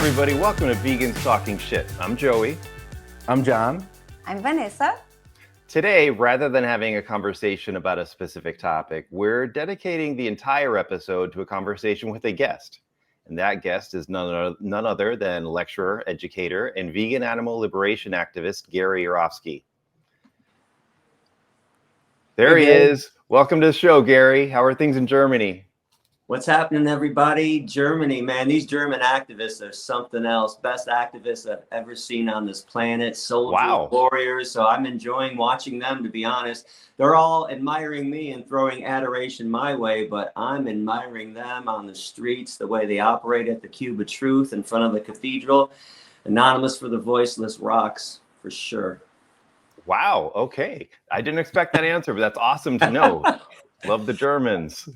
everybody, welcome to Vegans Talking Shit. I'm Joey. I'm John. I'm Vanessa. Today, rather than having a conversation about a specific topic, we're dedicating the entire episode to a conversation with a guest. And that guest is none other than lecturer, educator, and vegan animal liberation activist, Gary Yourofsky. There he is. Welcome to the show, Gary. How are things in Germany? What's happening, everybody? Germany, man, these German activists are something else. Best activists I've ever seen on this planet. Soldiers, warriors. So I'm enjoying watching them, to be honest. They're all admiring me and throwing adoration my way, but I'm admiring them on the streets, the way they operate at the Cube of Truth in front of the cathedral. Anonymous for the Voiceless rocks, for sure. Wow. Okay. I didn't expect that answer, but that's awesome to know. Love the Germans.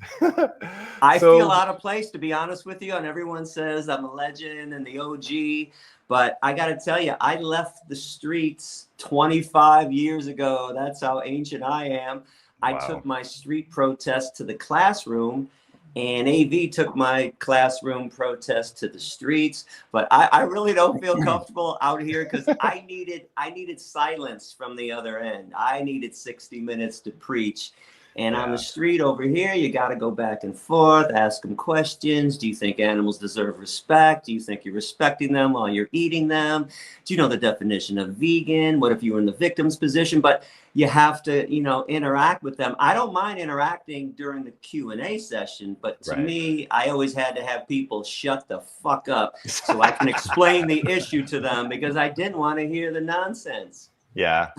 I feel out of place, to be honest with you. And everyone says I'm a legend and the OG. But I got to tell you, I left the streets 25 years ago. That's how ancient I am. I took my street protest to the classroom, and AV took my classroom protest to the streets. But I really don't feel comfortable out here because I needed silence from the other end. I needed 60 minutes to preach. And on the street over here, you got to go back and forth, ask them questions. Do you think animals deserve respect? Do you think you're respecting them while you're eating them? Do you know the definition of vegan? What if you were in the victim's position? But you have to, interact with them. I don't mind interacting during the Q&A session, but to me, I always had to have people shut the fuck up so I can explain the issue to them because I didn't want to hear the nonsense. Yeah.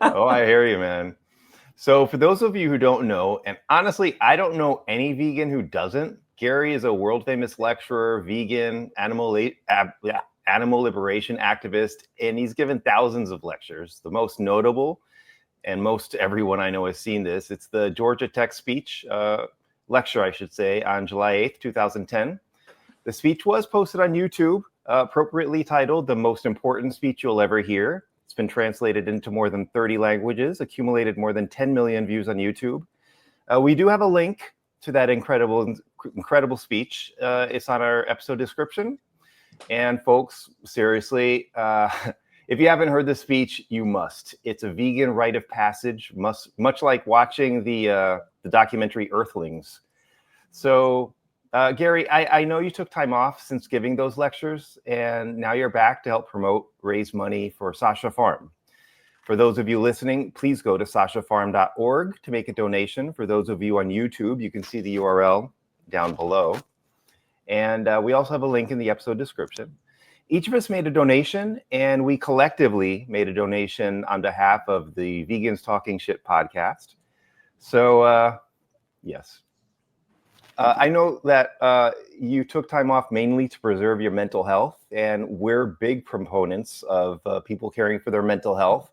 Oh, I hear you, man. So for those of you who don't know, and honestly, I don't know any vegan who doesn't, Gary is a world famous lecturer, vegan, animal liberation activist, and he's given thousands of lectures. The most notable, and most everyone I know has seen this, it's the Georgia Tech speech, lecture, I should say, on July 8th, 2010. The speech was posted on YouTube, appropriately titled The Most Important Speech You'll Ever Hear. It's been translated into more than 30 languages, accumulated more than 10 million views on YouTube. We do have a link to that incredible speech. It's on our episode description. And folks, seriously, if you haven't heard the speech, you must. It's a vegan rite of passage, much like watching the documentary Earthlings. So, Gary, I know you took time off since giving those lectures, and now you're back to help raise money for Sasha Farm. For those of you listening, please go to sashafarm.org to make a donation. For those of you on YouTube, you can see the URL down below. And we also have a link in the episode description. Each of us made a donation, and we collectively made a donation on behalf of the Vegans Talking Shit podcast. So, yes. I know that you took time off mainly to preserve your mental health, and we're big proponents of people caring for their mental health.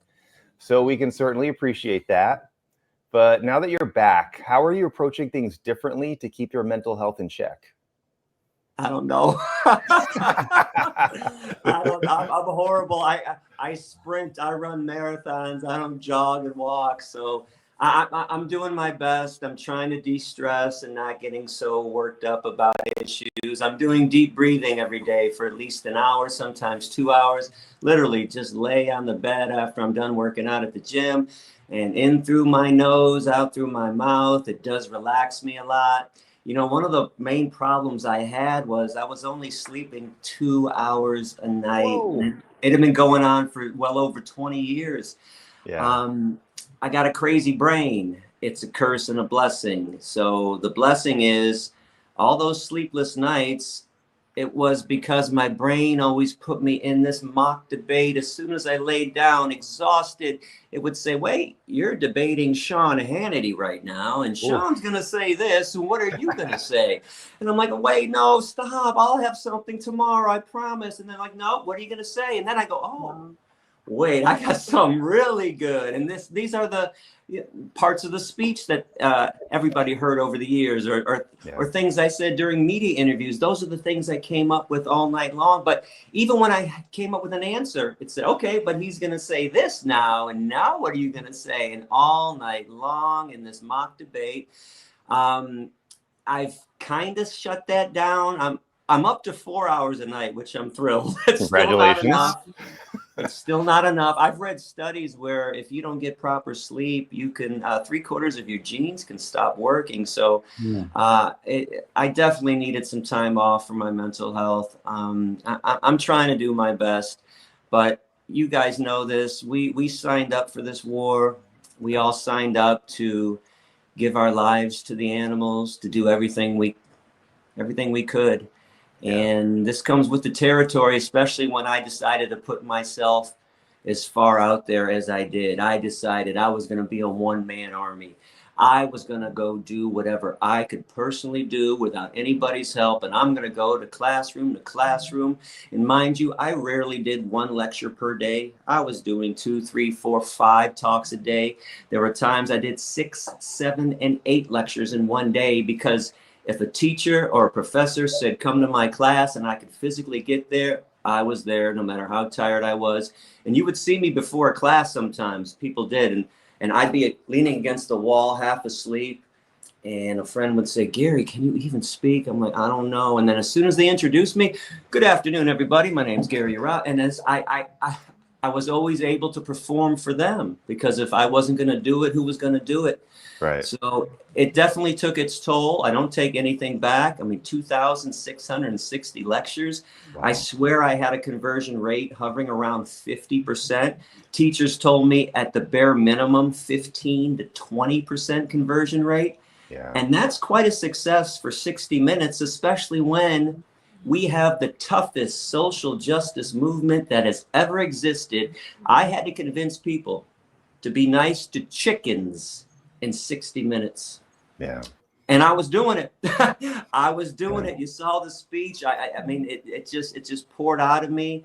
So we can certainly appreciate that. But now that you're back, how are you approaching things differently to keep your mental health in check? I don't know. I'm horrible. I sprint, I run marathons, I don't jog and walk. So I'm doing my best. I'm trying to de-stress and not getting so worked up about issues. I'm doing deep breathing every day for at least an hour, sometimes 2 hours. Literally just lay on the bed after I'm done working out at the gym and in through my nose, out through my mouth. It does relax me a lot. One of the main problems I had was I was only sleeping 2 hours a night. Whoa. It had been going on for well over 20 years. Yeah. I got a crazy brain. It's a curse and a blessing. So the blessing is all those sleepless nights, it was because my brain always put me in this mock debate. As soon as I laid down exhausted, it would say, wait, you're debating Sean Hannity right now. And Sean's going to say this. And what are you going to say? And I'm like, wait, no, stop. I'll have something tomorrow. I promise. And they're like, no, what are you going to say? And then I go, oh, wait, I got something really good. And these are the parts of the speech that everybody heard over the years or things I said during media interviews. Those are the things I came up with all night long. But even when I came up with an answer, it said, okay, but he's going to say this now. And now what are you going to say? And all night long in this mock debate, I've kind of shut that down. I'm up to 4 hours a night, which I'm thrilled. It's still not Congratulations. enough. It's still not enough. I've read studies where if you don't get proper sleep, you can 3/4 of your genes can stop working. So I definitely needed some time off for my mental health. I'm trying to do my best, but you guys know this. We signed up for this war. We all signed up to give our lives to the animals, to do everything we could. And this comes with the territory, especially when I decided to put myself as far out there as I did. I decided I was going to be a one-man army. I was going to go do whatever I could personally do without anybody's help. And I'm going to go to classroom to classroom. And mind you, I rarely did one lecture per day. I was doing 2, 3, 4, 5 talks a day. There were times I did 6, 7, and 8 lectures in one day, because if a teacher or a professor said, come to my class, and I could physically get there, I was there no matter how tired I was. And you would see me before a class sometimes, people did. And I'd be leaning against the wall, half asleep. And a friend would say, Gary, can you even speak? I'm like, I don't know. And then as soon as they introduced me, good afternoon, everybody. My name's Gary Yourofsky. And as I was always able to perform for them, because if I wasn't going to do it, who was going to do it? Right. So it definitely took its toll. I don't take anything back. I mean, 2,660 lectures. Wow. I swear I had a conversion rate hovering around 50%. Teachers told me at the bare minimum, 15 to 20% conversion rate. Yeah. And that's quite a success for 60 minutes, especially when we have the toughest social justice movement that has ever existed. I had to convince people to be nice to chickens in 60 minutes. Yeah. And I was doing it. I was doing it. You saw the speech. I mean, it just poured out of me.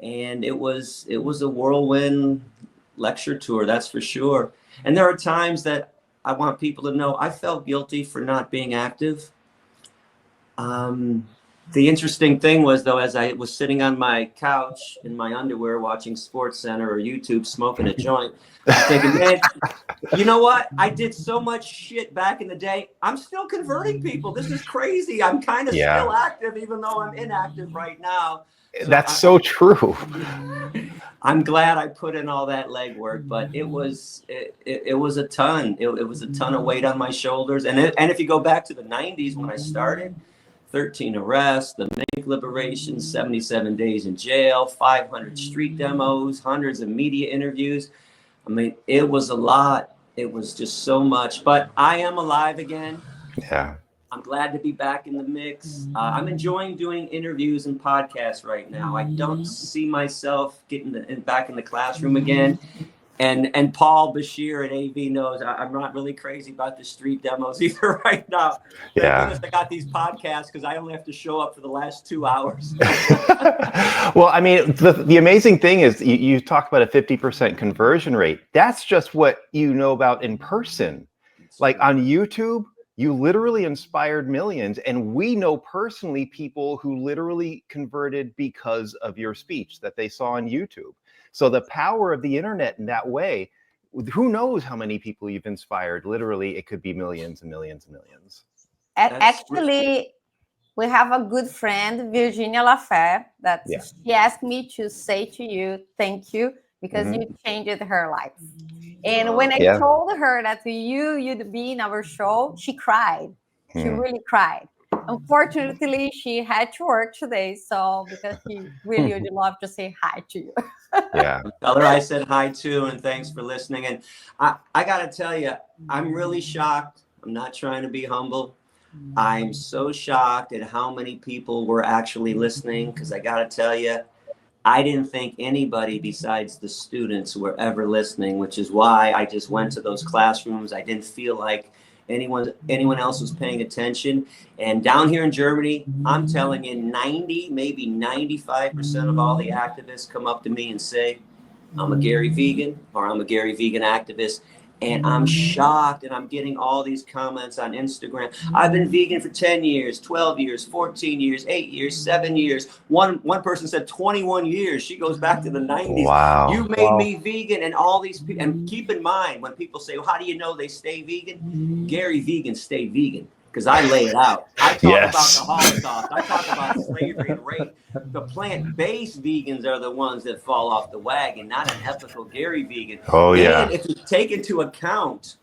And it was a whirlwind lecture tour, that's for sure. And there are times that I want people to know I felt guilty for not being active. The interesting thing was, though, as I was sitting on my couch in my underwear watching SportsCenter or YouTube smoking a joint, I'm thinking, man, you know what? I did so much shit back in the day. I'm still converting people. This is crazy. I'm kind of still active, even though I'm inactive right now. So that's so true. I'm glad I put in all that legwork, but it was a ton. It was a ton of weight on my shoulders. And if you go back to the 90s when I started, 13 arrests, the mink liberation, 77 days in jail, 500 street demos, hundreds of media interviews. I mean, it was a lot. It was just so much. But I am alive again. Yeah. I'm glad to be back in the mix. I'm enjoying doing interviews and podcasts right now. I don't see myself getting back in the classroom again. And Paul Bashir at AV knows I'm not really crazy about the street demos either right now. Thank goodness I got these podcasts, because I only have to show up for the last 2 hours. Well, I mean, the amazing thing is you talk about a 50% conversion rate. That's just what you know about in person. Like on YouTube, you literally inspired millions. And we know personally people who literally converted because of your speech that they saw on YouTube. So the power of the internet in that way, who knows how many people you've inspired? Literally, it could be millions and millions and millions. Actually, we have a good friend, Virginia Lafer, that she asked me to say to you, thank you, because you changed her life. And when I told her that you'd be in our show, she cried. She really cried. Unfortunately, she had to work today, so because she really would love to say hi to you. Tell her I said hi too, and thanks for listening. And I got to tell you, I'm really shocked. I'm not trying to be humble. I'm so shocked at how many people were actually listening, because I got to tell you, I didn't think anybody besides the students were ever listening, which is why I just went to those classrooms. I didn't feel like anyone else was paying attention. And down here in Germany, I'm telling you, 90, maybe 95% of all the activists come up to me and say, I'm a Gary vegan, or I'm a Gary vegan activist. And I'm shocked, and I'm getting all these comments on Instagram. I've been vegan for 10 years, 12 years, 14 years, 8 years, 7 years. One person said 21 years. She goes back to the 90s. Wow. You made me vegan, and all these people. And keep in mind, when people say, well, how do you know they stay vegan? Gary vegans stay vegan. because I lay it out. I talk Yes. about the Holocaust. I talk about slavery and rape. The plant-based vegans are the ones that fall off the wagon, not an ethical Gary vegan. Oh, yeah. And if you take into account,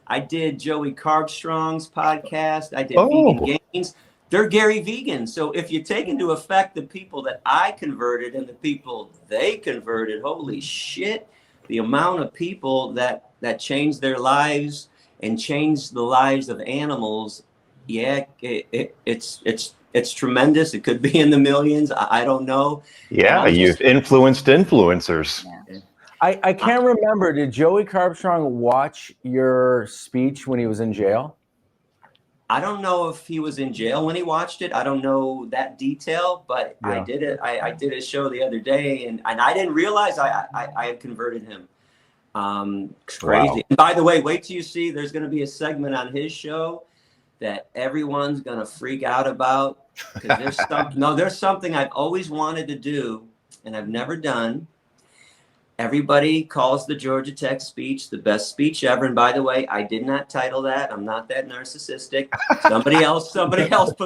I did Joey Carbstrong's podcast. I did Oh. Vegan Gains. They're Gary vegans. So if you take into effect the people that I converted and the people they converted, holy shit, the amount of people that changed their lives and changed the lives of animals, yeah, it's tremendous. It could be in the millions. I don't know. Yeah, you've influenced influencers. Yeah. I can't remember. Did Joey Carbstrong watch your speech when he was in jail? I don't know if he was in jail when he watched it. I don't know that detail, but Yeah. I did it. I did a show the other day, and I didn't realize I had converted him. It's crazy. Wow. And by the way, wait till you see. There's going to be a segment on his show that everyone's going to freak out about, because there's something I've always wanted to do and I've never done. Everybody calls the Georgia Tech speech the best speech ever. And by the way, I did not title that. I'm not that narcissistic. Somebody else put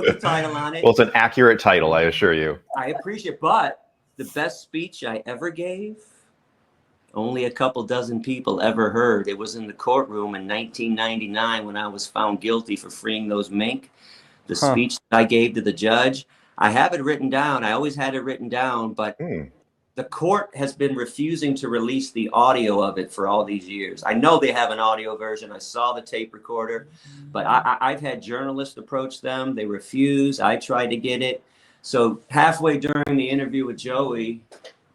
the title on it. Well, it's an accurate title, I assure you. I appreciate it. But the best speech I ever gave, only a couple dozen people ever heard. It was in the courtroom in 1999 when I was found guilty for freeing those mink. The speech that I gave to the judge, I have it written down. I always had it written down, but the court has been refusing to release the audio of it for all these years. I know they have an audio version. I saw the tape recorder, but I've had journalists approach them. They refuse. I tried to get it. So halfway during the interview with Joey,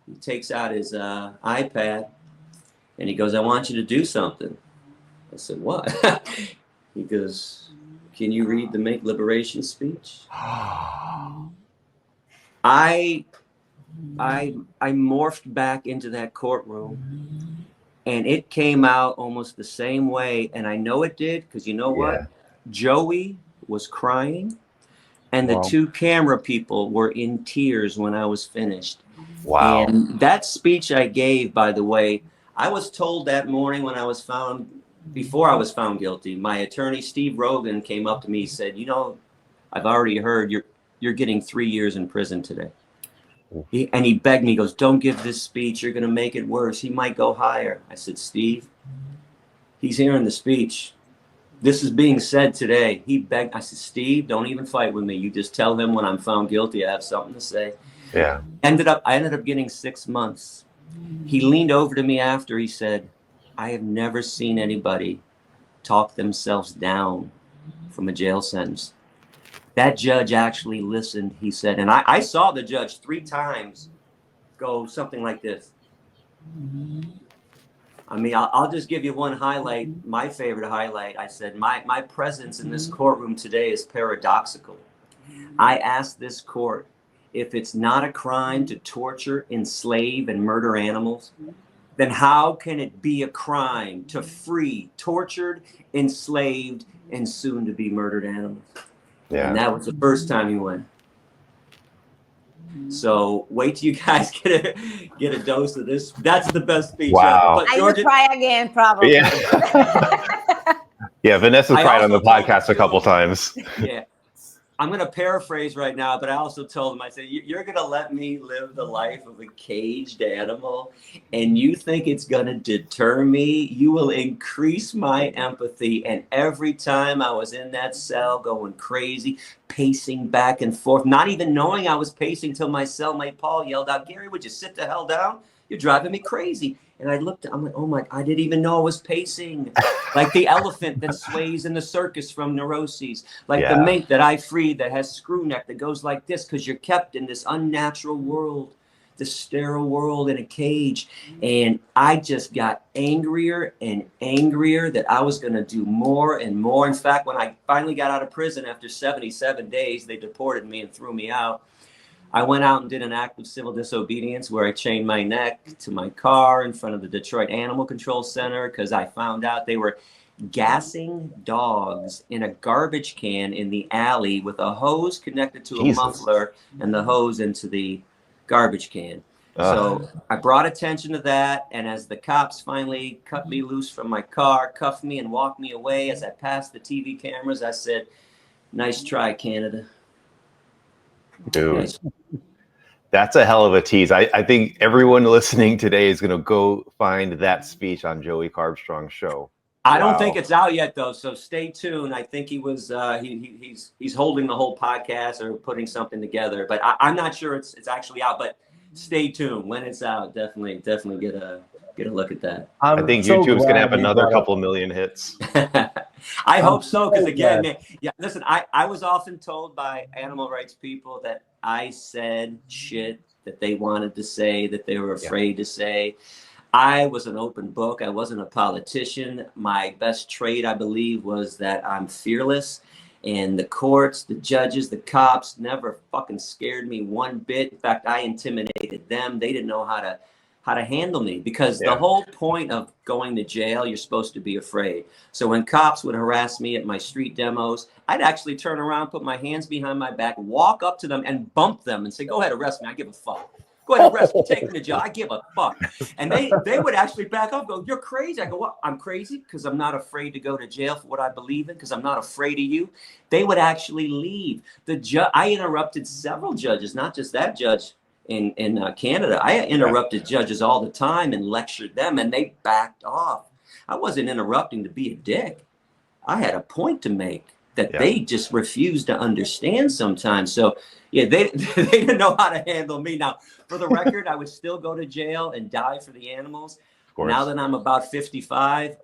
he takes out his iPad and he goes, "I want you to do something." I said, "What?" He goes, "Can you read the Make Liberation speech?" I morphed back into that courtroom, and it came out almost the same way. And I know it did, because you know what? Joey was crying, and the two camera people were in tears when I was finished. Wow. And that speech I gave, by the way, I was told that morning when I was found, before I was found guilty, my attorney, Steve Rogan, came up to me, said, "You know, I've already heard you're getting 3 years in prison today." And he begged me, he goes, "Don't give this speech. You're going to make it worse. He might go higher." I said, "Steve, he's hearing the speech. This is being said today." He begged. I said, "Steve, don't even fight with me. You just tell him when I'm found guilty, I have something to say." Yeah. I ended up getting 6 months. He leaned over to me after. He said, "I have never seen anybody talk themselves down from a jail sentence." That judge actually listened, he said. And I saw the judge 3 times go something like this. I mean, I'll just give you one highlight, my favorite highlight. I said, my presence in this courtroom today is paradoxical. I asked this court, if it's not a crime to torture, enslave, and murder animals, then how can it be a crime to free tortured, enslaved, and soon to be murdered animals? Yeah. And that was the first time he went. So wait till you guys get a dose of this. That's the best speech Wow. ever. But I will try again, probably. Yeah. Yeah, Vanessa cried on the podcast a couple times. Yeah. I'm going to paraphrase right now, but I also told him, I said, "You're going to let me live the life of a caged animal, and you think it's going to deter me? You will increase my empathy." And every time I was in that cell going crazy, pacing back and forth, not even knowing I was pacing till my cellmate Paul yelled out, "Gary, would you sit the hell down? You're driving me crazy." And I looked, I'm like, oh my, I didn't even know I was pacing. Like the elephant that sways in the circus from neuroses. Like the mink that I freed that has screw neck that goes like this, because you're kept in this unnatural world, this sterile world in a cage. And I just got angrier and angrier that I was going to do more and more. In fact, when I finally got out of prison after 77 days, they deported me and threw me out. I went out and did an act of civil disobedience where I chained my neck to my car in front of the Detroit Animal Control Center, because I found out they were gassing dogs in a garbage can in the alley with a hose connected to a muffler and the hose into the garbage can. So I brought attention to that. And as the cops finally cut me loose from my car, cuffed me and walked me away, as I passed the TV cameras, I said, Nice try, Canada. Dude, Nice. that's a hell of a tease. I think everyone listening today is going to go find that speech on Joey Carbstrong's show. I don't think it's out yet though, so stay tuned. I think he was he's holding the whole podcast or putting something together, but I'm not sure it's actually out. But stay tuned when it's out. Definitely get a look at that. I think so YouTube's going to have glad you another brought couple million hits. I hope so, because again, glad. man, yeah. Listen, I was often told by animal rights people that I said shit that they wanted to say, that they were afraid to say. I was an open book. I wasn't a politician. My best trait, I believe, was that I'm fearless. And the courts, the judges, the cops never fucking scared me one bit. In fact, I intimidated them. They didn't know how to handle me, because the whole point of going to jail, you're supposed to be afraid. So when cops would harass me at my street demos, I'd actually turn around, put my hands behind my back, walk up to them and bump them and say, go ahead, arrest me. I give a fuck. Go ahead, arrest me, take me to jail. I give a fuck. And they would actually back up and go, you're crazy. I go, what? I'm crazy because I'm not afraid to go to jail for what I believe in, because I'm not afraid of you. They would actually leave. I interrupted several judges, not just that judge in Canada. I interrupted judges all the time and lectured them, and they backed off. I wasn't interrupting to be a dick. I had a point to make that they just refused to understand sometimes. So yeah, they didn't know how to handle me. Now, for the record, I would still go to jail and die for the animals. Now that I'm about 55,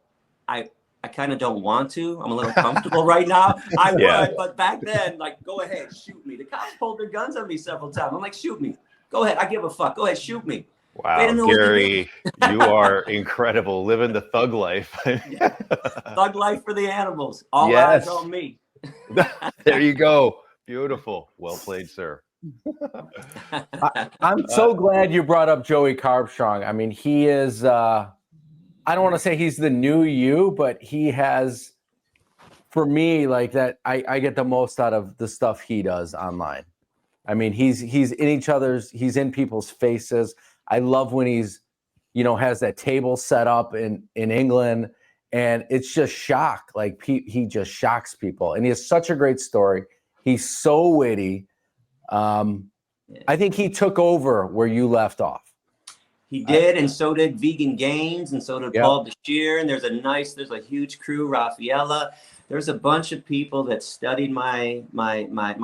I kind of don't want to. I'm a little comfortable right now. I would, but back then, like, go ahead, shoot me. The cops pulled their guns on me several times. I'm like, shoot me. Go ahead. I give a fuck. Go ahead, shoot me. Wow, Gary, you are incredible. Living the thug life. Thug life for the animals. All eyes on me. There you go. Beautiful. Well played, sir. I'm so glad you brought up Joey Carbstrong. I mean, he is, I don't want to say he's the new you, but he has, for me, like that, I get the most out of the stuff he does online. I mean, he's in people's faces. I love when he's, has that table set up in England, and it's just shock. Like he just shocks people, and he has such a great story. He's so witty. I think he took over where you left off. He did, and so did Vegan Gains, and so did Paul Bashir. And there's a huge crew, Rafaela. There's a bunch of people that studied my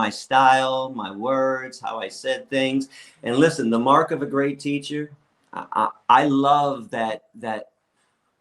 style, my words, how I said things. And listen, the mark of a great teacher, I love that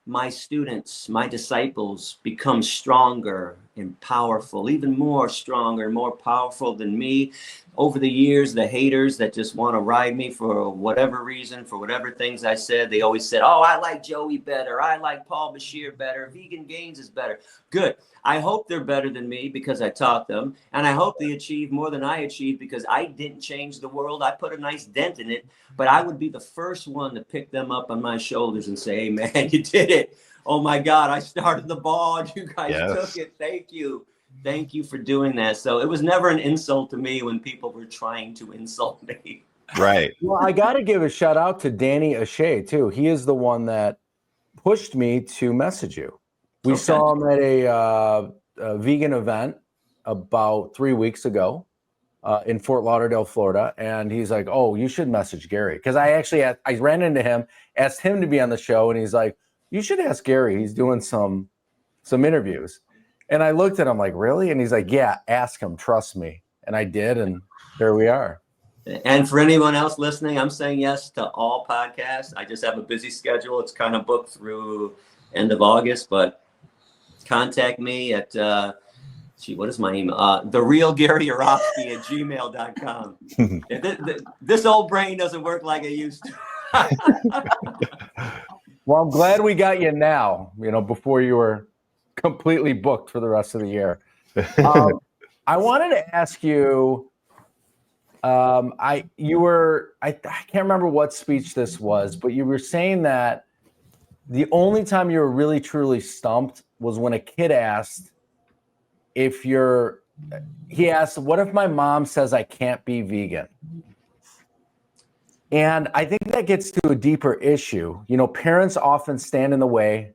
my students, my disciples become stronger and powerful, even more stronger, more powerful than me. Over the years, the haters that just want to ride me for whatever reason, for whatever things I said, they always said, oh, I like Joey better. I like Paul Bashir better. Vegan Gains is better. Good. I hope they're better than me because I taught them. And I hope they achieve more than I achieved because I didn't change the world. I put a nice dent in it. But I would be the first one to pick them up on my shoulders and say, hey, man, you did it. Oh, my God, I started the ball. You guys took it. Thank you. Thank you for doing that. So it was never an insult to me when people were trying to insult me. Right. Well, I got to give a shout out to Danny O'Shea, too. He is the one that pushed me to message you. We saw him at a vegan event about 3 weeks ago in Fort Lauderdale, Florida. And he's like, oh, you should message Gary. Because I ran into him, asked him to be on the show. And he's like, you should ask Gary. He's doing some interviews. And I looked at him like, really? And he's like, yeah, ask him. Trust me. And I did. And there we are. And for anyone else listening, I'm saying yes to all podcasts. I just have a busy schedule. It's kind of booked through end of August, but contact me at, what is my email? therealgaryyourofsky@gmail.com. This old brain doesn't work like it used to. Well, I'm glad we got you now, before you were completely booked for the rest of the year. I wanted to ask you, I can't remember what speech this was, but you were saying that the only time you were really truly stumped was when a kid asked he asked, what if my mom says I can't be vegan? And I think that gets to a deeper issue. Parents often stand in the way.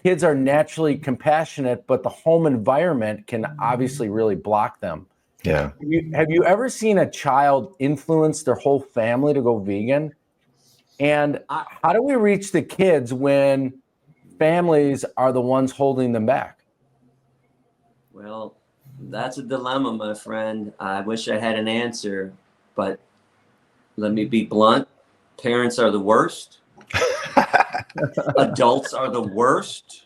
kids are naturally compassionate, but the home environment can obviously really block them. Yeah. Have you ever seen a child influence their whole family to go vegan? And how do we reach the kids when families are the ones holding them back? Well, that's a dilemma, my friend. I wish I had an answer, but let me be blunt. Parents are the worst. Adults are the worst.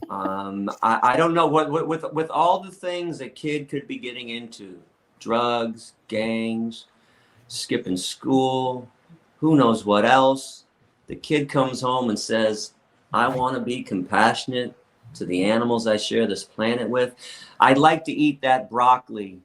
I don't know what with all the things a kid could be getting into, drugs, gangs, skipping school, who knows what else. The kid comes home and says, I want to be compassionate to the animals I share this planet with. I'd like to eat that broccoli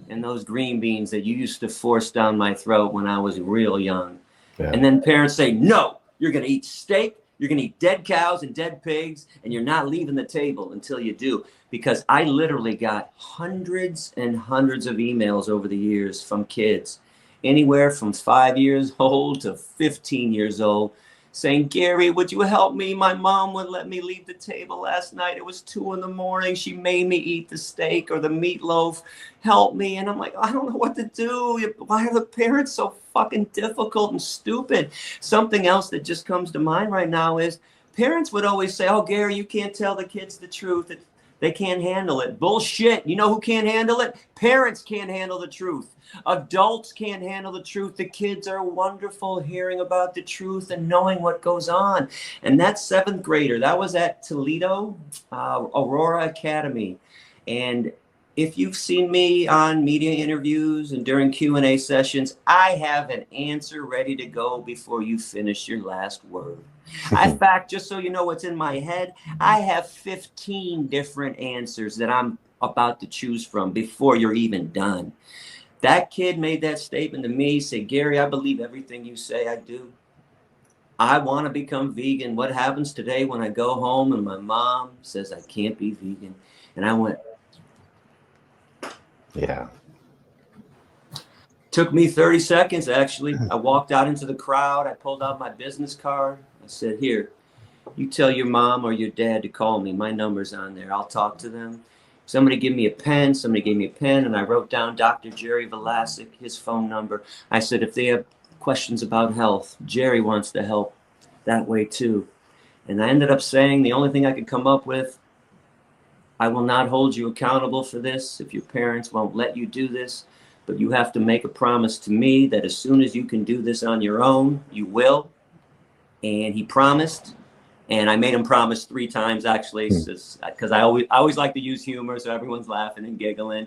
and those green beans that you used to force down my throat when I was real young. Yeah. And then parents say, no, you're going to eat steak. You're going to eat dead cows and dead pigs, and you're not leaving the table until you do. Because I literally got hundreds and hundreds of emails over the years from kids, anywhere from 5 years old to 15 years old, saying, Gary, would you help me? My mom wouldn't let me leave the table last night. It was 2 a.m. She made me eat the steak or the meatloaf. Help me. And I'm like, I don't know what to do. Why are the parents so fucking difficult and stupid? Something else that just comes to mind right now is parents would always say, oh, Gary, you can't tell the kids the truth. They can't handle it. Bullshit. You know who can't handle it? Parents can't handle the truth. Adults can't handle the truth. The kids are wonderful hearing about the truth and knowing what goes on. And that 7th grader, that was at Toledo, Aurora Academy. And if you've seen me on media interviews and during Q&A sessions, I have an answer ready to go before you finish your last word. In fact, just so you know what's in my head, I have 15 different answers that I'm about to choose from before you're even done. That kid made that statement to me, said, Gary, I believe everything you say. I do. I want to become vegan. What happens today when I go home and my mom says I can't be vegan? And I went, yeah. Took me 30 seconds, actually. I walked out into the crowd. I pulled out my business card. I said, here, you tell your mom or your dad to call me. My number's on there. I'll talk to them. Somebody give me a pen. Somebody gave me a pen, and I wrote down Dr. Jerry Velasic, his phone number. I said, if they have questions about health, Jerry wants to help that way too. And I ended up saying the only thing I could come up with, I will not hold you accountable for this if your parents won't let you do this, but you have to make a promise to me that as soon as you can do this on your own, you will. And he promised. And I made him promise 3 times, actually, because I always like to use humor, so everyone's laughing and giggling.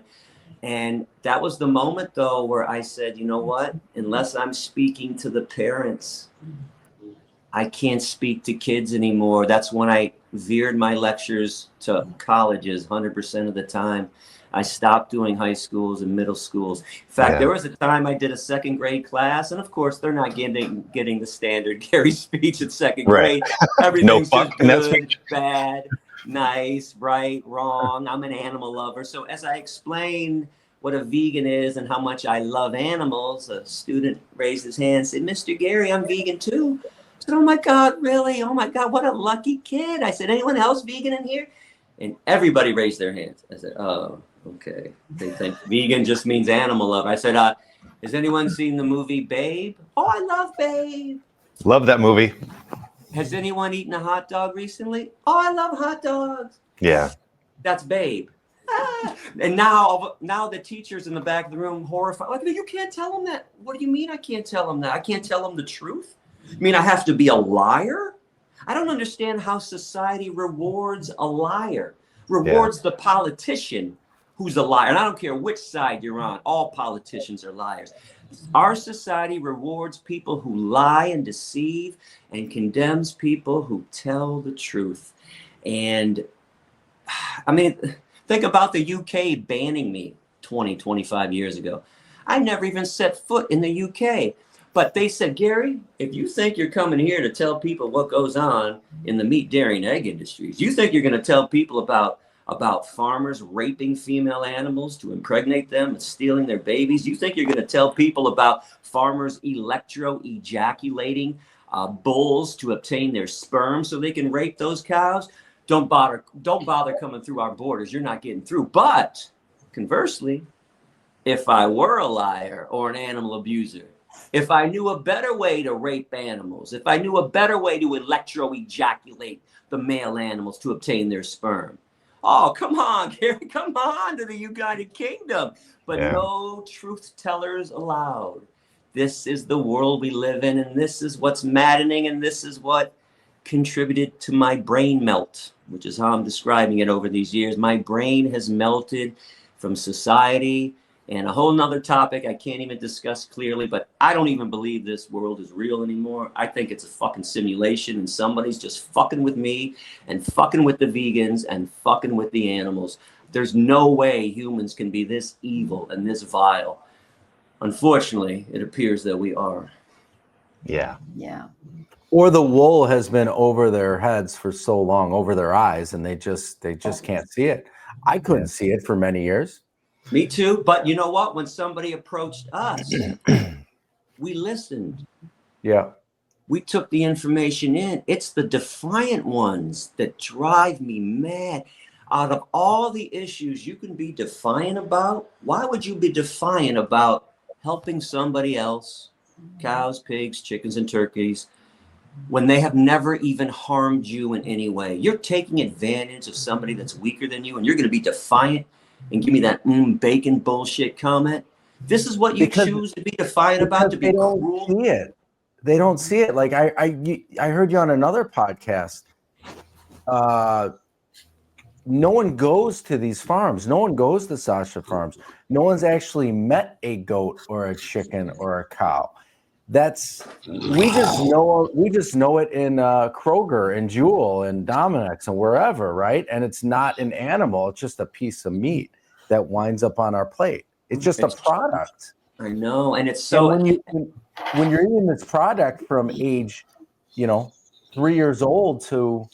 And that was the moment, though, where I said, you know what? Unless I'm speaking to the parents, I can't speak to kids anymore. That's when I veered my lectures to colleges 100% of the time. I stopped doing high schools and middle schools. In fact, there was a time I did a 2nd grade class, and of course, they're not getting the standard Gary speech at 2nd grade. Everything's just good, bad, nice, right, wrong. I'm an animal lover. So as I explained what a vegan is and how much I love animals, a student raised his hand and said, Mr. Gary, I'm vegan too. I said, oh my God, really? Oh my God, what a lucky kid. I said, anyone else vegan in here? And everybody raised their hands. I said, oh. Okay, they think vegan just means animal love. I said, has anyone seen the movie Babe? Oh, I love Babe. Love that movie. Has anyone eaten a hot dog recently? Oh, I love hot dogs. Yeah. That's Babe. And now the teacher's in the back of the room horrified. Like, you can't tell them that. What do you mean I can't tell them that? I can't tell them the truth? You mean I have to be a liar? I don't understand how society rewards a liar, rewards the politician who's a liar. And I don't care which side you're on. All politicians are liars. Our society rewards people who lie and deceive and condemns people who tell the truth. And I mean, think about the UK banning me 25 years ago. I never even set foot in the UK. But they said, Gary, if you think you're coming here to tell people what goes on in the meat, dairy, and egg industries, you think you're going to tell people about farmers raping female animals to impregnate them and stealing their babies? You think you're going to tell people about farmers electro-ejaculating bulls to obtain their sperm so they can rape those cows. Don't bother coming through our borders. You're not getting through. But conversely, if I were a liar or an animal abuser, if I knew a better way to rape animals, if I knew a better way to electro-ejaculate the male animals to obtain their sperm, oh, come on, Gary, come on to the United Kingdom. But no truth tellers allowed. This is the world we live in, and this is what's maddening, and this is what contributed to my brain melt, which is how I'm describing it over these years. My brain has melted from society, and a whole nother topic I can't even discuss clearly, but I don't even believe this world is real anymore. I think it's a fucking simulation, and somebody's just fucking with me and fucking with the vegans and fucking with the animals. There's no way humans can be this evil and this vile. Unfortunately, it appears that we are. Yeah. Yeah. Or the wool has been over their heads for so long, over their eyes, and they just can't see it. I couldn't see it for many years. Me too. But you know what? When somebody approached us, we listened. Yeah. We took the information in. It's the defiant ones that drive me mad. Out of all the issues you can be defiant about, why would you be defiant about helping somebody else, cows, pigs, chickens, and turkeys, when they have never even harmed you in any way? You're taking advantage of somebody that's weaker than you, and you're going to be defiant and give me that bacon bullshit comment. This is what you choose to be defiant about, to be cruel. See it. They don't see it. Like I heard you on another podcast. No one goes to these farms. No one goes to Sasha farms. No one's actually met a goat or a chicken or a cow. We just know it in Kroger and Jewel and Dominic's and wherever, right? And it's not an animal. It's just a piece of meat that winds up on our plate. It's just a product. I know, and it's so. And when you're eating this product from age, 3 years old to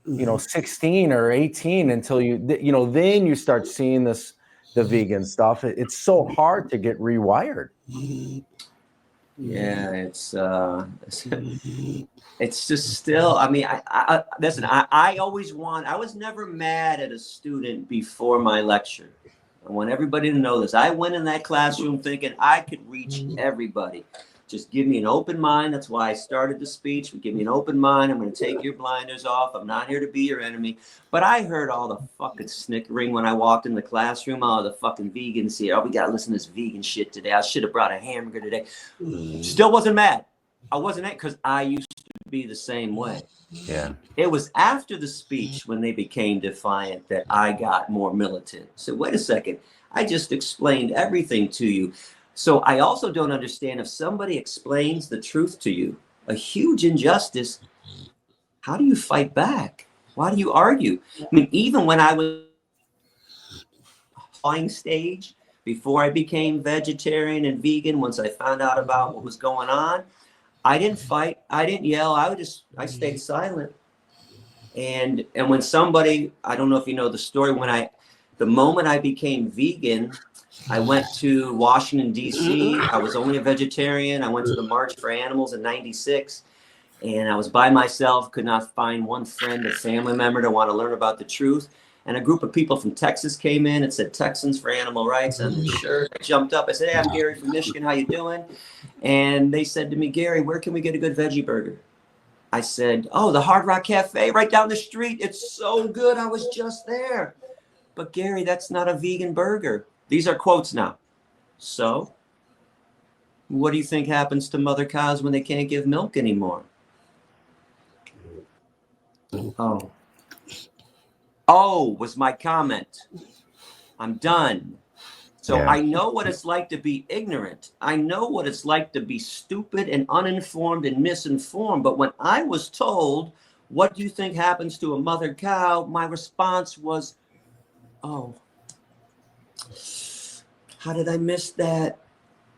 16 or 18 until then you start seeing the vegan stuff. It's so hard to get rewired. Yeah, it's just still. I mean, I listen. I was never mad at a student before my lecture. I want everybody to know this. I went in that classroom thinking I could reach everybody. Just give me an open mind. That's why I started the speech. Give me an open mind. I'm going to take your blinders off. I'm not here to be your enemy. But I heard all the fucking snickering when I walked in the classroom. Oh, the fucking vegans here. Oh, we got to listen to this vegan shit today. I should have brought a hamburger today. Still wasn't mad. I wasn't mad because I used to be the same way. Yeah. It was after the speech when they became defiant that I got more militant. So wait a second. I just explained everything to you. So I also don't understand, if somebody explains the truth to you, a huge injustice, how do you fight back? Why do you argue? I mean, even when I was flying stage, before I became vegetarian and vegan, once I found out about what was going on, I didn't fight. I didn't yell. I stayed silent. And when somebody, I don't know if you know the story, the moment I became vegan, I went to Washington, D.C. I was only a vegetarian. I went to the March for Animals in '96, and I was by myself, could not find one friend or family member to want to learn about the truth. And a group of people from Texas came in and said, "Texans for Animal Rights" on their shirt. I jumped up. I said, "Hey, I'm Gary from Michigan. How you doing?" And they said to me, "Gary, where can we get a good veggie burger?" I said, "Oh, the Hard Rock Cafe right down the street. It's so good. I was just there." "But Gary, that's not a vegan burger." These are quotes now. So, what do you think happens to mother cows when they can't give milk anymore? Oh, was my comment. I'm done. So I know what it's like to be ignorant. I know what it's like to be stupid and uninformed and misinformed. But when I was told, what do you think happens to a mother cow? My response was, oh, how did I miss that?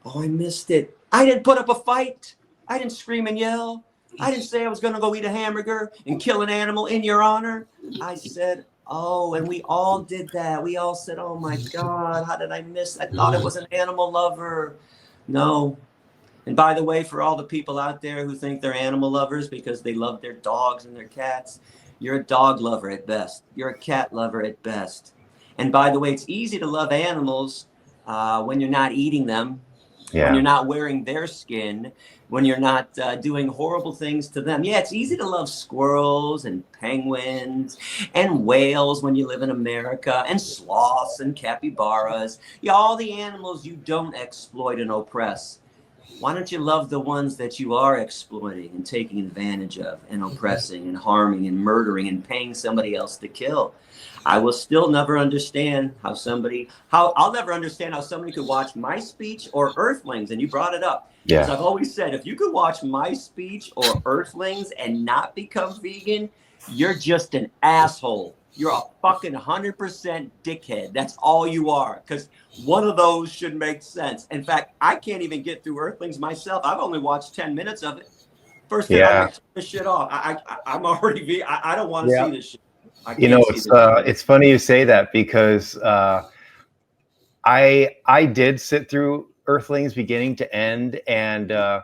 Oh, I missed it. I didn't put up a fight. I didn't scream and yell. I didn't say I was going to go eat a hamburger and kill an animal in your honor. I said, oh, and we all did that. We all said, oh my God, how did I miss? I thought it was an animal lover. No, And by the way, for all the people out there who think they're animal lovers because they love their dogs and their cats, you're a dog lover at best. You're a cat lover at best. And by the way, it's easy to love animals when you're not eating them, when you're not wearing their skin, when you're not doing horrible things to them. Yeah, it's easy to love squirrels and penguins and whales when you live in America, and sloths and capybaras. Yeah, all the animals you don't exploit and oppress. Why don't you love the ones that you are exploiting and taking advantage of and oppressing and harming and murdering and paying somebody else to kill? I will still never understand how I'll never understand how somebody could watch my speech or Earthlings. And you brought it up. Yeah. As I've always said, if you could watch my speech or Earthlings and not become vegan, you're just an asshole. You're a fucking 100% dickhead. That's all you are. Because one of those should make sense. In fact, I can't even get through Earthlings myself. I've only watched 10 minutes of it. First thing, I'm like, turn this shit off. I'm already I don't want to see this shit. You know, it's funny you say that, because I did sit through Earthlings beginning to end, and I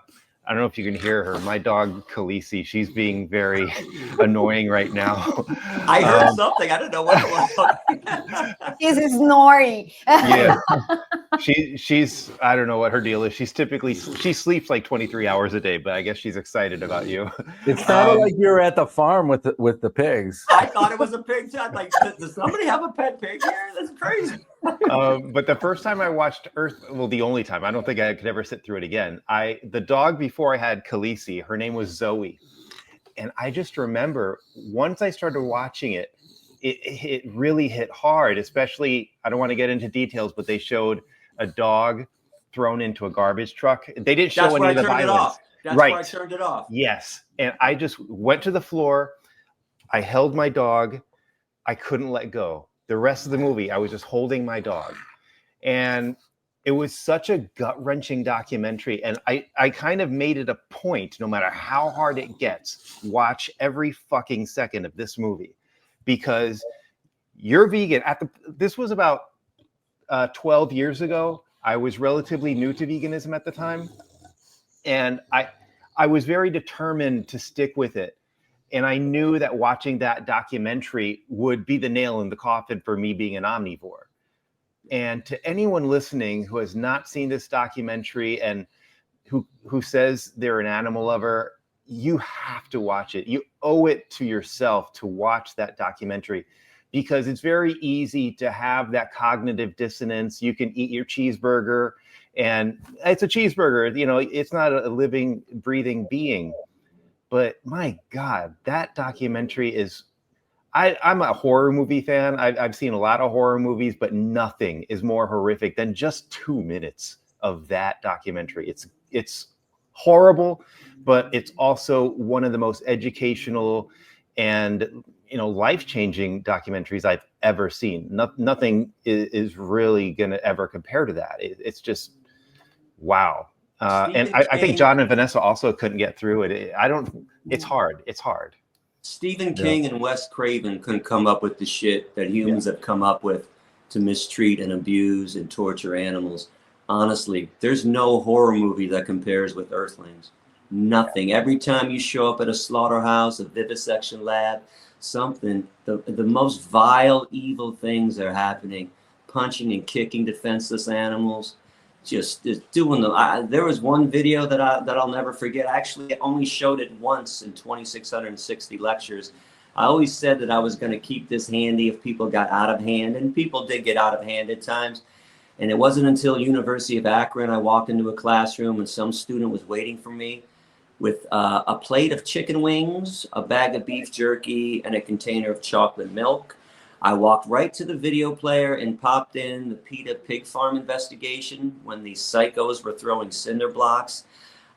don't know if you can hear her. My dog Khaleesi, she's being very annoying right now. I heard something. I don't know what it was. She's snoring. Yeah, she's I don't know what her deal is. She sleeps like 23 hours a day, but I guess she's excited about you. It sounded like you were at the farm with the pigs. I thought it was a pig too. Like, does somebody have a pet pig here? That's crazy. But the first time I watched the only time, I don't think I could ever sit through it again. The dog before I had Khaleesi, her name was Zoe. And I just remember once I started watching it, it really hit hard, especially, I don't want to get into details, but they showed a dog thrown into a garbage truck. They didn't show any of the violence. That's why I turned it off. Yes. And I just went to the floor. I held my dog. I couldn't let go. The rest of the movie, I was just holding my dog. And it was such a gut-wrenching documentary. And I kind of made it a point, no matter how hard it gets, watch every fucking second of this movie. Because you're vegan. This was about 12 years ago. I was relatively new to veganism at the time. And I was very determined to stick with it. And I knew that watching that documentary would be the nail in the coffin for me being an omnivore. And to anyone listening who has not seen this documentary and who says they're an animal lover, you have to watch it. You owe it to yourself to watch that documentary, because it's very easy to have that cognitive dissonance. You can eat your cheeseburger and it's a cheeseburger, you know, it's not a living, breathing being. But my God, that documentary is, I'm a horror movie fan. I've seen a lot of horror movies, but nothing is more horrific than just 2 minutes of that documentary. It's horrible, but it's also one of the most educational and, you know, life-changing documentaries I've ever seen. Nothing is really going to ever compare to that. It's just, wow. And I think John and Vanessa also couldn't get through it. It's hard. It's hard. Stephen King and Wes Craven couldn't come up with the shit that humans have come up with to mistreat and abuse and torture animals. Honestly, there's no horror movie that compares with Earthlings. Nothing. Every time you show up at a slaughterhouse, a vivisection lab, something, the most vile, evil things are happening. Punching and kicking defenseless animals. Just doing them. There was one video that I'll never forget. I actually only showed it once in 2,660 lectures. I always said that I was going to keep this handy if people got out of hand, and people did get out of hand at times. And it wasn't until University of Akron I walked into a classroom and some student was waiting for me with a plate of chicken wings, a bag of beef jerky, and a container of chocolate milk. I walked right to the video player and popped in the PETA pig farm investigation when these psychos were throwing cinder blocks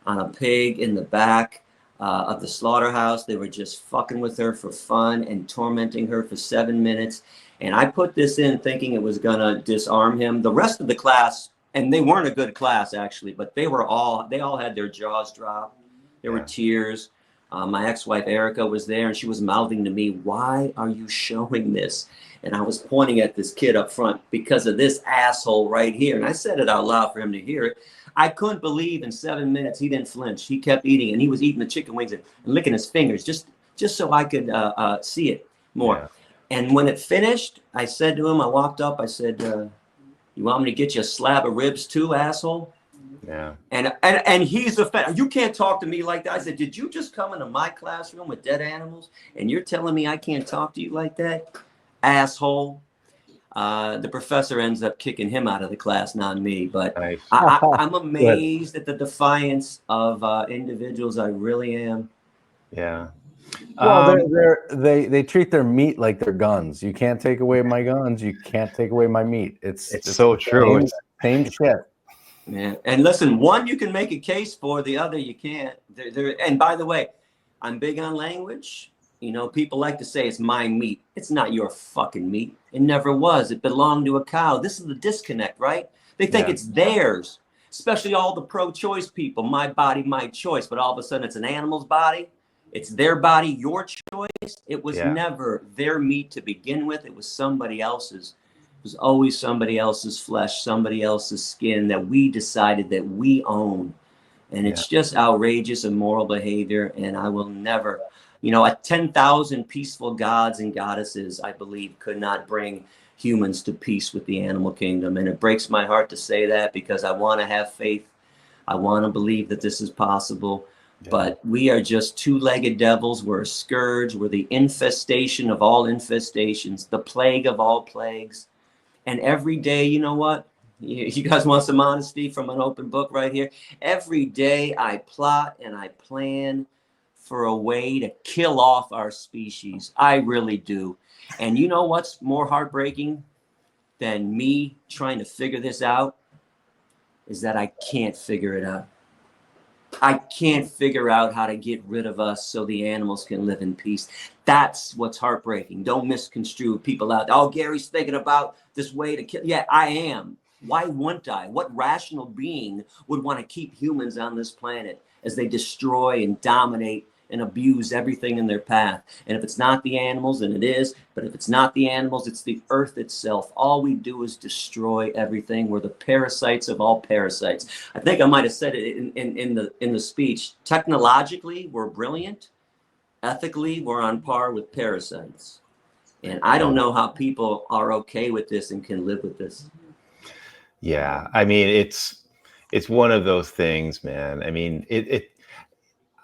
on a pig in the back of the slaughterhouse. They were just fucking with her for fun and tormenting her for 7 minutes. And I put this in thinking it was going to disarm him. The rest of the class, and they weren't a good class actually, but they all had their jaws dropped. There were tears. My ex-wife Erica was there, and she was mouthing to me, "Why are you showing this?" And I was pointing at this kid up front because of this asshole right here. And I said it out loud for him to hear it. I couldn't believe in 7 minutes he didn't flinch. He kept eating, and he was eating the chicken wings and licking his fingers just so I could see it more. Yeah. And when it finished, I said to him, I walked up, I said, you want me to get you a slab of ribs too, asshole? Yeah. And he's offended. You can't talk to me like that. I said, did you just come into my classroom with dead animals and you're telling me I can't talk to you like that, asshole? The professor ends up kicking him out of the class, not me. But Nice. I'm amazed at the defiance of individuals. I really am. Yeah. Well, they treat their meat like they're guns. You can't take away my guns. You can't take away my meat. It's so true. Same shit. Yeah. And listen, one you can make a case for, the other you can't. And by the way, I'm big on language. You know, people like to say it's my meat. It's not your fucking meat. It never was. It belonged to a cow. This is the disconnect, right? They think it's theirs, especially all the pro-choice people. My body, my choice. But all of a sudden it's an animal's body. It's their body, your choice. It was never their meat to begin with. It was somebody else's. It was always somebody else's flesh, somebody else's skin that we decided that we own. And it's just outrageous, immoral behavior. And I will never, you know, 10,000 peaceful gods and goddesses, I believe, could not bring humans to peace with the animal kingdom. And it breaks my heart to say that, because I want to have faith. I want to believe that this is possible. But we are just two-legged devils. We're a scourge. We're the infestation of all infestations, the plague of all plagues. And every day, you know what? You guys want some honesty from an open book right here? Every day I plot and I plan for a way to kill off our species. I really do. And you know what's more heartbreaking than me trying to figure this out? Is that I can't figure it out. I can't figure out how to get rid of us so the animals can live in peace. That's what's heartbreaking. Don't misconstrue people out. Oh, Gary's thinking about this way to kill. Yeah, I am. Why wouldn't I? What rational being would want to keep humans on this planet as they destroy and dominate and abuse everything in their path? And if it's not the animals, then it is. But if it's not the animals, it's the earth itself. All we do is destroy everything. We're the parasites of all parasites. I think I might have said it in the speech. Technologically, we're brilliant. Ethically, we're on par with parasites. And I don't know how people are okay with this and can live with this. Yeah, I mean, it's one of those things, man. I mean,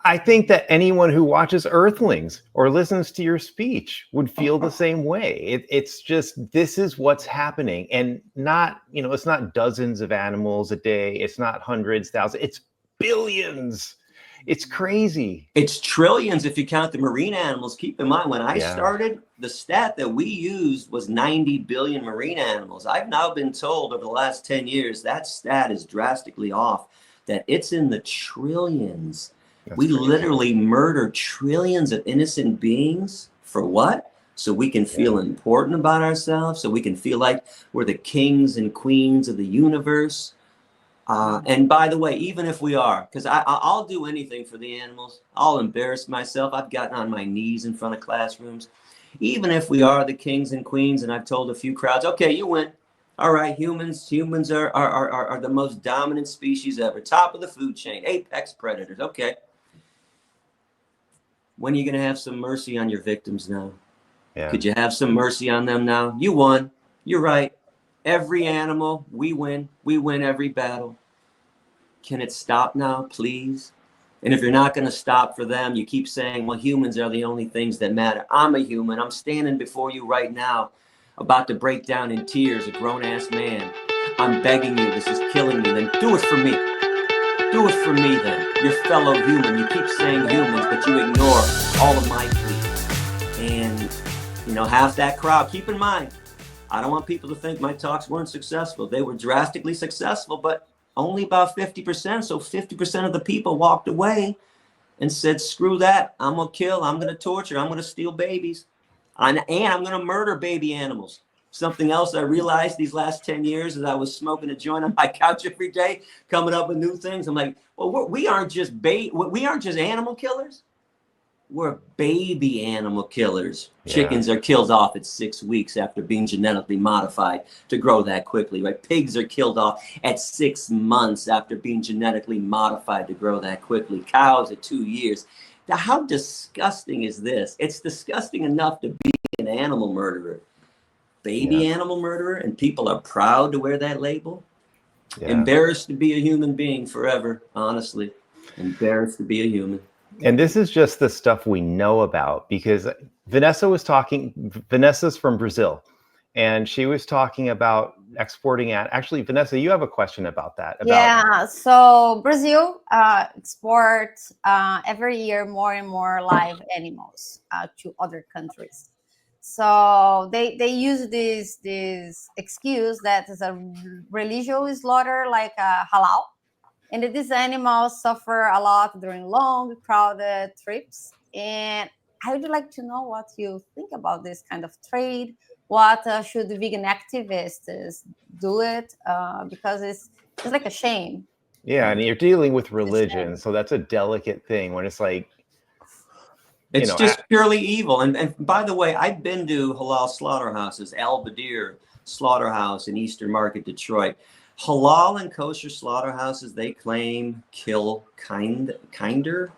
I think that anyone who watches Earthlings or listens to your speech would feel the same way. It's just, this is what's happening, and not, you know, it's not dozens of animals a day. It's not hundreds, thousands. It's billions. It's crazy. It's trillions if you count the marine animals. Keep in mind, when I started, the stat that we used was 90 billion marine animals. I've now been told over the last 10 years that stat is drastically off, that it's in the trillions. We literally murder trillions of innocent beings for what? So we can feel important about ourselves, so we can feel like we're the kings and queens of the universe. And by the way, even if we are, because I'll do anything for the animals. I'll embarrass myself. I've gotten on my knees in front of classrooms. Even if we are the kings and queens, and I've told a few crowds, okay, you win. All right, humans are the most dominant species ever. Top of the food chain, apex predators. Okay. When are you going to have some mercy on your victims now? Yeah. Could you have some mercy on them now? You won. You're right. Every animal, we win. We win every battle. Can it stop now, please? And if you're not going to stop for them, you keep saying, well, humans are the only things that matter. I'm a human. I'm standing before you right now, about to break down in tears, a grown-ass man. I'm begging you. This is killing me. Then do it for me. Do it for me then, your fellow human. You keep saying humans, but you ignore all of my pleas. And, you know, half that crowd, keep in mind, I don't want people to think my talks weren't successful. They were drastically successful, but only about 50%. So 50% of the people walked away and said, screw that. I'm going to kill. I'm going to torture. I'm going to steal babies. And I'm going to murder baby animals. Something else I realized these last 10 years as I was smoking a joint on my couch every day, coming up with new things. I'm like, well, we aren't just animal killers. We're baby animal killers. Chickens are killed off at 6 weeks after being genetically modified to grow that quickly, right? Pigs are killed off at 6 months after being genetically modified to grow that quickly. Cows at 2 years. Now, how disgusting is this? It's disgusting enough to be an animal murderer, baby animal murderer, and people are proud to wear that label. Embarrassed to be a human being forever, honestly. Embarrassed to be a human. And this is just the stuff we know about, because Vanessa's from Brazil, and she was talking about exporting at, actually, Vanessa, you have a question about that. So Brazil exports every year more and more live animals to other countries. So they use this excuse that is a religious slaughter, like halal. And these animals suffer a lot during long, crowded trips. And I would like to know what you think about this kind of trade. What should vegan activists do it? Because it's like a shame. Yeah, and you're dealing with religion, so that's a delicate thing when it's like, it's just purely evil. And by the way, I've been to halal slaughterhouses, Al Badir Slaughterhouse in Eastern Market, Detroit. Halal and kosher slaughterhouses, they claim kill kinder.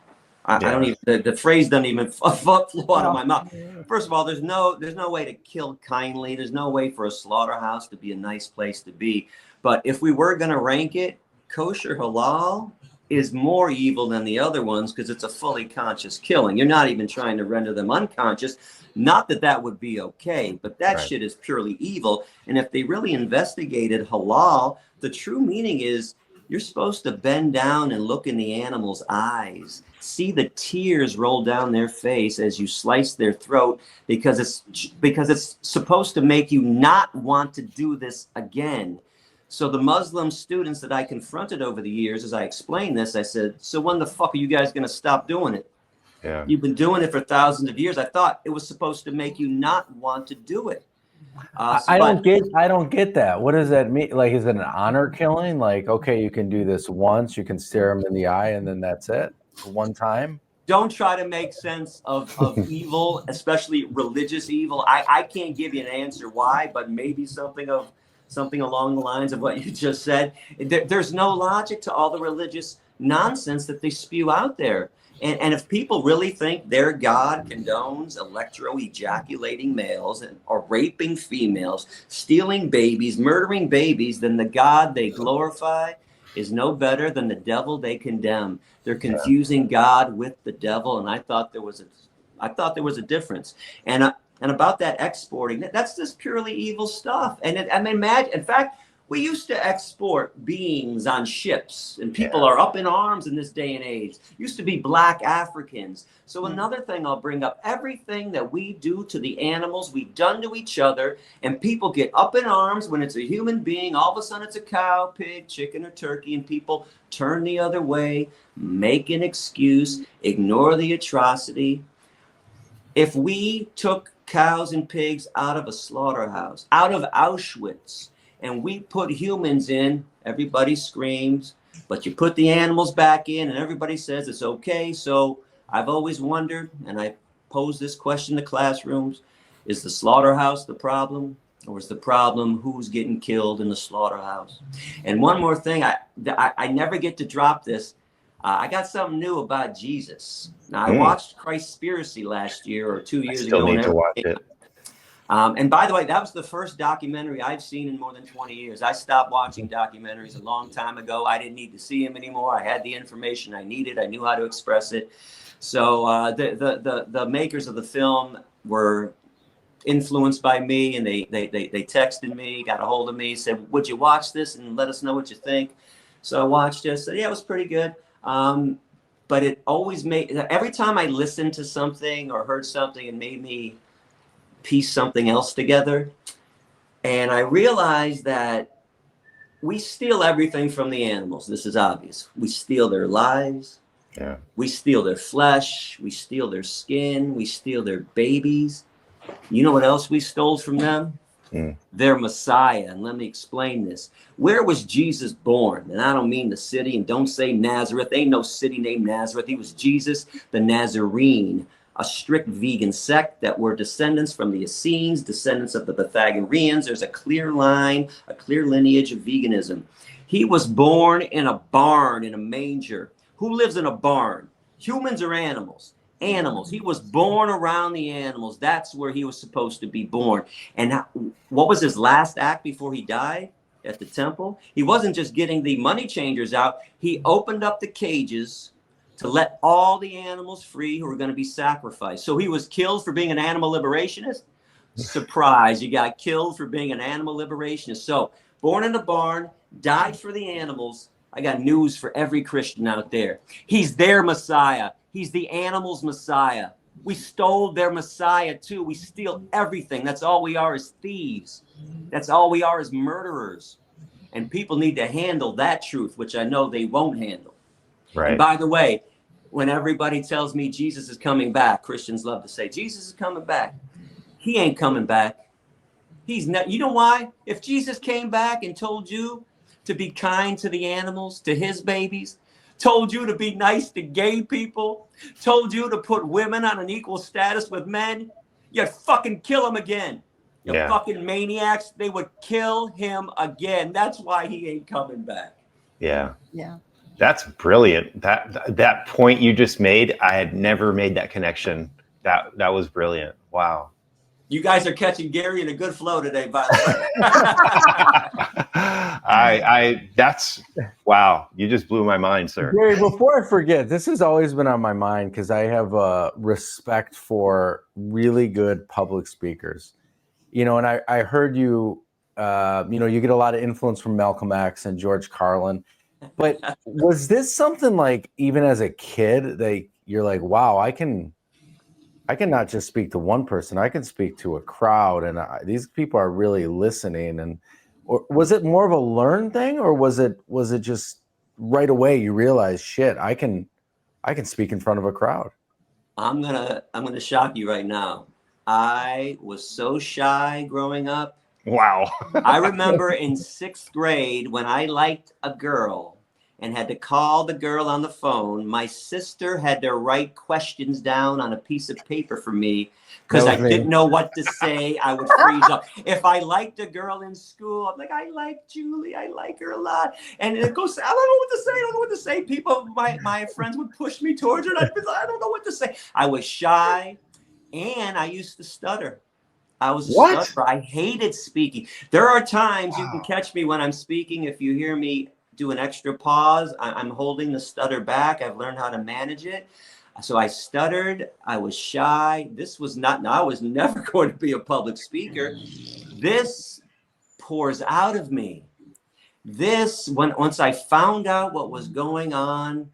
I don't even, the phrase doesn't even flow out of my mouth. First of all, there's no way to kill kindly. There's no way for a slaughterhouse to be a nice place to be. But if we were going to rank it, kosher halal is more evil than the other ones because it's a fully conscious killing. You're not even trying to render them unconscious. Not that that would be okay, but that shit is purely evil. And if they really investigated halal, the true meaning is you're supposed to bend down and look in the animal's eyes, see the tears roll down their face as you slice their throat, because it's supposed to make you not want to do this again. So the Muslim students that I confronted over the years, as I explained this, I said, so when the fuck are you guys going to stop doing it? You've been doing it for thousands of years. I thought it was supposed to make you not want to do it. I don't get that. What does that mean? Like, is it an honor killing? Like, okay, you can do this once, you can stare them in the eye, and then that's it for one time. Don't try to make sense of evil, especially religious evil. I can't give you an answer why, but maybe something along the lines of what you just said. There's no logic to all the religious nonsense that they spew out there. And if people really think their God condones electro-ejaculating males or raping females, stealing babies, murdering babies, then the God they glorify is no better than the devil they condemn. They're confusing God with the devil, and I thought there was a difference. And about that exporting, that's just purely evil stuff. And imagine, in fact, we used to export beings on ships, and people are up in arms in this day and age. Used to be black Africans. So another thing I'll bring up, everything that we do to the animals, we've done to each other, and people get up in arms when it's a human being. All of a sudden it's a cow, pig, chicken, or turkey, and people turn the other way, make an excuse, ignore the atrocity. If we took cows and pigs out of a slaughterhouse, out of Auschwitz, and we put humans in, everybody screams, but you put the animals back in and everybody says it's okay. So I've always wondered, and I pose this question to classrooms, is the slaughterhouse the problem, or is the problem who's getting killed in the slaughterhouse? And one more thing, I never get to drop this. I got something new about Jesus. Now, I watched Christspiracy last year or 2 years ago. Still need to watch it. And by the way, that was the first documentary I've seen in more than 20 years. I stopped watching documentaries a long time ago. I didn't need to see them anymore. I had the information I needed. I knew how to express it. So the makers of the film were influenced by me, and they texted me, got a hold of me, said, would you watch this and let us know what you think? So I watched it. So yeah, it was pretty good. But it always every time I listened to something or heard something, it made me piece something else together. And I realized that we steal everything from the animals. This is obvious. We steal their lives. Yeah. We steal their flesh. We steal their skin. We steal their babies. You know what else we stole from them? Their Messiah. And let me explain this. Where was Jesus born? And I don't mean the city, and don't say Nazareth. Ain't no city named Nazareth. He was Jesus the Nazarene a strict vegan sect that were descendants from the Essenes, descendants of the Pythagoreans. There's a clear line, a clear lineage of veganism. He was born in a barn, in a manger. Who lives in a barn? Humans or animals? Animals. He was born around the animals. That's where he was supposed to be born. And what was his last act before he died at the temple? He wasn't just getting the money changers out. He opened up the cages to let all the animals free who were going to be sacrificed. So he was killed for being an animal liberationist. Surprise, you got killed for being an animal liberationist. So born in a barn, died for the animals. I got news for every Christian out there. He's their Messiah. He's the animals' Messiah. We stole their Messiah too. We steal everything. That's all we are, is thieves. That's all we are, is murderers. And people need to handle that truth, which I know they won't handle. Right. And by the way, when everybody tells me Jesus is coming back, Christians love to say, Jesus is coming back. He ain't coming back. He's not. You know why? If Jesus came back and told you to be kind to the animals, to his babies, told you to be nice to gay people, told you to put women on an equal status with men, you'd fucking kill him again. You fucking maniacs, they would kill him again. That's why he ain't coming back. Yeah. Yeah. That's brilliant. That point you just made, I had never made that connection. That was brilliant. Wow. You guys are catching Gary in a good flow today, by the way. That's wow. You just blew my mind, sir. Gary, before I forget, this has always been on my mind because I have respect for really good public speakers. You know, and I heard you, you get a lot of influence from Malcolm X and George Carlin. But was this something like, even as a kid, you're like, wow, I can not just speak to one person, I can speak to a crowd, and these people are really listening. And or was it more of a learned thing, or was it just right away you realized, shit, I can speak in front of a crowd? I'm gonna shock you right now. I was so shy growing up. Wow. I remember in 6th grade when I liked a girl and had to call the girl on the phone, my sister had to write questions down on a piece of paper for me because I didn't know what to say. I would freeze up. If I liked a girl in school, I'm like, I like Julie. I like her a lot. And it goes, I don't know what to say. I don't know what to say. People, my friends would push me towards her. And I don't know what to say. I was shy and I used to stutter. I was a stutterer. I hated speaking. There are times you can catch me when I'm speaking. If you hear me do an extra pause, I'm holding the stutter back. I've learned how to manage it. So I stuttered. I was shy. I was never going to be a public speaker. This pours out of me. Once I found out what was going on,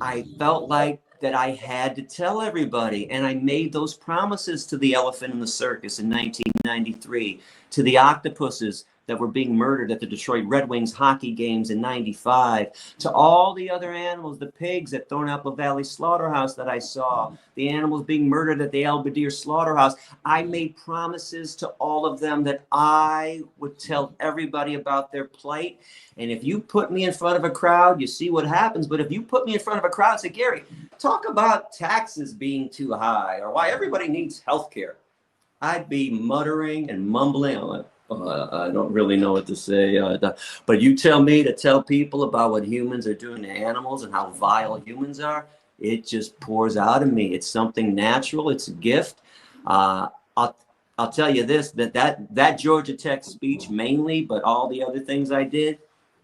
I felt like that I had to tell everybody. And I made those promises to the elephant in the circus in 1993, to the octopuses that were being murdered at the Detroit Red Wings hockey games in 95, to all the other animals, the pigs at Thornapple Valley Slaughterhouse that I saw, the animals being murdered at the El Badir Slaughterhouse. I made promises to all of them that I would tell everybody about their plight. And if you put me in front of a crowd, you see what happens. But if you put me in front of a crowd and say, Gary, talk about taxes being too high or why everybody needs health care, I'd be muttering and mumbling. I don't really know what to say. But you tell me to tell people about what humans are doing to animals and how vile humans are, it just pours out of me. It's something natural. It's a gift. I'll tell you this, that Georgia Tech speech mainly, but all the other things I did,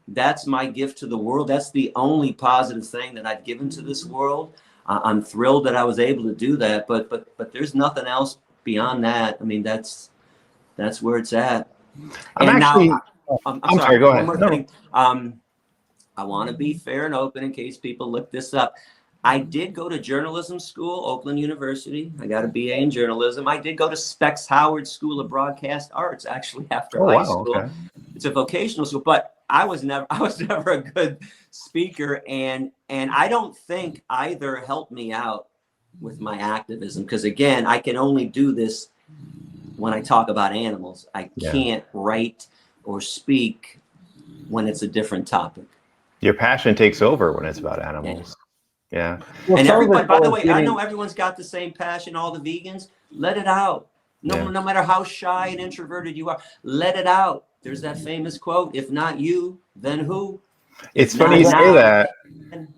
that's my gift to the world. That's the only positive thing that I've given to this world. I'm thrilled that I was able to do that, but there's nothing else beyond that. I mean, that's where it's at. I'm sorry. Go ahead. One more thing. I want to be fair and open in case people look this up. I did go to journalism school, Oakland University. I got a BA in journalism. I did go to Specs Howard School of Broadcast Arts actually after high school. Okay. It's a vocational school, but I was never a good speaker, and I don't think either helped me out with my activism, because again, I can only do this when I talk about animals. I can't write or speak when it's a different topic. Your passion takes over when it's about animals. Yeah. Well, And some of everybody, it by the was way, I getting- know everyone's got the same passion, all the vegans. Let it out. Yeah. No matter how shy and introverted you are, let it out. There's that famous quote, if not you, then who? It's If funny you not say now, that. then-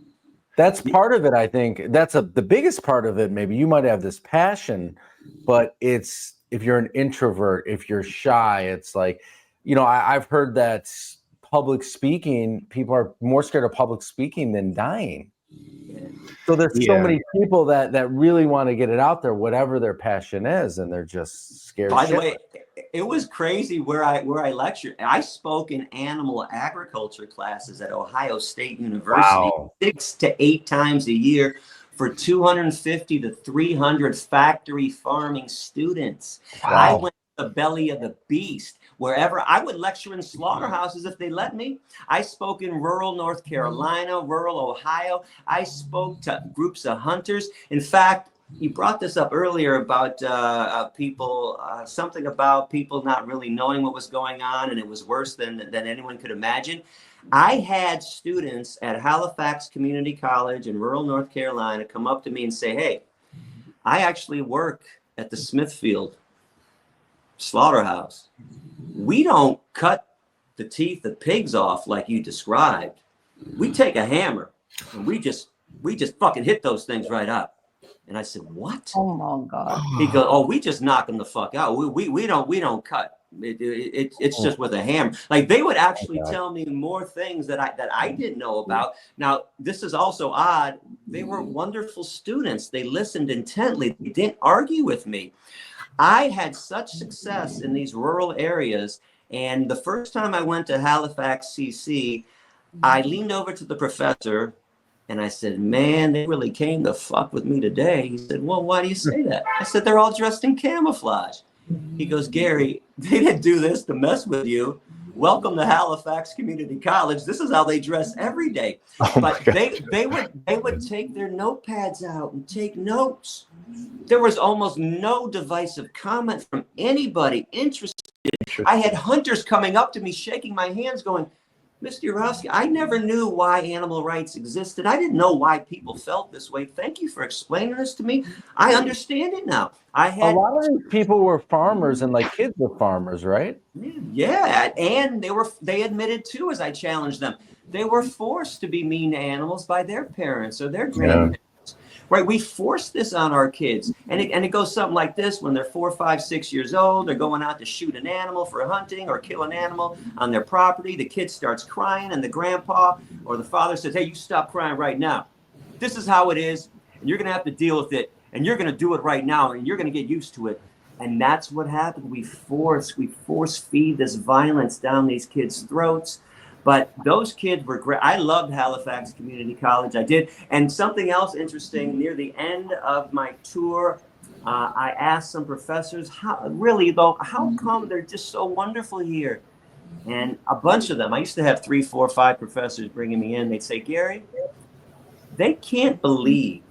That's part of it, I think. That's the biggest part of it. Maybe you might have this passion, but it's if you're an introvert, if you're shy, it's like, I've heard that public speaking, people are more scared of public speaking than dying. So there's so many people that really want to get it out there, whatever their passion is, and they're just scared. By the way, it was crazy where I lectured. I spoke in animal agriculture classes at Ohio State University 6 to 8 times a year for 250 to 300 factory farming students. Wow. I went to the belly of the beast. Wherever I would lecture in slaughterhouses if they let me. I spoke in rural North Carolina, rural Ohio. I spoke to groups of hunters. In fact, you brought this up earlier about people, something about people not really knowing what was going on, and it was worse than anyone could imagine. I had students at Halifax Community College in rural North Carolina come up to me and say, hey, I actually work at the Smithfield slaughterhouse. We don't cut the teeth of pigs off like you described. We take a hammer and we just fucking hit those things right up. And I said, what? Oh my God. He goes, oh, we just knock them the fuck out. We don't cut. It's just with a hammer. Like they would actually tell me more things that I didn't know about. Now, this is also odd. They were wonderful students. They listened intently. They didn't argue with me. I had such success in these rural areas. And the first time I went to Halifax CC, I leaned over to the professor and I said, man, they really came to fuck with me today. He said, well, why do you say that? I said, they're all dressed in camouflage. He goes, Gary, they didn't do this to mess with you. Welcome to Halifax Community College. This is how they dress every day. But they would take their notepads out and take notes. There was almost no divisive comment from anybody interested. I had hunters coming up to me, shaking my hands, going, Mr. Yourofsky, I never knew why animal rights existed. I didn't know why people felt this way. Thank you for explaining this to me. I understand it now. A lot of these people were farmers and like kids were farmers, right? Yeah, and they admitted too, as I challenged them, they were forced to be mean to animals by their parents or their grandparents. Right, we force this on our kids, and it goes something like this: when they're 4, 5, 6 years old, they're going out to shoot an animal for hunting or kill an animal on their property. The kid starts crying, and the grandpa or the father says, "Hey, you stop crying right now. This is how it is, and you're going to have to deal with it, and you're going to do it right now, and you're going to get used to it." And that's what happened. We force feed this violence down these kids' throats. But those kids were great. I loved Halifax Community College. I did. And something else interesting, near the end of my tour, I asked some professors, how come they're just so wonderful here? And a bunch of them, I used to have 3, 4, 5 professors bringing me in. They'd say, Gary, they can't believe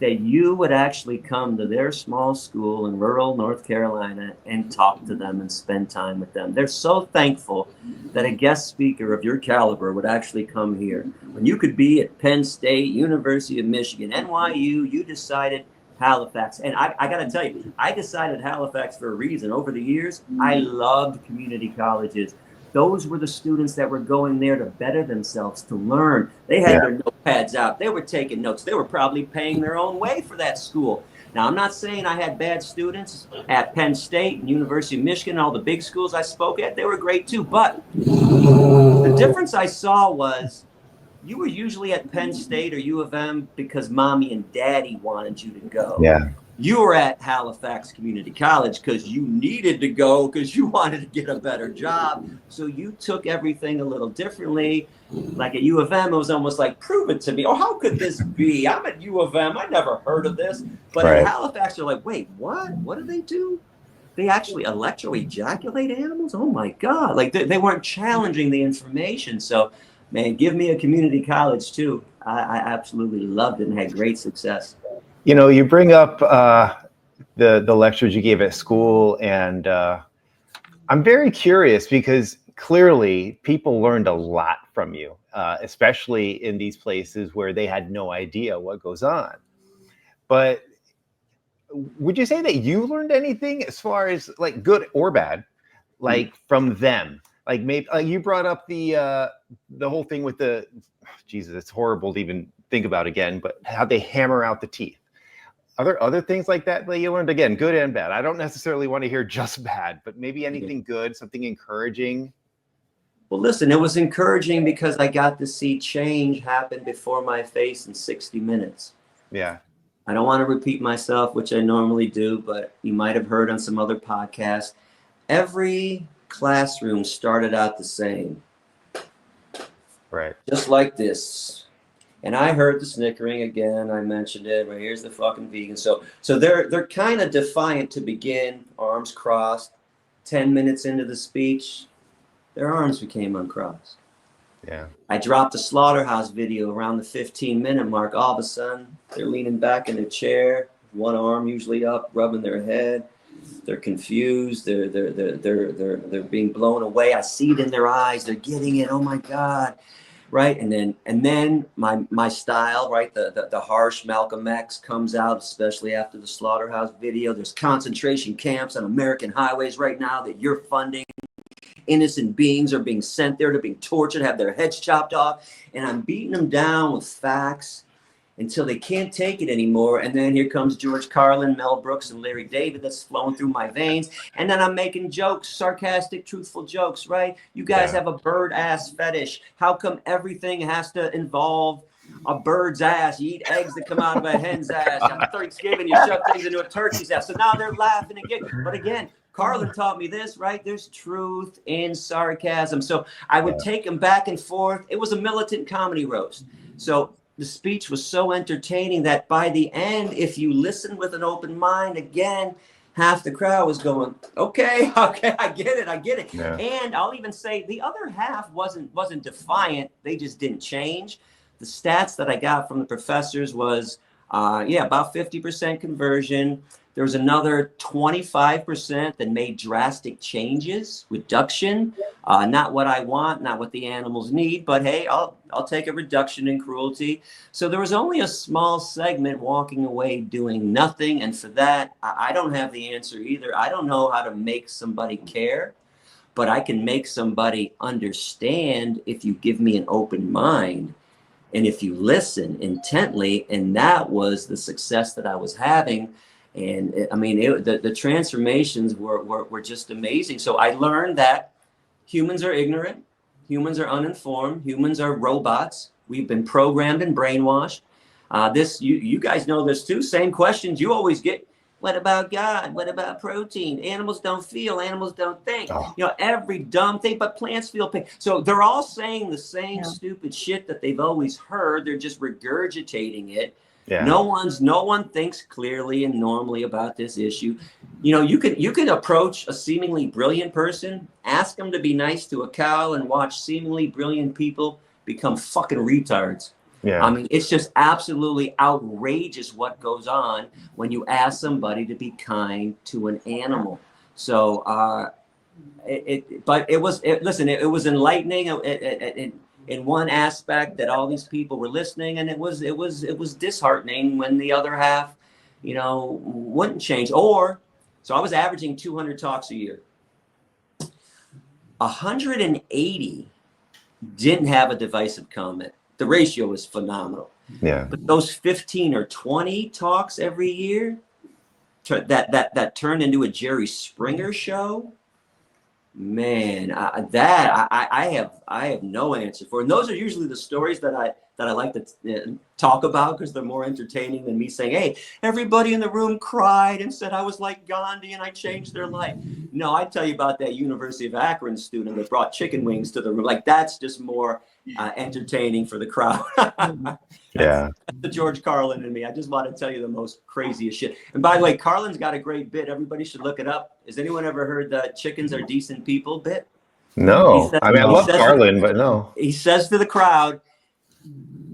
that you would actually come to their small school in rural North Carolina and talk to them and spend time with them. They're so thankful that a guest speaker of your caliber would actually come here. When you could be at Penn State, University of Michigan, NYU, you decided Halifax. And I got to tell you, I decided Halifax for a reason. Over the years, I loved community colleges. Those were the students that were going there to better themselves, to learn. They had their notepads out. They were taking notes. They were probably paying their own way for that school. Now, I'm not saying I had bad students at Penn State and University of Michigan, all the big schools I spoke at. They were great too. But the difference I saw was you were usually at Penn State or U of M because mommy and daddy wanted you to go. Yeah. You were at Halifax Community College because you needed to go because you wanted to get a better job. So you took everything a little differently. Like at U of M, it was almost like, prove it to me. Oh, how could this be? I'm at U of M. I never heard of this. But at Halifax, they're like, wait, what? What do they do? They actually electro-ejaculate animals? Oh, my God. Like they weren't challenging the information. So, man, give me a community college, too. I absolutely loved it and had great success. You know, you bring up the lectures you gave at school, and I'm very curious because clearly people learned a lot from you, especially in these places where they had no idea what goes on. But would you say that you learned anything as far as like good or bad, like from them? Like maybe you brought up the whole thing with the, Jesus, it's horrible to even think about again, but how they hammer out the teeth. Are there other things like that you learned? Again, good and bad. I don't necessarily want to hear just bad, but maybe anything good, something encouraging. Well, listen, it was encouraging because I got to see change happen before my face in 60 minutes. Yeah. I don't want to repeat myself, which I normally do, but you might have heard on some other podcasts. Every classroom started out the same. Right. Just like this. And I heard the snickering again. I mentioned it. Right, here's the fucking vegan. So they're kind of defiant to begin, arms crossed. 10 minutes into the speech, their arms became uncrossed. Yeah. I dropped a slaughterhouse video around the 15-minute mark. All of a sudden, they're leaning back in their chair, one arm usually up, rubbing their head. They're confused. They're being blown away. I see it in their eyes. They're getting it. Oh my God. Right. And then my style, right? The harsh Malcolm X comes out, especially after the slaughterhouse video. There's concentration camps on American highways right now that you're funding. Innocent beings are being sent there to being tortured, have their heads chopped off. And I'm beating them down with facts until they can't take it anymore. And then here comes George Carlin, Mel Brooks, and Larry David that's flowing through my veins. And then I'm making jokes, sarcastic, truthful jokes, right? You guys have a bird ass fetish. How come everything has to involve a bird's ass? You eat eggs that come out of a hen's ass. On Thanksgiving, you shove things into a turkey's ass. So now they're laughing again. But again, Carlin taught me this, right? There's truth in sarcasm. So I would take them back and forth. It was a militant comedy roast. So the speech was so entertaining that by the end, if you listen with an open mind, again, half the crowd was going, okay, I get it. Yeah. And I'll even say the other half wasn't defiant. They just didn't change. The stats that I got from the professors was, about 50% conversion. There was another 25% that made drastic changes, reduction, not what I want, not what the animals need, but hey, I'll take a reduction in cruelty. So there was only a small segment walking away doing nothing. And for that, I don't have the answer either. I don't know how to make somebody care, but I can make somebody understand if you give me an open mind and if you listen intently. And that was the success that I was having. And I mean, the transformations were just amazing. So I learned that humans are ignorant, humans are uninformed, humans are robots. We've been programmed and brainwashed. You guys know this too. Same questions you always get. What about God? What about protein? Animals don't feel. Animals don't think. Every dumb thing, but plants feel pain. So they're all saying the same stupid shit that they've always heard. They're just regurgitating it. Yeah. No one thinks clearly and normally about this issue. You can approach a seemingly brilliant person, ask them to be nice to a cow, and watch seemingly brilliant people become fucking retards. Yeah. I mean, it's just absolutely outrageous what goes on when you ask somebody to be kind to an animal. So, it was enlightening. In one aspect that all these people were listening, and it was disheartening when the other half, wouldn't change. So I was averaging 200 talks a year. 180 didn't have a divisive comment. The ratio is phenomenal. Yeah. But those 15 or 20 talks every year that turned into a Jerry Springer show. Man, I have no answer for. And those are usually the stories that I like to talk about because they're more entertaining than me saying, hey, everybody in the room cried and said I was like Gandhi and I changed their life. No, I tell you about that University of Akron student that brought chicken wings to the room. Like, that's just more entertaining for the crowd. That's the George Carlin in me. I just want to tell you the most craziest shit. And by the way, Carlin's got a great bit. Everybody should look it up. Has anyone ever heard the chickens are decent people bit? No. I love Carlin, but no. He says to the crowd,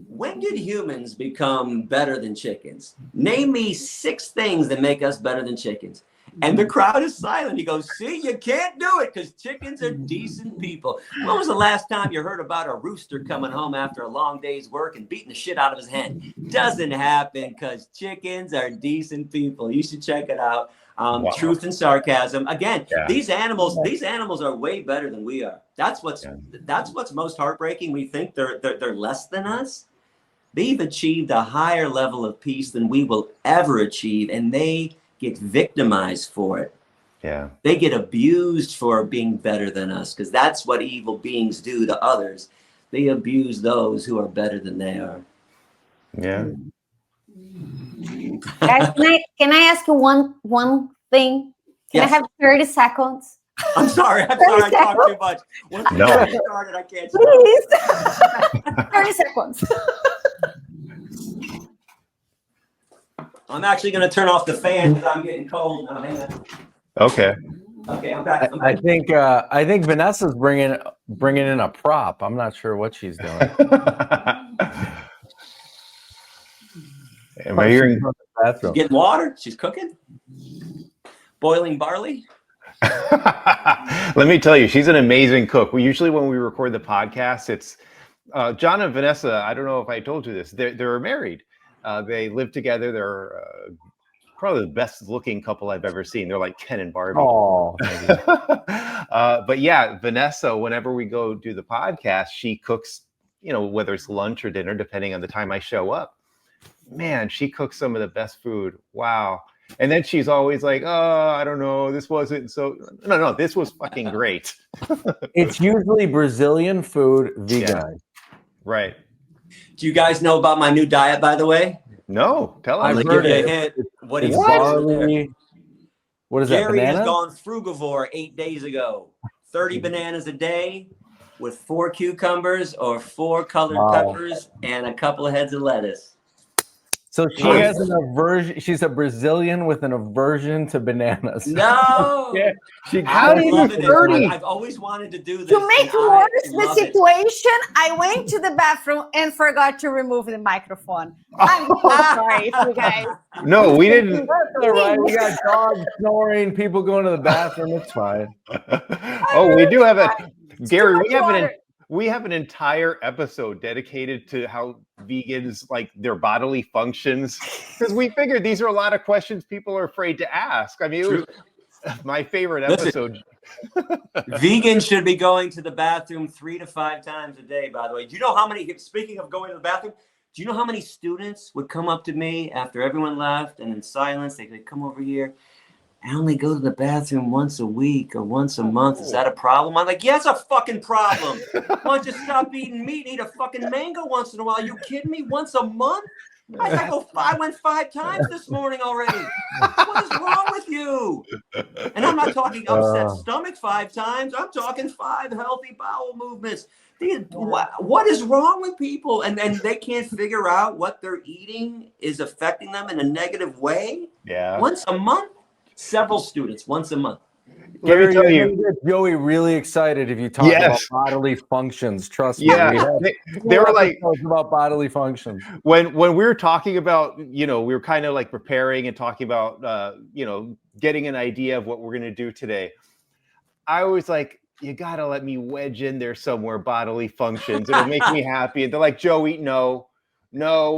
when did humans become better than chickens? Name me 6 things that make us better than chickens. And the crowd is silent. He goes, see, you can't do it because chickens are decent people. When was the last time you heard about a rooster coming home after a long day's work and beating the shit out of his hen? Doesn't happen because chickens are decent people. You should check it out. Wow. Truth and sarcasm. Again, Yeah. these animals are way better than we are. That's what's most heartbreaking. We think they're less than us. They've achieved a higher level of peace than we will ever achieve, and they get victimized for it. Yeah. They get abused for being better than us, because that's what evil beings do to others. They abuse those who are better than they are. Yeah. Guys, can I ask you one thing? Can I have 30 seconds? I'm sorry. I talked too much. Once we get started, I can't stop. Please. 30 seconds. I'm actually going to turn off the fan because I'm getting cold now. Hang on. Okay. Okay, I'm back. I think Vanessa's bringing in a prop. I'm not sure what she's doing. Am I hearing? She's getting water. She's cooking. Boiling barley. Let me tell you, she's an amazing cook. When we record the podcast, it's John and Vanessa. I don't know if I told you this. They're married. They live together. They're probably the best looking couple I've ever seen. They're like Ken and Barbie. Oh. But yeah, Vanessa, whenever we go do the podcast, she cooks, whether it's lunch or dinner, depending on the time I show up. Man, she cooks some of the best food. Wow. And then she's always like, oh, I don't know. This wasn't so. No, this was fucking great. It's usually Brazilian food, vegan. Yeah. Right. Do you guys know about my new diet, by the way? No, tell us. I'm going to give you a hint. What is barley? What is that, Gary banana? has gone frugivore 8 days ago. 30 bananas a day with 4 cucumbers or 4 colored peppers and a couple of heads of lettuce. So she has an aversion. She's a Brazilian with an aversion to bananas. No. Yeah, How do you do 30? I've always wanted to do this. To make worse the situation, I went to the bathroom and forgot to remove the microphone. I'm so sorry, you guys. No, we didn't. That's all right. We got dogs snoring, people going to the bathroom. It's fine. Oh, we do have Gary, we have an entire episode dedicated to how vegans like their bodily functions, because we figured these are a lot of questions people are afraid to ask. I mean, it was my favorite episode. Vegans should be going to the bathroom 3 to 5 times a day, by the way. Do you know how many, speaking of going to the bathroom, do you know how many students would come up to me after everyone left and in silence, they'd come over here? I only go to the bathroom once a week or once a month. Is that a problem? I'm like, yeah, it's a fucking problem. Why don't you stop eating meat and eat a fucking mango once in a while? Are you kidding me? Once a month? I went 5 times this morning already. What is wrong with you? And I'm not talking upset stomach 5 times. I'm talking 5 healthy bowel movements. What is wrong with people? And they can't figure out what they're eating is affecting them in a negative way. Yeah. Once a month? Several students once a month. Let me tell you, get Joey really excited if you talk about bodily functions. Trust me. Yeah, they were like about bodily functions. When we were talking about, we were kind of like preparing and talking about, getting an idea of what we're going to do today. I was like, you got to let me wedge in there somewhere bodily functions. It'll make me happy. And they're like, Joey, no,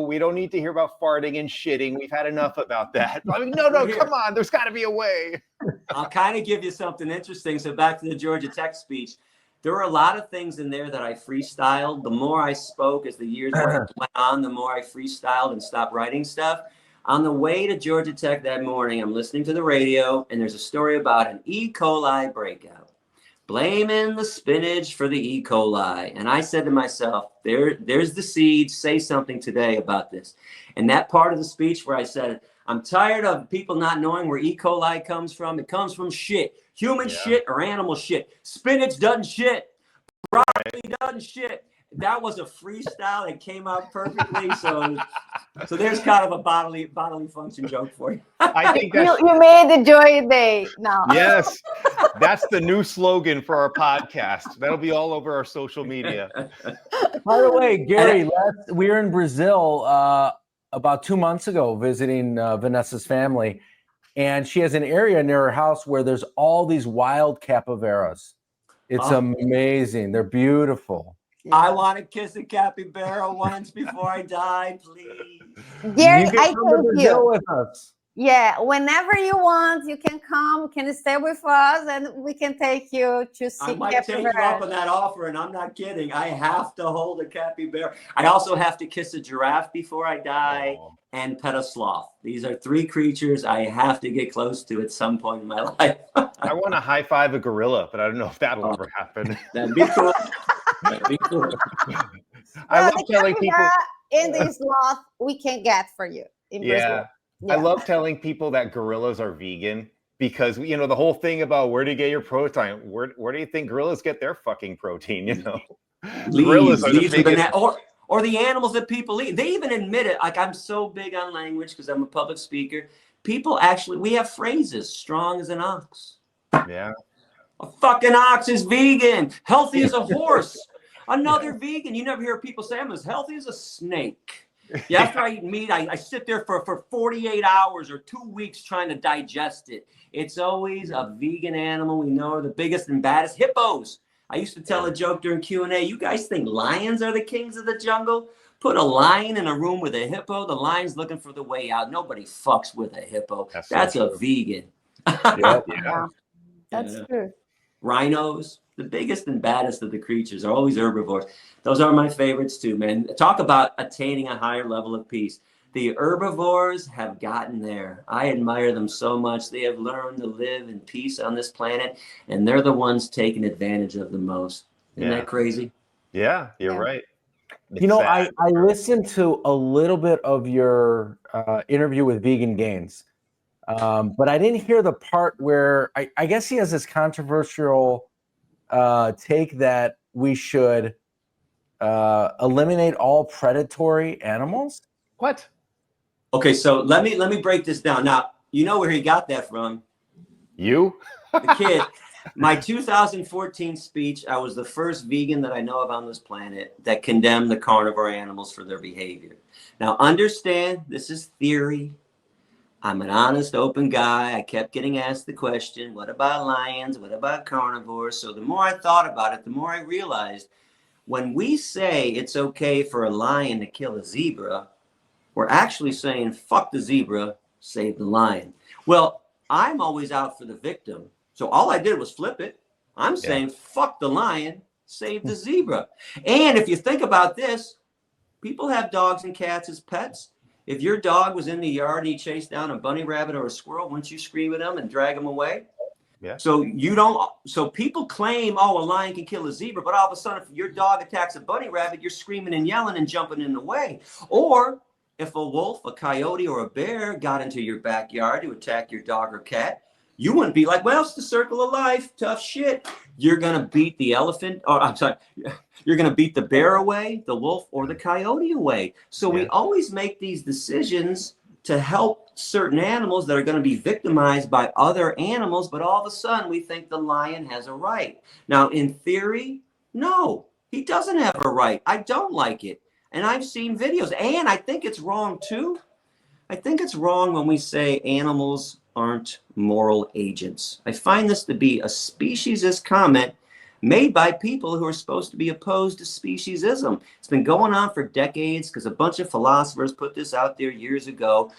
we don't need to hear about farting and shitting. We've had enough about that. I mean, no, come on. There's got to be a way. I'll kind of give you something interesting. So back to the Georgia Tech speech. There were a lot of things in there that I freestyled. The more I spoke as the years went on, the more I freestyled and stopped writing stuff. On the way to Georgia Tech that morning, I'm listening to the radio, and there's a story about an E. coli breakout. Blaming the spinach for the E. coli. And I said to myself, there's the seed. Say something today about this. And that part of the speech where I said, I'm tired of people not knowing where E. coli comes from. It comes from shit. Human shit or animal shit. Spinach doesn't shit. Broccoli doesn't shit. That was a freestyle that came out perfectly. So there's kind of a bodily function joke for you. I think you made the joy day now. Yes, that's the new slogan for our podcast. That'll be all over our social media. By the way, Gary, we were in Brazil about 2 months ago visiting Vanessa's family, and she has an area near her house where there's all these wild capybaras. It's amazing. They're beautiful. I want to kiss a capybara once before I die, please. Gary, You can I come to thank Brazil you. with us. Yeah, whenever you want, you can come, can stay with us, and we can take you to see I might take you up on that offer, and I'm not kidding. I have to hold a capybara. I also have to kiss a giraffe before I die and pet a sloth. These are 3 creatures I have to get close to at some point in my life. I want to high five a gorilla, but I don't know if that'll ever happen. That'd be cool. That'd be cool. I love telling people in the sloth we can get for you in Brazil. I love telling people that gorillas are vegan because, you know, the whole thing about where do you get your protein? Where do you think gorillas get their fucking protein? You know, gorillas are the biggest. Or the animals that people eat. They even admit it. Like, I'm so big on language because I'm a public speaker. People actually, we have phrases, strong as an ox. Yeah. A fucking ox is vegan. Healthy as a horse. Another vegan. You never hear people say, I'm as healthy as a snake. Yeah, after I eat meat, I sit there for 48 hours or 2 weeks trying to digest it. It's always a vegan animal we know are the biggest and baddest. Hippos. I used to tell a joke during Q&A. You guys think lions are the kings of the jungle? Put a lion in a room with a hippo. The lion's looking for the way out. Nobody fucks with a hippo. That's a vegan. Yeah. That's true. Rhinos, the biggest and baddest of the creatures, are always herbivores. Those are my favorites too, man. Talk about attaining a higher level of peace. The herbivores have gotten there. I admire them so much. They have learned to live in peace on this planet, and they're the ones taking advantage of the most. Isn't that crazy? Yeah, you're right. You know, I listened to a little bit of your interview with Vegan Gains, but I didn't hear the part where I guess he has this controversial take that we should eliminate all predatory animals. What? Okay, so let me break this down. Now, you know where he got that from. You? The kid. My 2014 speech, I was the first vegan that I know of on this planet that condemned the carnivore animals for their behavior. Now, understand, this is theory. I'm an honest, open guy. I kept getting asked the question, what about lions? What about carnivores? So the more I thought about it, the more I realized when we say it's okay for a lion to kill a zebra, we're actually saying, fuck the zebra, save the lion. Well, I'm always out for the victim. So all I did was flip it. I'm saying, fuck the lion, save the zebra. And if you think about this, people have dogs and cats as pets. If your dog was in the yard and he chased down a bunny rabbit or a squirrel, wouldn't you scream at him and drag him away? Yeah. So so people claim, oh, a lion can kill a zebra, but all of a sudden, if your dog attacks a bunny rabbit, you're screaming and yelling and jumping in the way. Or if a wolf, a coyote, or a bear got into your backyard to attack your dog or cat, you wouldn't be like, well, it's the circle of life, tough shit. You're going to beat the elephant, or I'm sorry, you're going to beat the bear away, the wolf, or the coyote away. So we always make these decisions to help certain animals that are going to be victimized by other animals, but all of a sudden we think the lion has a right. Now, in theory, no, he doesn't have a right. I don't like it. And I've seen videos, and I think it's wrong too. I think it's wrong when we say animals aren't moral agents. I find this to be a speciesist comment made by people who are supposed to be opposed to speciesism. It's been going on for decades because a bunch of philosophers put this out there years ago.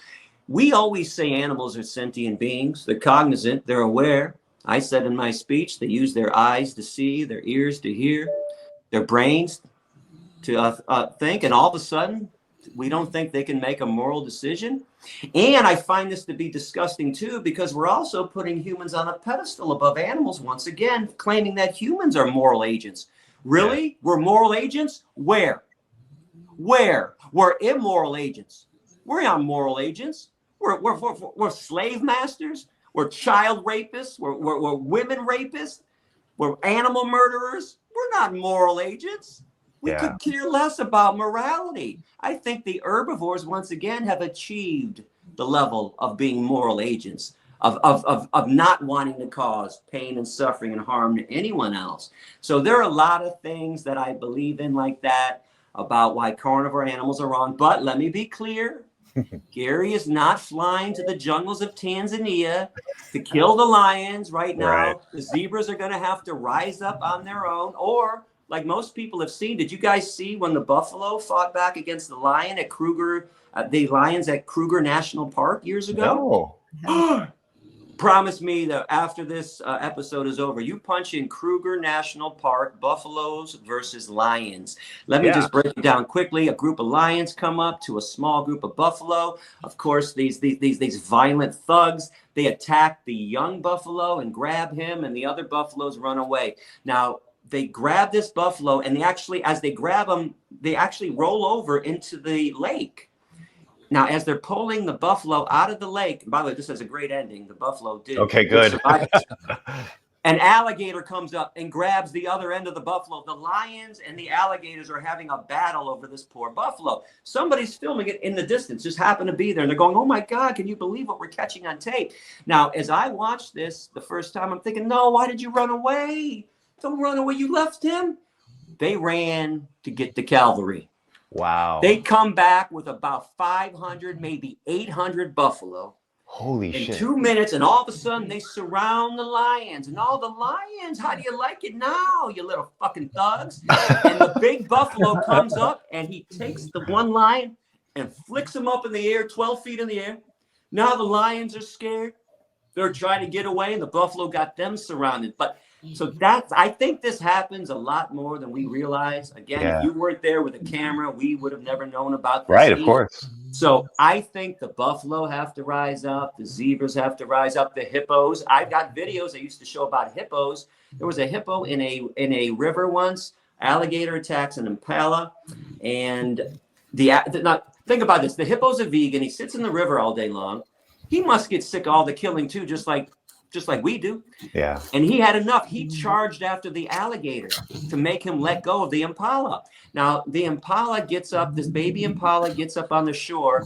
We always say animals are sentient beings. They're cognizant. They're aware. I said in my speech, they use their eyes to see, their ears to hear, their brains to think. And all of a sudden, we don't think they can make a moral decision. And I find this to be disgusting too, because we're also putting humans on a pedestal above animals once again, claiming that humans are moral agents. Really? Yeah. We're moral agents? Where? We're immoral agents. We're not moral agents. We're slave masters. We're child rapists. We're women rapists. We're animal murderers. We're not moral agents. We could care less about morality. I think the herbivores, once again, have achieved the level of being moral agents, of not wanting to cause pain and suffering and harm to anyone else. So there are a lot of things that I believe in like that about why carnivore animals are wrong. But let me be clear, Gary is not flying to the jungles of Tanzania to kill the lions right now. Right. The zebras are going to have to rise up on their own, or like most people have seen. Did you guys see when the buffalo fought back against the lion at Kruger, the lions at Kruger National Park years ago? No. Promise me that after this episode is over, you punch in Kruger National Park, buffaloes versus lions. Let me just break it down quickly. A group of lions come up to a small group of buffalo. Of course, these violent thugs, they attack the young buffalo and grab him, and the other buffaloes run away. Now, they grab this buffalo, and they actually, as they grab him, they actually roll over into the lake. Now, as they're pulling the buffalo out of the lake, and by the way, this has a great ending. The buffalo did. Okay, good. An alligator comes up and grabs the other end of the buffalo. The lions and the alligators are having a battle over this poor buffalo. Somebody's filming it in the distance, just happened to be there. And they're going, oh my God, can you believe what we're catching on tape? Now, as I watched this the first time, I'm thinking, no, why did you run away? Don't run away. You left him. They ran to get the cavalry. Wow. They come back with about 500, maybe 800 buffalo. Holy in shit. 2 minutes, and all of a sudden they surround the lions, and all the lions, how do you like it now, you little fucking thugs? And the big buffalo comes up, and he takes the one lion and flicks him up in the air, 12 feet in the air. Now the lions are scared. They're trying to get away, and the buffalo got them surrounded. But so I think this happens a lot more than we realize. Again, if you weren't there with a camera, we would have never known about this. Right, of course. So I think the buffalo have to rise up. The zebras have to rise up. The hippos. I've got videos I used to show about hippos. There was a hippo in a river once. Alligator attacks an impala, and think about this. The hippo's a vegan. He sits in the river all day long. He must get sick of all the killing too, just like we do. Yeah. And he had enough. He charged after the alligator to make him let go of the impala. Now, the impala gets up, this baby impala gets up on the shore.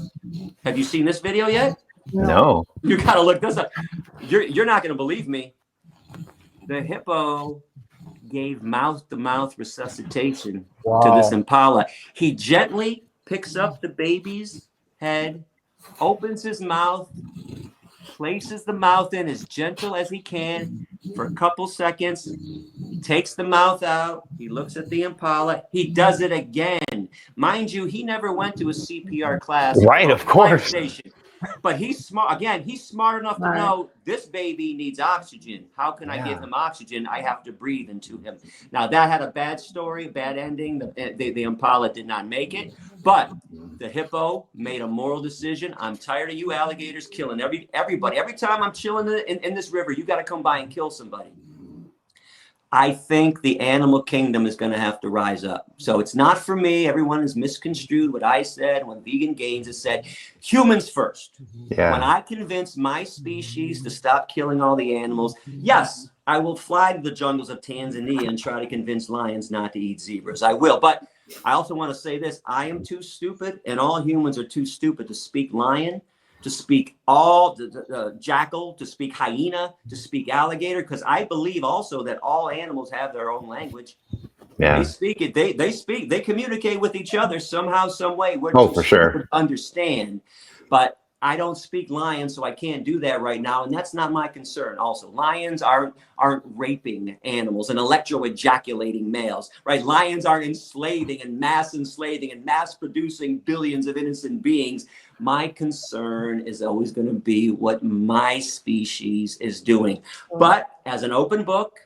Have you seen this video yet? No. You got to look this up. You're not going to believe me. The hippo gave mouth-to-mouth resuscitation to this impala. He gently picks up the baby's head, opens his mouth, places the mouth in as gentle as he can for a couple seconds, takes the mouth out, he looks at the impala, he does it again. Mind you, he never went to a CPR class. Right, of course. But he's smart. Again, he's smart enough to know this baby needs oxygen. How can I give him oxygen? I have to breathe into him. Now, that had a bad story, bad ending. The impala did not make it. But the hippo made a moral decision. I'm tired of you alligators killing everybody. Every time I'm chilling in this river, you got to come by and kill somebody. I think the animal kingdom is going to have to rise up. So it's not for me. Everyone has misconstrued what I said when Vegan Gains has said humans first. Yeah. When I convince my species to stop killing all the animals, yes, I will fly to the jungles of Tanzania and try to convince lions not to eat zebras. I will. But I also want to say this. I am too stupid, and all humans are too stupid to speak lion, to speak jackal, to speak hyena, to speak alligator, because I believe also that all animals have their own language. Yeah. They speak it. They communicate with each other somehow, some way. We're for sure. Understand, but I don't speak lion, so I can't do that right now, and that's not my concern. Also, lions aren't raping animals and electro-ejaculating males, right? Lions aren't enslaving and mass producing billions of innocent beings. My concern is always going to be what my species is doing. But as an open book,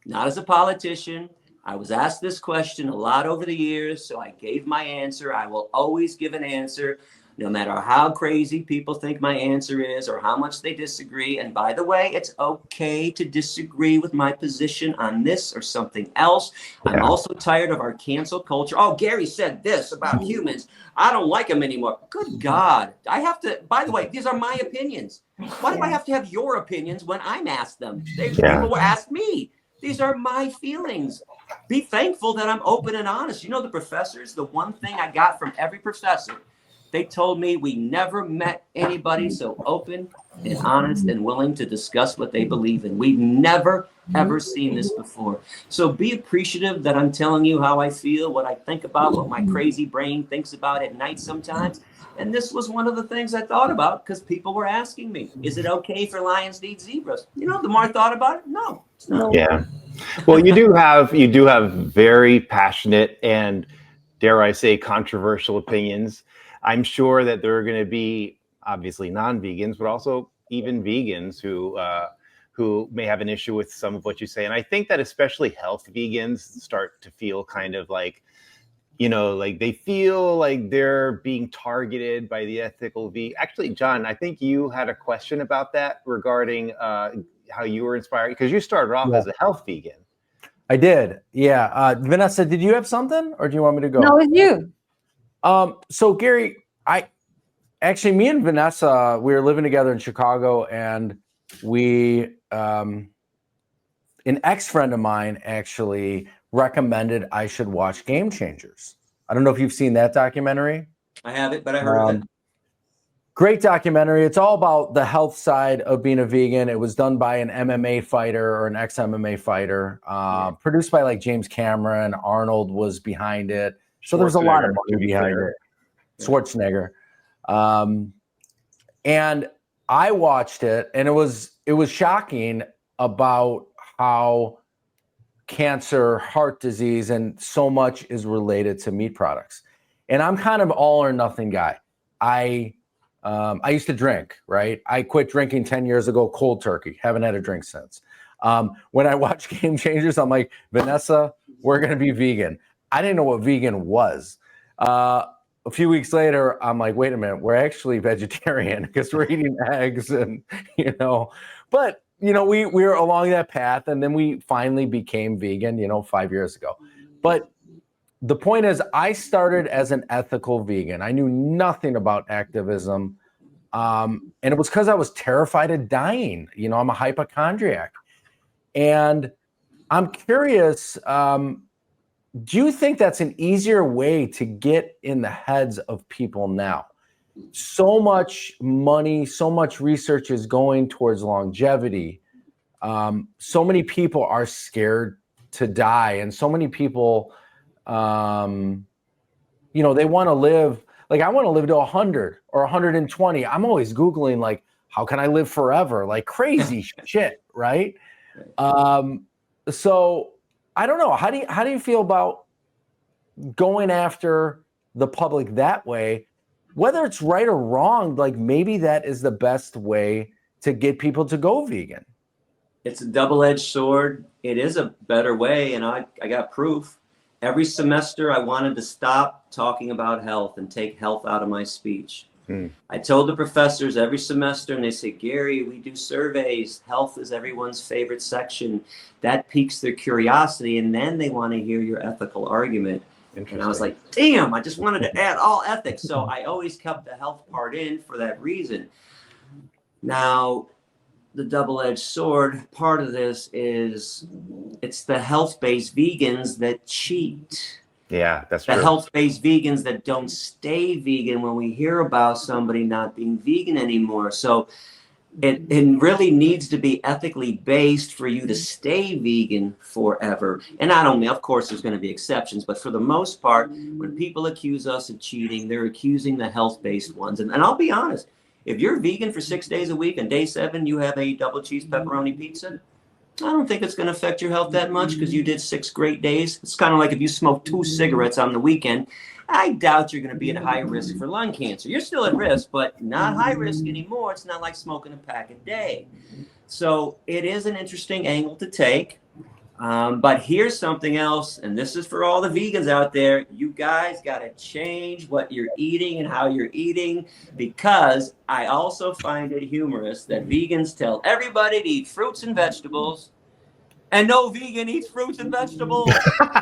not as a politician, I was asked this question a lot over the years, so I gave my answer. I will always give an answer, no matter how crazy people think my answer is or how much they disagree. And by the way, it's okay to disagree with my position on this or something else. Yeah. I'm also tired of our cancel culture. Oh, Gary said this about humans. I don't like them anymore. Good God. I have to, by the way, these are my opinions. Why do I have to have your opinions when I'm asked them? People will ask me. These are my feelings. Be thankful that I'm open and honest. You know, the professors, the one thing I got from every professor, they told me we never met anybody so open and honest and willing to discuss what they believe in. We've never, ever seen this before. So be appreciative that I'm telling you how I feel, what I think about, what my crazy brain thinks about at night sometimes. And this was one of the things I thought about because people were asking me, is it okay for lions to eat zebras? You know, the more I thought about it, no, it's not. Yeah. Well, you do have very passionate and, dare I say, controversial opinions. I'm sure that there are going to be obviously non-vegans, but also even vegans who may have an issue with some of what you say. And I think that especially health vegans start to feel kind of like, you know, like they feel like they're being targeted by the ethical vegan. Actually, John, I think you had a question about that regarding how you were inspired, because you started off as a health vegan. I did. Yeah. Vanessa, did you have something or do you want me to go? No, it's you. So Gary, me and Vanessa, we were living together in Chicago, and an ex-friend of mine actually recommended I should watch Game Changers. I don't know if you've seen that documentary. I haven't, but I heard of it. Great documentary. It's all about the health side of being a vegan. It was done by an MMA fighter or an ex-MMA fighter, produced by like James Cameron. Arnold was behind it. So there's a lot of money behind it. Schwarzenegger. And I watched it, and it was shocking about how cancer, heart disease, and so much is related to meat products. And I'm kind of all or nothing guy. I used to drink, right? I quit drinking 10 years ago, cold turkey. Haven't had a drink since. When I watch Game Changers, I'm like, Vanessa, we're going to be vegan. I didn't know what vegan was. A few weeks later, I'm like, wait a minute, we're actually vegetarian because we're eating eggs and, but, we were along that path, and then we finally became vegan, 5 years ago. But the point is, I started as an ethical vegan. I knew nothing about activism. And it was because I was terrified of dying. I'm a hypochondriac. And I'm curious, do you think that's an easier way to get in the heads of people now? So much money, so much research is going towards longevity. So many people are scared to die, and so many people, they want to live. Like, I want to live to 100 or 120. I'm always Googling, like, how can I live forever? Like crazy shit, right? So I don't know. How do you feel about going after the public that way? Whether it's right or wrong, like maybe that is the best way to get people to go vegan. It's a double-edged sword. It is a better way, and I got proof. Every semester, I wanted to stop talking about health and take health out of my speech. I told the professors every semester, and they say, Gary, we do surveys. Health is everyone's favorite section. That piques their curiosity, and then they want to hear your ethical argument. And I was like, damn, I just wanted to add all ethics. So I always kept the health part in for that reason. Now, the double-edged sword part of this is it's the health-based vegans that cheat. Yeah, that's true. The health-based vegans that don't stay vegan when we hear about somebody not being vegan anymore. So it really needs to be ethically based for you to stay vegan forever. And I don't mean, of course, there's going to be exceptions, but for the most part, when people accuse us of cheating, they're accusing the health-based ones. And I'll be honest, if you're vegan for 6 days a week and day 7 you have a double cheese pepperoni pizza, I don't think it's going to affect your health that much because you did 6 great days. It's kind of like if you smoke 2 cigarettes on the weekend, I doubt you're going to be at high risk for lung cancer. You're still at risk, but not high risk anymore. It's not like smoking a pack a day. So it is an interesting angle to take. But here's something else, and this is for all the vegans out there. You guys got to change what you're eating and how you're eating, because I also find it humorous that vegans tell everybody to eat fruits and vegetables, and no vegan eats fruits and vegetables.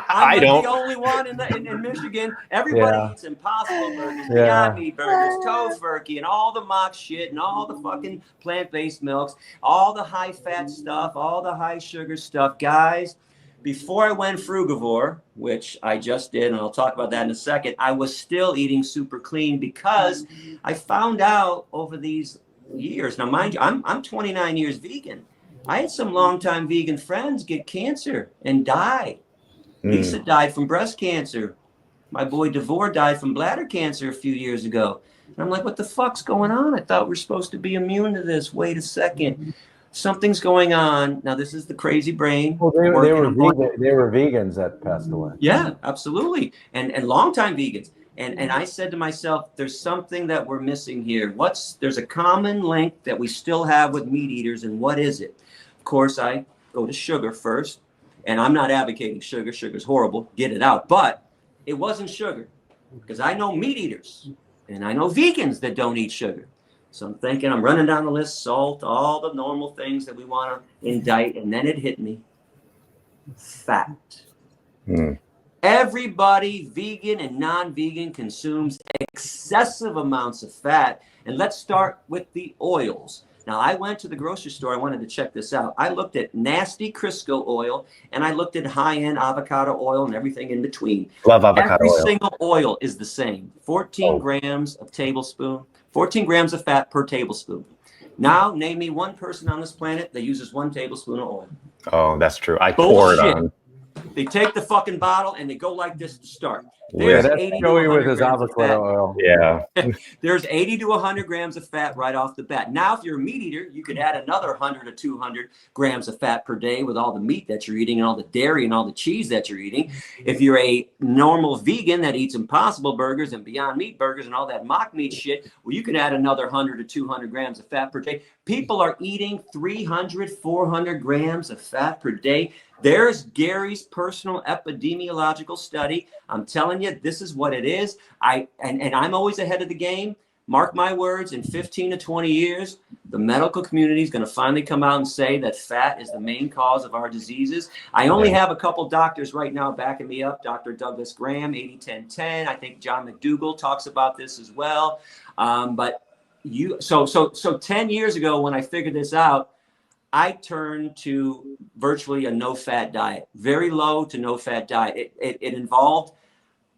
I'm the only one in Michigan. Everybody eats Impossible Burgers, Beyond Meat Burgers, Tofurkey, and all the mock shit, and all the fucking plant-based milks, all the high-fat stuff, all the high-sugar stuff. Guys, before I went frugivore, which I just did, and I'll talk about that in a second, I was still eating super clean because I found out over these years. Now, mind you, I'm 29 years vegan. I had some longtime vegan friends get cancer and die. Lisa died from breast cancer. My boy DeVore died from bladder cancer a few years ago. And I'm like, what the fuck's going on? I thought we're supposed to be immune to this. Wait a second. Something's going on. Now, this is the crazy brain. Well, they were vegans that passed away. Yeah, absolutely. And longtime vegans. And I said to myself, there's something that we're missing here. There's a common link that we still have with meat eaters, and what is it? Of course, I go to sugar first, and I'm not advocating sugar. Sugar's horrible. Get it out. But it wasn't sugar, because I know meat eaters, and I know vegans that don't eat sugar. So I'm thinking, I'm running down the list, salt, all the normal things that we want to indict, and then it hit me. Fat. Everybody, vegan and non-vegan, consumes excessive amounts of fat. And let's start with the oils. Now, I went to the grocery store. I wanted to check this out. I looked at nasty Crisco oil, and I looked at high-end avocado oil and everything in between. Love avocado oil. Every single oil is the same. 14 grams of tablespoon, 14 grams of fat per tablespoon. Now, name me one person on this planet that uses 1 tablespoon of oil. Oh, that's true. I pour it on. They take the fucking bottle and they go like this to start. Yeah, that's Joey with his avocado oil. Yeah. There's 80 to 100 grams of fat right off the bat. Now, if you're a meat eater, you could add another 100 to 200 grams of fat per day with all the meat that you're eating and all the dairy and all the cheese that you're eating. If you're a normal vegan that eats Impossible burgers and Beyond Meat burgers and all that mock meat shit, well, you can add another 100 to 200 grams of fat per day. People are eating 300, 400 grams of fat per day. There's Gary's personal epidemiological study. I'm telling you, this is what it is. And I'm always ahead of the game. Mark my words, in 15 to 20 years, the medical community is going to finally come out and say that fat is the main cause of our diseases. I only have a couple doctors right now backing me up. Dr. Douglas Graham, 80-10-10. I think John McDougall talks about this as well. So 10 years ago when I figured this out, I turned to virtually a no-fat diet, very low to no-fat diet. It involved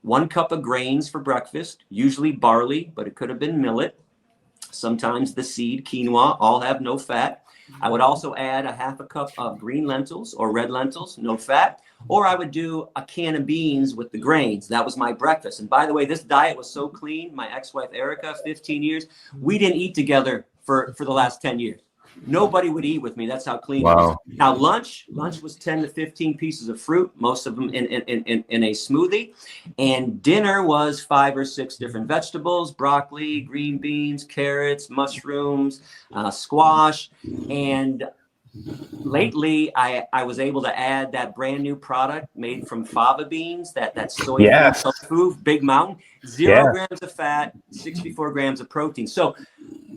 1 cup of grains for breakfast, usually barley, but it could have been millet. Sometimes the seed, quinoa, all have no fat. I would also add a half a cup of green lentils or red lentils, no fat. Or I would do a can of beans with the grains. That was my breakfast. And by the way, this diet was so clean. My ex-wife, Erica, 15 years, we didn't eat together for the last 10 years. Nobody would eat with me. That's how clean it was. Now, lunch was 10 to 15 pieces of fruit, most of them in a smoothie. And dinner was 5 or 6 different vegetables, broccoli, green beans, carrots, mushrooms, squash. And lately, I was able to add that brand new product made from fava beans, that soy tofu, Big Mountain, 0 grams of fat, 64 grams of protein. So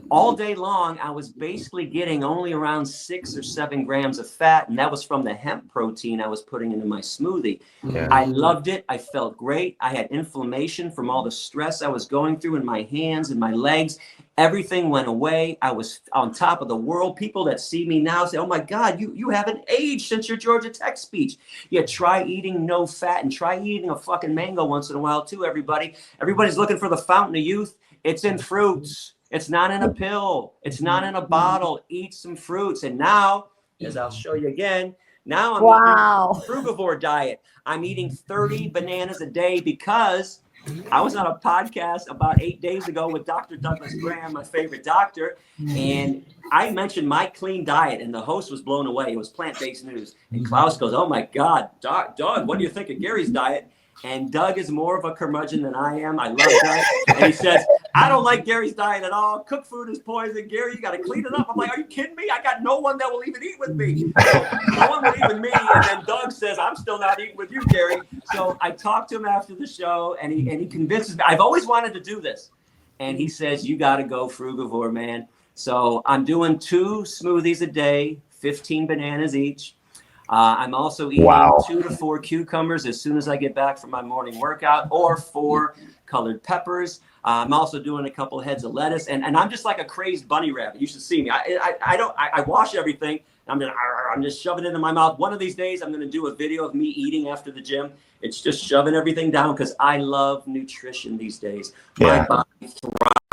all day long, I was basically getting only around 6 or 7 grams of fat, and that was from the hemp protein I was putting into my smoothie. Yeah. I loved it. I felt great. I had inflammation from all the stress I was going through in my hands and my legs. Everything went away. I was on top of the world. People that see me now say, oh my God, you haven't aged since your Georgia Tech speech. Yeah, try eating no fat and try eating a fucking mango once in a while too, everybody. Everybody's looking for the fountain of youth. It's in fruits. It's not in a pill. It's not in a bottle. Eat some fruits. And now, as I'll show you again, now I'm eating a frugivore diet. I'm eating 30 bananas a day because I was on a podcast about 8 days ago with Dr. Douglas Graham, my favorite doctor, and I mentioned my clean diet, and the host was blown away. It was plant-based news. And Klaus goes, oh, my God, Doug, what do you think of Gary's diet? And Doug is more of a curmudgeon than I am. I love Doug. And he says, I don't like Gary's diet at all. Cooked food is poison. Gary, you got to clean it up. I'm like, are you kidding me? I got no one that will even eat with me. So no one will eat with me. And then Doug says, I'm still not eating with you, Gary. So I talked to him after the show, and he convinces me. I've always wanted to do this. And he says, you got to go frugivore, man. So I'm doing 2 smoothies a day, 15 bananas each. I'm also eating 2 to 4 cucumbers as soon as I get back from my morning workout, or 4 colored peppers. I'm also doing a couple heads of lettuce, and I'm just like a crazed bunny rabbit. You should see me. I wash everything. I'm just shoving it into my mouth. One of these days, I'm going to do a video of me eating after the gym. It's just shoving everything down because I love nutrition these days. My body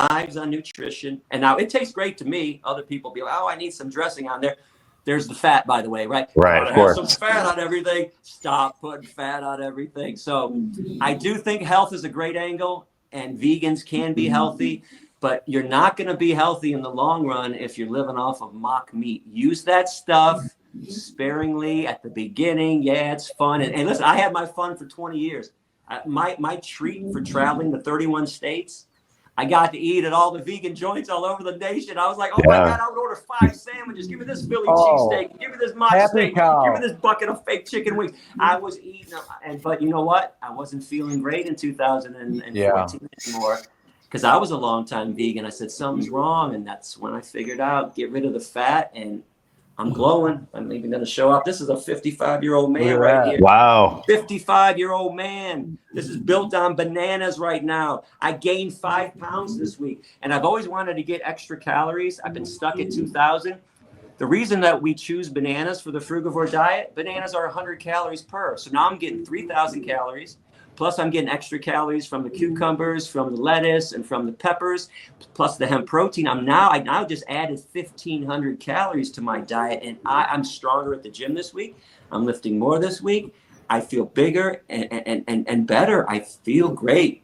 lives on nutrition. And now it tastes great to me. Other people be like, oh, I need some dressing on there. There's the fat, by the way, right? Right, of course. Some fat on everything. Stop putting fat on everything. So I do think health is a great angle, and vegans can be healthy, but you're not going to be healthy in the long run if you're living off of mock meat. Use that stuff sparingly at the beginning. Yeah, it's fun. And listen, I had my fun for 20 years. My treat for traveling to 31 states, I got to eat at all the vegan joints all over the nation. I was like, oh my God, I would order 5 sandwiches. Give me this Philly cheesesteak. Give me this mock steak. Give me this bucket of fake chicken wings. I was eating them. But you know what? I wasn't feeling great in 2014 anymore, because I was a long-time vegan. I said, something's wrong. And that's when I figured out, get rid of the fat, and I'm glowing. I'm even going to show up. This is a 55-year-old man right here. Wow. 55-year-old man. This is built on bananas right now. I gained 5 pounds this week. And I've always wanted to get extra calories. I've been stuck at 2,000. The reason that we choose bananas for the frugivore diet, bananas are 100 calories per. So now I'm getting 3,000 calories. Plus, I'm getting extra calories from the cucumbers, from the lettuce, and from the peppers, plus the hemp protein. I now just added 1,500 calories to my diet, and I'm stronger at the gym this week. I'm lifting more this week. I feel bigger and better. I feel great.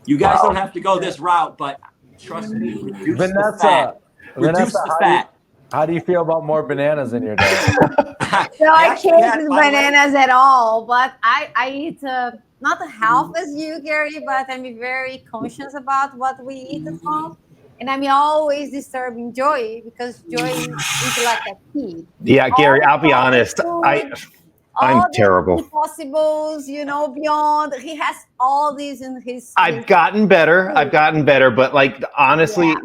You guys don't have to go this route, but trust me, reduce the fat. Reduce the fat. How do you feel about more bananas in your diet? No, I can't eat bananas at all, but I eat not half as you, Gary, but I'm very conscious about what we eat at home. And I'm always disturbing Joey, because Joey is like a kid. Yeah, Gary, I'll be honest. I'm terrible. Possibles, beyond. He has all these in his. I've gotten better. But like, honestly,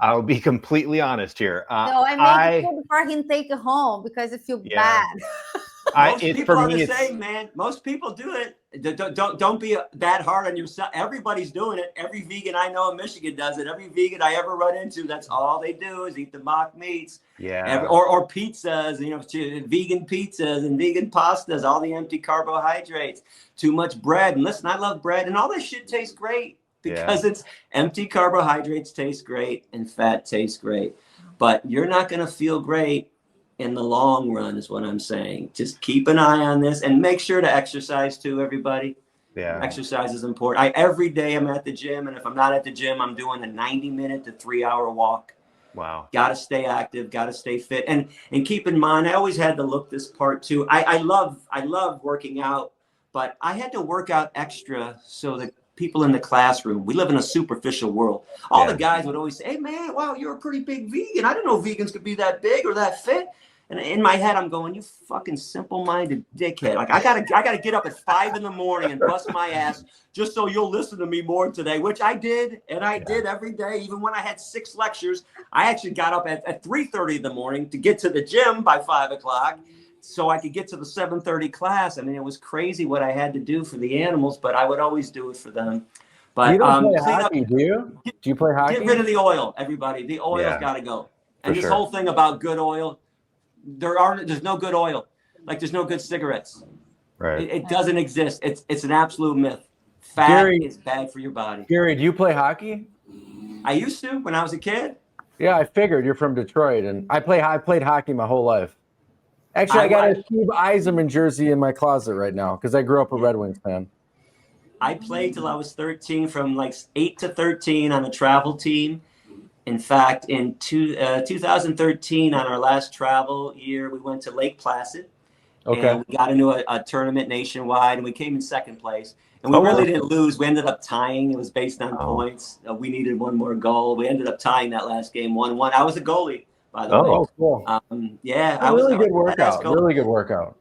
I'll be completely honest here. No, I make food for him take it home because I feel bad. Most people are the same, man. Most people do it. Don't be that hard on yourself. Everybody's doing it. Every vegan I know in Michigan does it. Every vegan I ever run into, that's all they do is eat the mock meats. Yeah. Or pizzas, vegan pizzas and vegan pastas, all the empty carbohydrates, too much bread. And listen, I love bread, and all that shit tastes great because it's empty carbohydrates taste great and fat tastes great. But you're not going to feel great in the long run is what I'm saying. Just keep an eye on this and make sure to exercise too, everybody. Yeah. Exercise is important. Every day I'm at the gym, and if I'm not at the gym, I'm doing a 90-minute to 3-hour walk. Wow. Got to stay active, got to stay fit. And keep in mind, I always had to look this part too. I love working out, but I had to work out extra so that people in the classroom, we live in a superficial world. All the guys would always say, hey man, wow, you're a pretty big vegan. I didn't know vegans could be that big or that fit. And in my head, I'm going, you fucking simple-minded dickhead. Like I gotta get up at 5 a.m. and bust my ass just so you'll listen to me more today, which I did. And I did every day. Even when I had 6 lectures, I actually got up at 3:30 in the morning to get to the gym by 5 o'clock so I could get to the 7:30 class. I mean, it was crazy what I had to do for the animals, but I would always do it for them. But you don't play hockey, do you? Do you play hockey? Get rid of the oil, everybody. The oil's got to go. And this whole thing about good oil, there's no good oil. Like there's no good cigarettes. Right. It doesn't exist. It's an absolute myth. Fat is bad for your body. Gary, do you play hockey? I used to when I was a kid. Yeah, I figured you're from Detroit, and I played hockey my whole life. Actually, I got a Steve Yzerman jersey in my closet right now because I grew up a Red Wings fan. I played till I was 13, from like 8 to 13 on a travel team. In fact, in 2013, on our last travel year, we went to Lake Placid. Okay. And we got into a tournament nationwide, and we came in 2nd place. And we really didn't lose. We ended up tying. It was based on points. We needed one more goal. We ended up tying that last game 1-1. I was a goalie, by the way. Oh, cool. Really good workout. Really good workout.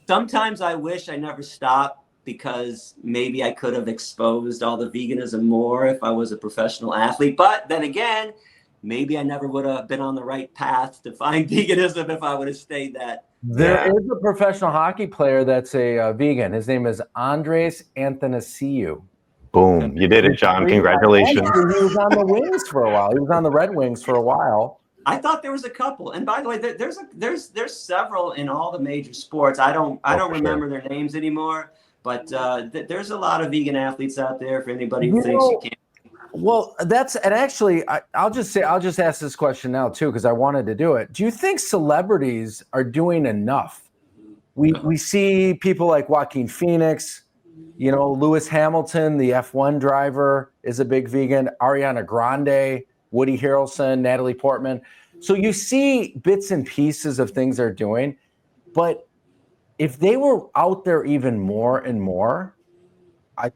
Sometimes I wish I never stopped, because maybe I could have exposed all the veganism more if I was a professional athlete. But then again, maybe I never would have been on the right path to find veganism if I would have stayed that. There is a professional hockey player that's a vegan. His name is Andres Athanasiou. Boom. You did it, John. Congratulations. He was on the Wings for a while. He was on the Red Wings for a while. I thought there was a couple. And by the way, there's several in all the major sports. I don't remember their names anymore. But there's a lot of vegan athletes out there for anybody who thinks you can't. Well, I'll just ask this question now too, because I wanted to do it. Do you think celebrities are doing enough? We see people like Joaquin Phoenix, Lewis Hamilton, the F1 driver, is a big vegan. Ariana Grande, Woody Harrelson, Natalie Portman. So you see bits and pieces of things they're doing, but if they were out there even more and more, I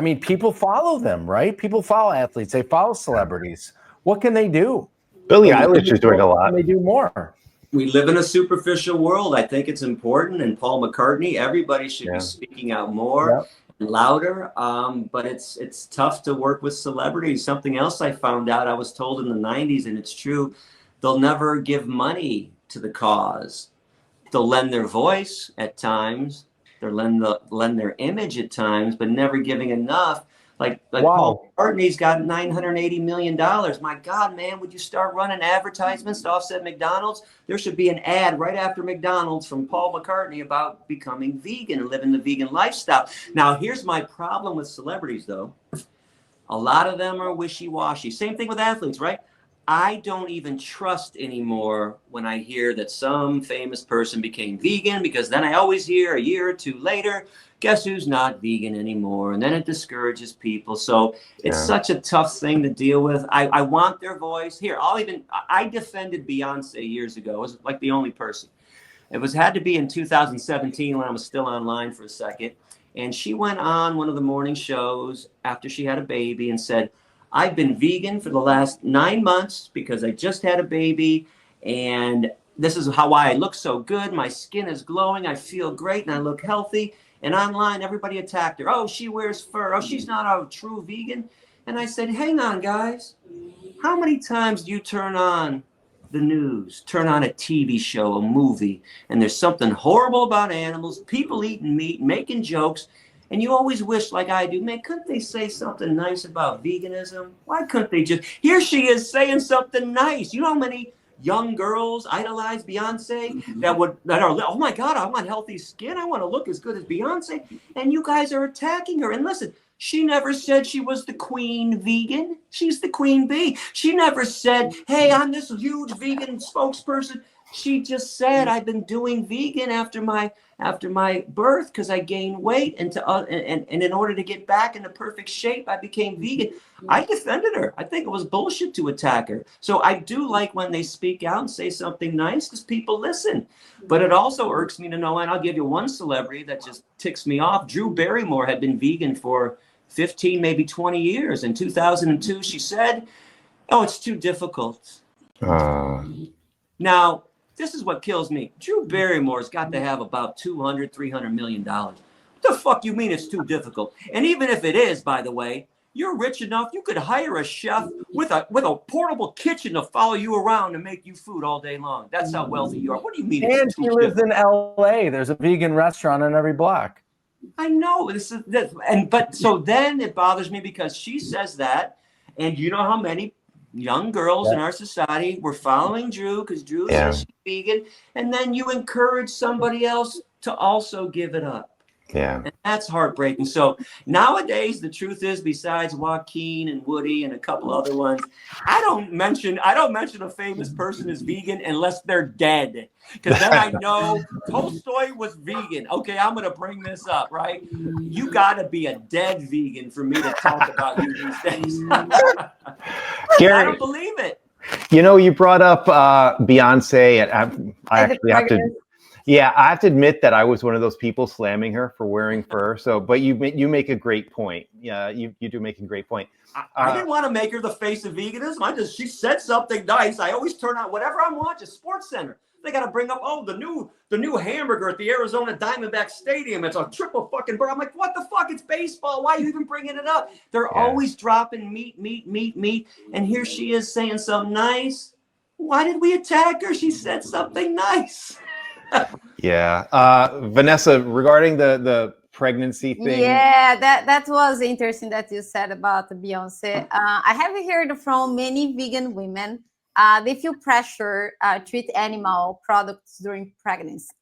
mean, people follow them, right? People follow athletes. They follow celebrities. What can they do? Billie Eilish is doing a lot. Can they do more? We live in a superficial world. I think it's important. And Paul McCartney, everybody should be speaking out more and louder. But it's tough to work with celebrities. Something else I found out, I was told in the 90s, and it's true, they'll never give money to the cause. They'll lend their voice at times. They'll lend their image at times, but never giving enough. Like wow. Paul McCartney's got $980 million. My God, man, would you start running advertisements to offset McDonald's? There should be an ad right after McDonald's from Paul McCartney about becoming vegan and living the vegan lifestyle. Now, here's my problem with celebrities, though. A lot of them are wishy-washy. Same thing with athletes, right? I don't even trust anymore when I hear that some famous person became vegan, because then I always hear a year or two later, guess who's not vegan anymore? And then it discourages people. So it's such a tough thing to deal with. I want their voice. Here, I defended Beyonce years ago. I was like the only person. Had to be in 2017 when I was still online for a second. And she went on one of the morning shows after she had a baby and said, I've been vegan for the last 9 months because I just had a baby, and this is why I look so good. My skin is glowing. I feel great, and I look healthy. And online, everybody attacked her. Oh, she wears fur. Oh, she's not a true vegan. And I said, hang on, guys. How many times do you turn on the news, turn on a TV show, a movie, and there's something horrible about animals, people eating meat, making jokes, and you always wish, like I do, man, couldn't they say something nice about veganism? Why couldn't they just, here she is saying something nice. You know how many young girls idolize Beyonce that are, oh my God, I want healthy skin. I want to look as good as Beyonce. And you guys are attacking her. And listen, she never said she was the queen vegan. She's the queen bee. She never said, hey, I'm this huge vegan spokesperson. She just said, I've been doing vegan after my birth because I gained weight, and in order to get back into perfect shape, I became vegan. I defended her. I think it was bullshit to attack her. So I do like when they speak out and say something nice, because people listen. But it also irks me to know, and I'll give you one celebrity that just ticks me off. Drew Barrymore had been vegan for 15, maybe 20 years. In 2002, she said, oh, it's too difficult. Now, this is what kills me. Drew Barrymore's got to have about $200-300 million. What the fuck you mean it's too difficult? And even if it is, by the way, you're rich enough, you could hire a chef with a portable kitchen to follow you around and make you food all day long. That's how wealthy you are. What do you mean? And she lives in LA. There's a vegan restaurant on every block. I know. But so then it bothers me because she says that, and you know how many young girls in our society were following Drew because Drew says she's vegan, and then you encourage somebody else to also give it up. Yeah, and that's heartbreaking. So nowadays, the truth is, besides Joaquin and Woody and a couple other ones, I don't mention a famous person as vegan unless they're dead, because then I know Tolstoy was vegan. Okay, I'm gonna bring this up, right? You got to be a dead vegan for me to talk about you these days. Gary, I don't believe it. You know, you brought up Beyonce, and I actually have to. Yeah, I have to admit that I was one of those people slamming her for wearing fur. So, but you make a great point. Yeah, you do make a great point. I didn't want to make her the face of veganism. She said something nice. I always turn on whatever I'm watching. Sports Center. They got to bring up, the new hamburger at the Arizona Diamondback Stadium. It's a triple fucking burger. I'm like, what the fuck? It's baseball. Why are you even bringing it up? They're always dropping meat. And here she is saying something nice. Why did we attack her? She said something nice. Vanessa, regarding the pregnancy thing. Yeah, that was interesting that you said about Beyonce. I have heard from many vegan women. They feel pressure to eat animal products during pregnancy.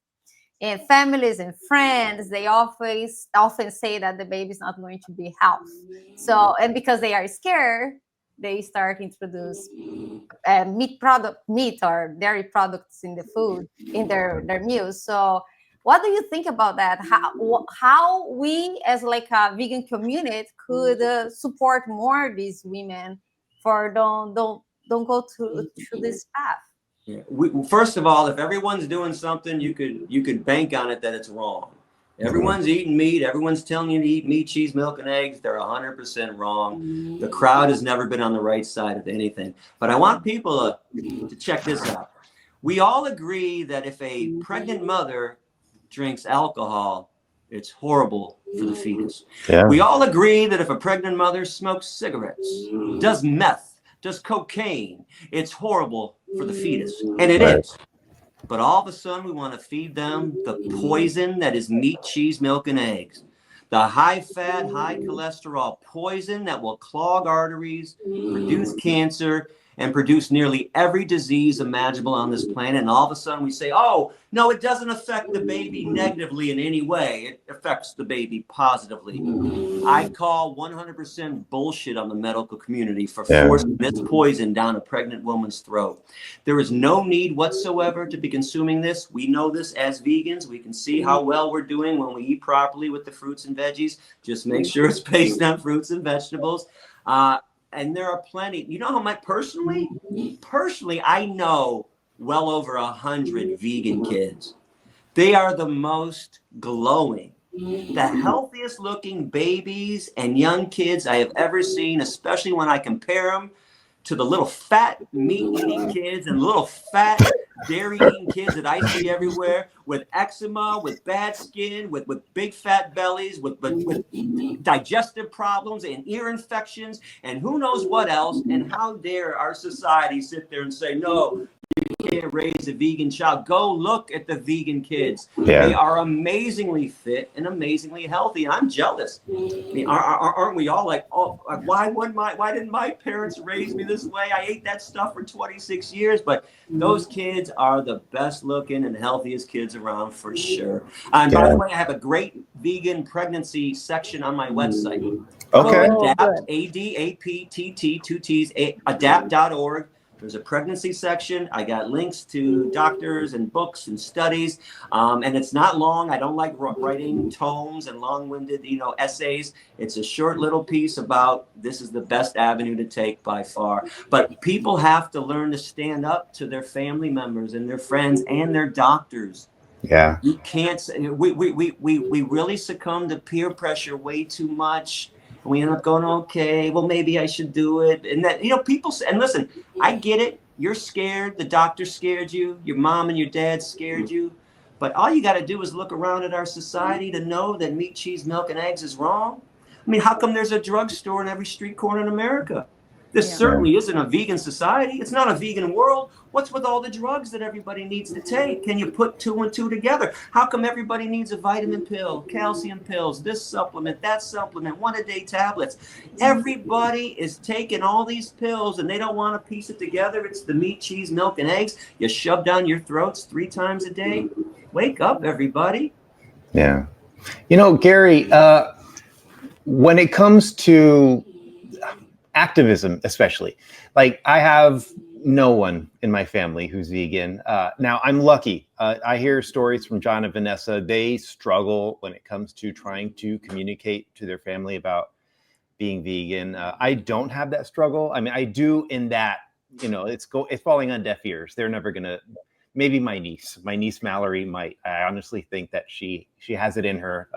And families and friends, they often say that the baby's not going to be healthy. So, and because they are scared, they start introduce meat or dairy products in the food, in their meals. So what do you think about that? How we as like a vegan community could support more these women for don't go through this path? Yeah. First of all, if everyone's doing something, you could bank on it that it's wrong. Everyone's eating meat. Everyone's telling you to eat meat, cheese, milk, and eggs. They're 100% wrong. The crowd has never been on the right side of anything. But I want people to check this out. We all agree that if a pregnant mother drinks alcohol, it's horrible for the fetus. Yeah. We all agree that if a pregnant mother smokes cigarettes, does meth, does cocaine, it's horrible for the fetus. And it is. But all of a sudden, we want to feed them the poison that is meat, cheese, milk, and eggs. The high-fat, high-cholesterol poison that will clog arteries, produce cancer, and produce nearly every disease imaginable on this planet. And all of a sudden we say, oh, no, it doesn't affect the baby negatively in any way. It affects the baby positively. I call 100% bullshit on the medical community for forcing this poison down a pregnant woman's throat. There is no need whatsoever to be consuming this. We know this as vegans. We can see how well we're doing when we eat properly with the fruits and veggies. Just make sure it's based on fruits and vegetables. And there are plenty. You know how much personally, I know well over 100 vegan kids. They are the most glowing, the healthiest looking babies and young kids I have ever seen, especially when I compare them to the little fat meat-eating kids and little fat dairy-eating kids that I see everywhere with eczema, with bad skin, with big fat bellies, with digestive problems and ear infections and who knows what else. And how dare our society sit there and say, no, you can't raise a vegan child. Go look at the vegan kids. Yeah. They are amazingly fit and amazingly healthy. And I'm jealous. I mean, aren't we all like, oh, why didn't my parents raise me this way? I ate that stuff for 26 years. But those kids are the best looking and healthiest kids around for sure. And by the way, I have a great vegan pregnancy section on my website. Okay. Adapt, A-D-A-P-T-T, 2 T's, adapt.org. There's a pregnancy section. I got links to doctors and books and studies. And it's not long. I don't like writing tomes and long-winded, essays. It's a short little piece about this is the best avenue to take by far. But people have to learn to stand up to their family members and their friends and their doctors. Yeah. You can't. We really succumb to peer pressure way too much. We end up going, okay, well, maybe I should do it. And that, people say, and listen, I get it. You're scared. The doctor scared you. Your mom and your dad scared you. But all you got to do is look around at our society to know that meat, cheese, milk, and eggs is wrong. I mean, how come there's a drugstore in every street corner in America? This certainly isn't a vegan society. It's not a vegan world. What's with all the drugs that everybody needs to take? Can you put 2 and 2 together? How come everybody needs a vitamin pill, calcium pills, this supplement, that supplement, 1-a-day tablets? Everybody is taking all these pills and they don't want to piece it together. It's the meat, cheese, milk, and eggs you shove down your throats 3 times a day. Wake up, everybody. Yeah. Gary, when it comes to activism, especially, like I have no one in my family who's vegan. Now I'm lucky. I hear stories from John and Vanessa. They struggle when it comes to trying to communicate to their family about being vegan. I don't have that struggle. I mean, I do in that, it's falling on deaf ears. They're never gonna. Maybe my niece Mallory might. I honestly think that she has it in her.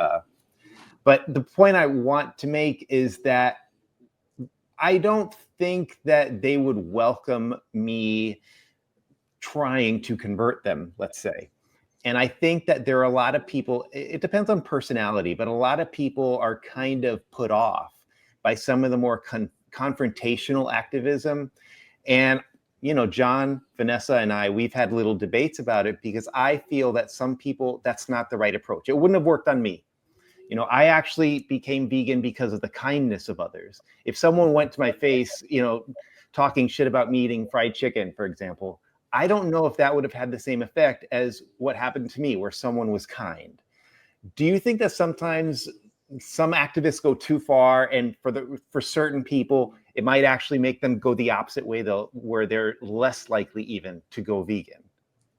But the point I want to make is that I don't think that they would welcome me trying to convert them, let's say. And I think that there are a lot of people, it depends on personality, but a lot of people are kind of put off by some of the more confrontational activism. And, John, Vanessa, and I, we've had little debates about it because I feel that some people, that's not the right approach. It wouldn't have worked on me. I actually became vegan because of the kindness of others. If someone went to my face, talking shit about me eating fried chicken, for example, I don't know if that would have had the same effect as what happened to me, where someone was kind. Do you think that sometimes some activists go too far, and for certain people, it might actually make them go the opposite way, though, where they're less likely even to go vegan?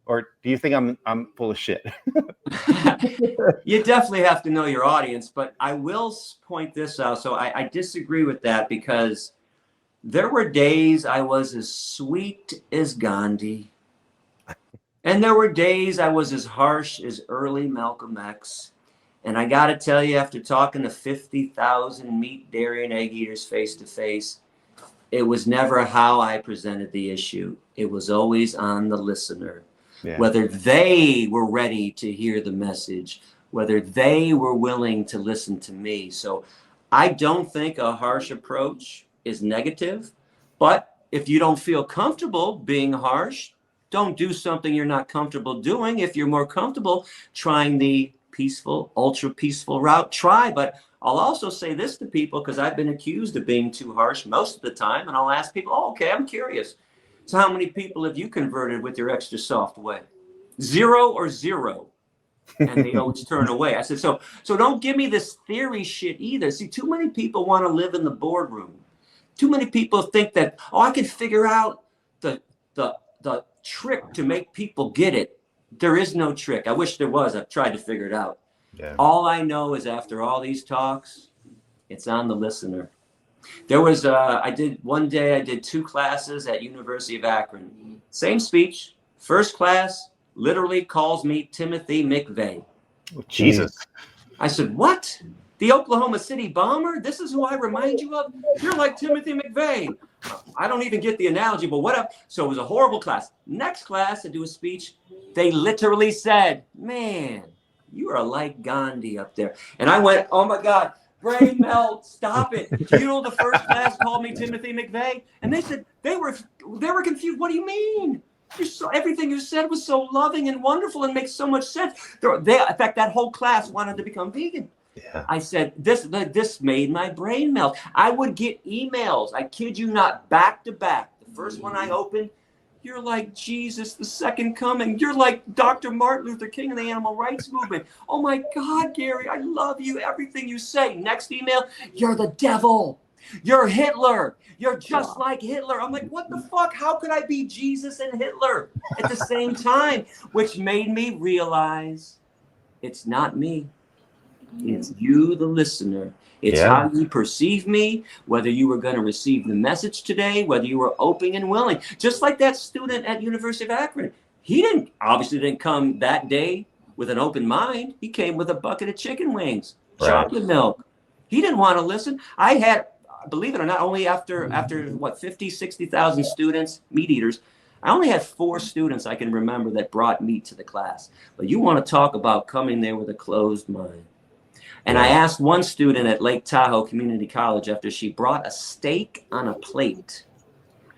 Or do you think I'm full of shit? You definitely have to know your audience, but I will point this out. So I disagree with that, because there were days I was as sweet as Gandhi. And there were days I was as harsh as early Malcolm X. And I got to tell you, after talking to 50,000 meat, dairy, and egg eaters face to face, it was never how I presented the issue. It was always on the listener. Yeah. Whether they were ready to hear the message, whether they were willing to listen to me. So I don't think a harsh approach is negative, but if you don't feel comfortable being harsh, don't do something you're not comfortable doing. If you're more comfortable trying the peaceful, ultra peaceful route, try. But I'll also say this to people, because I've been accused of being too harsh most of the time. And I'll ask people, oh, okay, I'm curious. So how many people have you converted with your extra soft way? 0 or 0? And they always turn away. I said, so don't give me this theory shit either. See, too many people want to live in the boardroom. Too many people think that, oh, I can figure out the trick to make people get it. There is no trick. I wish there was. I've tried to figure it out. Yeah. All I know is after all these talks, it's on the listener. There was, I did 2 classes at University of Akron. Same speech. First class literally calls me Timothy McVeigh. Oh, Jesus. I said, what? The Oklahoma City bomber? This is who I remind you of? You're like Timothy McVeigh. I don't even get the analogy, but whatever. So it was a horrible class. Next class, I do a speech. They literally said, man, you are like Gandhi up there. And I went, oh my God, brain melt, stop it. Do you know the first class called me Timothy McVeigh? And they said, they were confused. What do you mean? Everything you said was so loving and wonderful and makes so much sense. In fact, that whole class wanted to become vegan. Yeah. I said, this made my brain melt. I would get emails, I kid you not, back to back. The first one I opened, you're like Jesus, the second coming. You're like Dr. Martin Luther King and the animal rights movement. Oh my God, Gary, I love you, everything you say. Next email, you're the devil. You're Hitler. You're just like Hitler. I'm like, what the fuck? How could I be Jesus and Hitler at the same time? Which made me realize it's not me. It's you, the listener. It's how you perceive me, whether you were going to receive the message today, whether you were open and willing. Just like that student at University of Akron. He obviously didn't come that day with an open mind. He came with a bucket of chicken wings, chocolate milk. He didn't want to listen. I had, believe it or not, only after 50, 60,000 students, meat eaters, I only had 4 students I can remember that brought meat to the class. But you want to talk about coming there with a closed mind. And I asked one student at Lake Tahoe Community College after she brought a steak on a plate.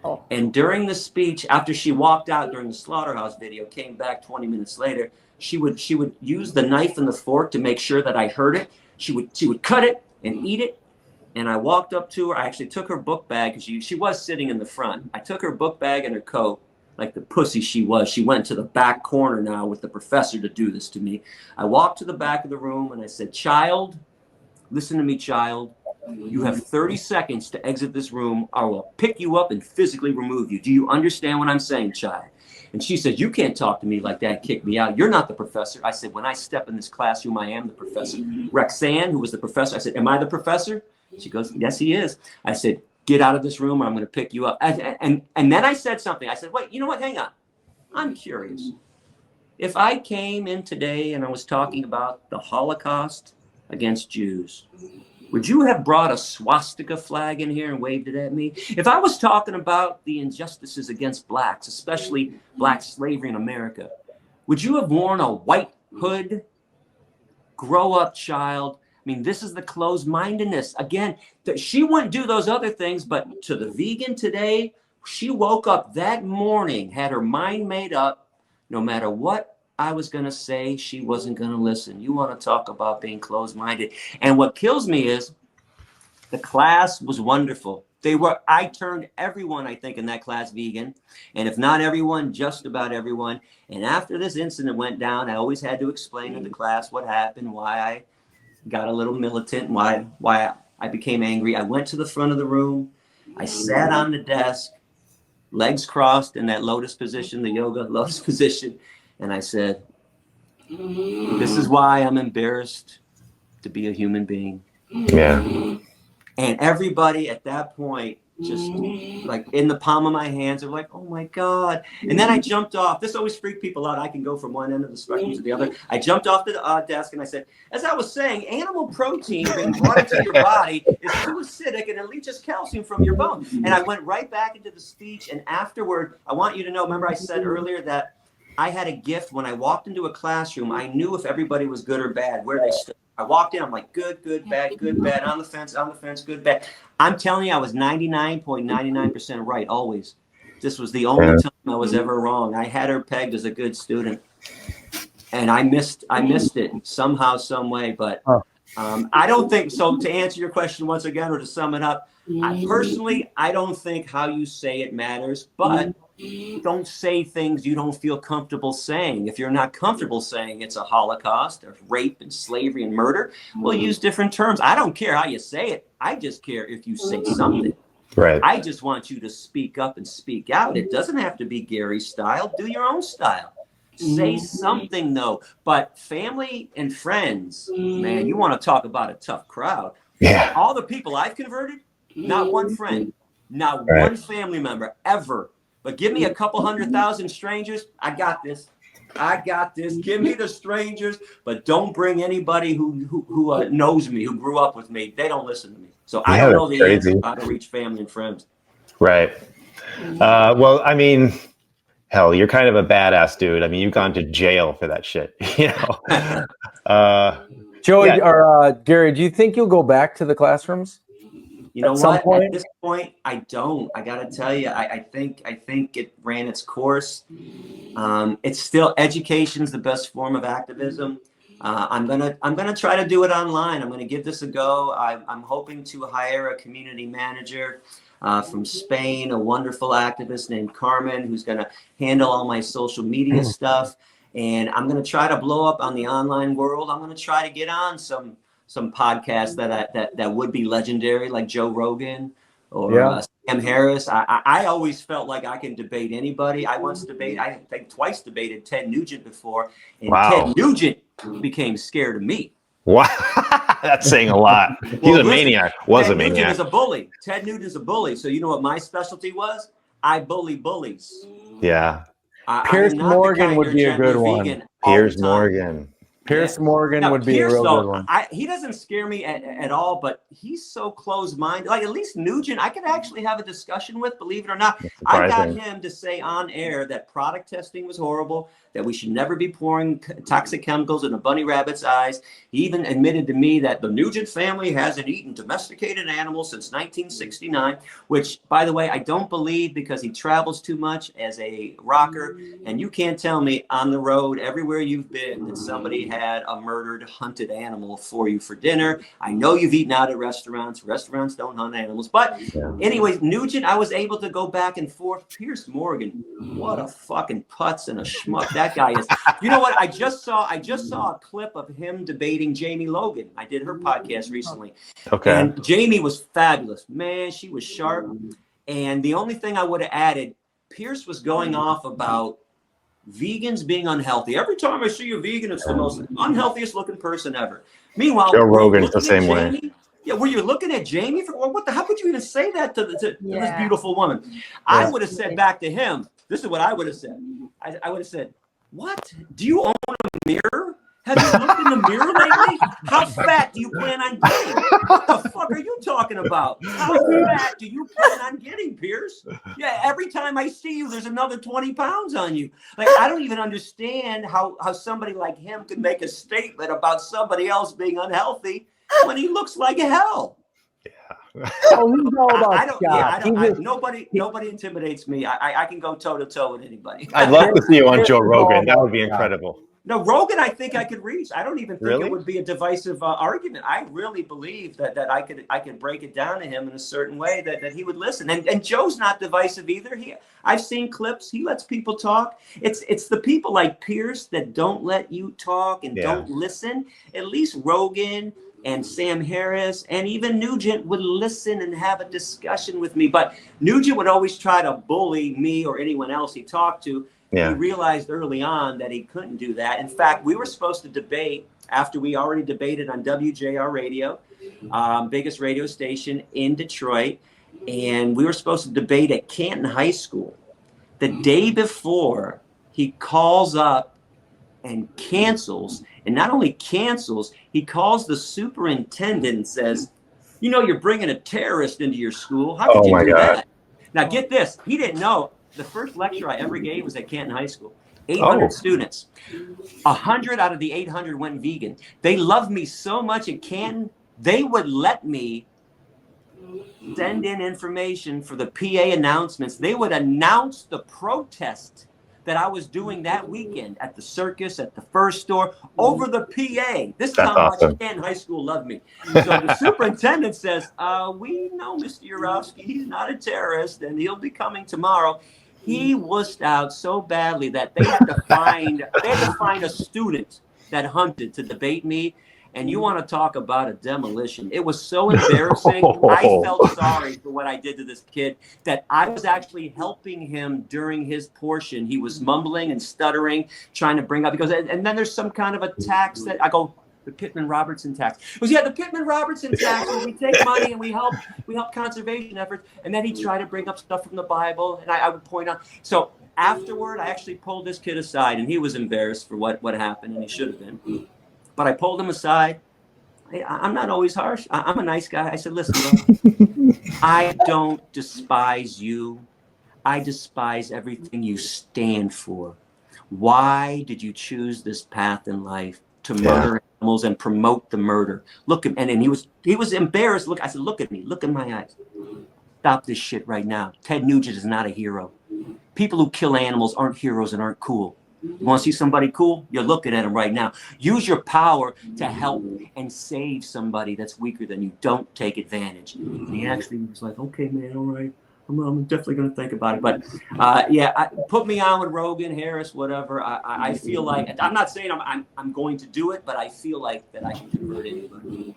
Oh. And during the speech, after she walked out during the slaughterhouse video, came back 20 minutes later, she would use the knife and the fork to make sure that I heard it. She would cut it and eat it. And I walked up to her. I actually took her book bag, because she was sitting in the front. I took her book bag and her coat, like the pussy she was. She went to the back corner now with the professor to do this to me. I walked to the back of the room and I said, child, listen to me, child. You have 30 seconds to exit this room. I will pick you up and physically remove you. Do you understand what I'm saying, child? And she said, you can't talk to me like that and kick me out. You're not the professor. I said, when I step in this classroom, I am the professor. Roxanne, who was the professor, I said, am I the professor? She goes, yes, he is. I said, get out of this room or I'm going to pick you up. And then I said something. I said, wait, you know what? Hang on. I'm curious. If I came in today and I was talking about the Holocaust against Jews, would you have brought a swastika flag in here and waved it at me? If I was talking about the injustices against blacks, especially black slavery in America, would you have worn a white hood? Grow up, child. I mean, this is the closed-mindedness. Again, she wouldn't do those other things, but to the vegan today, she woke up that morning, had her mind made up. No matter what I was going to say, she wasn't going to listen. You want to talk about being closed-minded. And what kills me is the class was wonderful. I turned everyone, I think, in that class vegan. And if not everyone, just about everyone. And after this incident went down, I always had to explain to the class what happened, why I got a little militant, why I became angry. I went to the front of the room. I sat on the desk, legs crossed in that lotus position, the yoga lotus position. And I said, this is why I'm embarrassed to be a human being. Yeah. And everybody at that point, just like in the palm of my hands, are like, oh my God. And then I jumped off. This always freaked people out. I can go from one end of the spectrum to the other. I jumped off the desk and I said, as I was saying, animal protein being brought into your body is too acidic and it leaches calcium from your bone. And I went right back into the speech. And afterward, I want you to know, remember I said earlier that I had a gift when I walked into a classroom. I knew if everybody was good or bad, where they stood. I walked in, I'm like, good, bad, on the fence, good, bad. I'm telling you, I was 99.99% right, always. This was the only time I was ever wrong. I had her pegged as a good student. And I missed it somehow, some way. But I don't think, so to answer your question once again, or to sum it up, I don't think how you say it matters, but don't say things you don't feel comfortable saying. If you're not comfortable saying it's a Holocaust or rape and slavery and murder, we'll use different terms. I don't care how you say it. I just care if you say something. Right. I just want you to speak up and speak out. It doesn't have to be Gary style. Do your own style. Say something though. But family and friends, man, you want to talk about a tough crowd. Yeah. All the people I've converted, not one friend, not one family member ever. But give me a couple 100,000 strangers. I got this. Give me the strangers, but don't bring anybody who knows me, who grew up with me. They don't listen to me. So I don't know the answer how to reach family and friends. Right. Well, I mean, hell, you're kind of a badass dude. I mean, you've gone to jail for that shit. You know. Joey or Gary, do you think you'll go back to the classrooms? You know what? At this point, I don't. I gotta tell you, I think it ran its course. It's still, education's the best form of activism. I'm gonna try to do it online. I'm gonna give this a go. I'm hoping to hire a community manager from Spain, a wonderful activist named Carmen, who's gonna handle all my social media stuff. And I'm gonna try to blow up on the online world. I'm gonna try to get on some podcasts that would be legendary, like Joe Rogan or Sam Harris. I always felt like I can debate anybody. I think twice debated Ted Nugent before, and Ted Nugent became scared of me. Wow, that's saying a lot. He's a maniac. Was a maniac. Nugent is a bully. Ted Nugent's a bully. So you know what my specialty was? I bully bullies. Yeah. Piers Morgan would be a good one. Piers Morgan. Piers Morgan would be a real good one. He doesn't scare me at all, but he's so closed-minded. Like, at least Nugent, I could actually have a discussion with, believe it or not. I got him to say on air that product testing was horrible, that we should never be pouring toxic chemicals in a bunny rabbit's eyes. He even admitted to me that the Nugent family hasn't eaten domesticated animals since 1969, which, by the way, I don't believe, because he travels too much as a rocker. And you can't tell me on the road, everywhere you've been, that somebody had a murdered, hunted animal for you for dinner. I know you've eaten out at restaurants. Restaurants don't hunt animals. But anyways, Nugent, I was able to go back and forth. Piers Morgan, what a fucking putz and a schmuck that guy is. You know what? I just saw a clip of him debating Jamie Logan. I did her podcast recently. Okay. And Jamie was fabulous. Man, she was sharp. And the only thing I would have added, Piers was going off about vegans being unhealthy. Every time I see a vegan, it's the most unhealthiest looking person ever. Meanwhile, Joe Rogan's the same way. Yeah, were you looking at Jamie? How could you even say that to this beautiful woman? I would have said back to him, this is what I would have said. I would have said, what? Do you own a mirror? Have you looked in the mirror lately? How fat do you plan on getting? What the fuck are you talking about? How fat do you plan on getting, Piers? Yeah, every time I see you, there's another 20 pounds on you. Like, I don't even understand how somebody like him could make a statement about somebody else being unhealthy when he looks like hell. Yeah. Oh, he's all about nobody intimidates me. I can go toe to toe with anybody. I'd love to see you on Joe Rogan. That would be incredible. No, Rogan, I think I could reach. I don't even think Really? it would be a divisive argument. I really believe that I could break it down to him in a certain way that he would listen. And Joe's not divisive either. I've seen clips. He lets people talk. It's the people like Pierce that don't let you talk and don't listen. At least Rogan and Sam Harris and even Nugent would listen and have a discussion with me. But Nugent would always try to bully me or anyone else he talked to. Yeah. He realized early on that he couldn't do that. In fact, we were supposed to debate after we already debated on WJR radio, biggest radio station in Detroit. And we were supposed to debate at Canton High School. The day before, he calls up and cancels. And not only cancels, he calls the superintendent and says, you know, you're bringing a terrorist into your school. How could you do that? Now, get this. He didn't know. The first lecture I ever gave was at Canton High School. 800 students. 100 out of the 800 went vegan. They loved me so much at Canton, they would let me send in information for the PA announcements. They would announce the protest that I was doing that weekend at the circus, at the first store, over the PA. This is how much Canton High School loved me. So the superintendent says, we know Mr. Yourofsky, he's not a terrorist, and he'll be coming tomorrow. He wussed out so badly that they had to find a student that hunted to debate me. And you want to talk about a demolition. It was so embarrassing. I felt sorry for what I did to this kid, that I was actually helping him during his portion. He was mumbling and stuttering, trying to bring up, because, and then there's some kind of a tax that I go, the Pittman-Robertson tax. It was, the Pittman-Robertson tax, where we take money and we help conservation efforts. And then he tried to bring up stuff from the Bible, and I would point out. So afterward, I actually pulled this kid aside, and he was embarrassed for what happened, and he should have been. But I pulled him aside. I'm not always harsh. I'm a nice guy. I said, listen, bro, I don't despise you. I despise everything you stand for. Why did you choose this path in life to murder animals and promote the murder? Look at, and he was embarrassed. Look, I said, look at me. Look in my eyes. Stop this shit right now. Ted Nugent is not a hero. People who kill animals aren't heroes and aren't cool. You want to see somebody cool? You're looking at him right now. Use your power to help and save somebody that's weaker than you. Don't take advantage. And he actually was like, okay, man, all right. I'm definitely going to think about it. But put me on with Rogan, Harris, whatever. I feel like, I'm not saying I'm going to do it, but I feel like that I can convert anybody.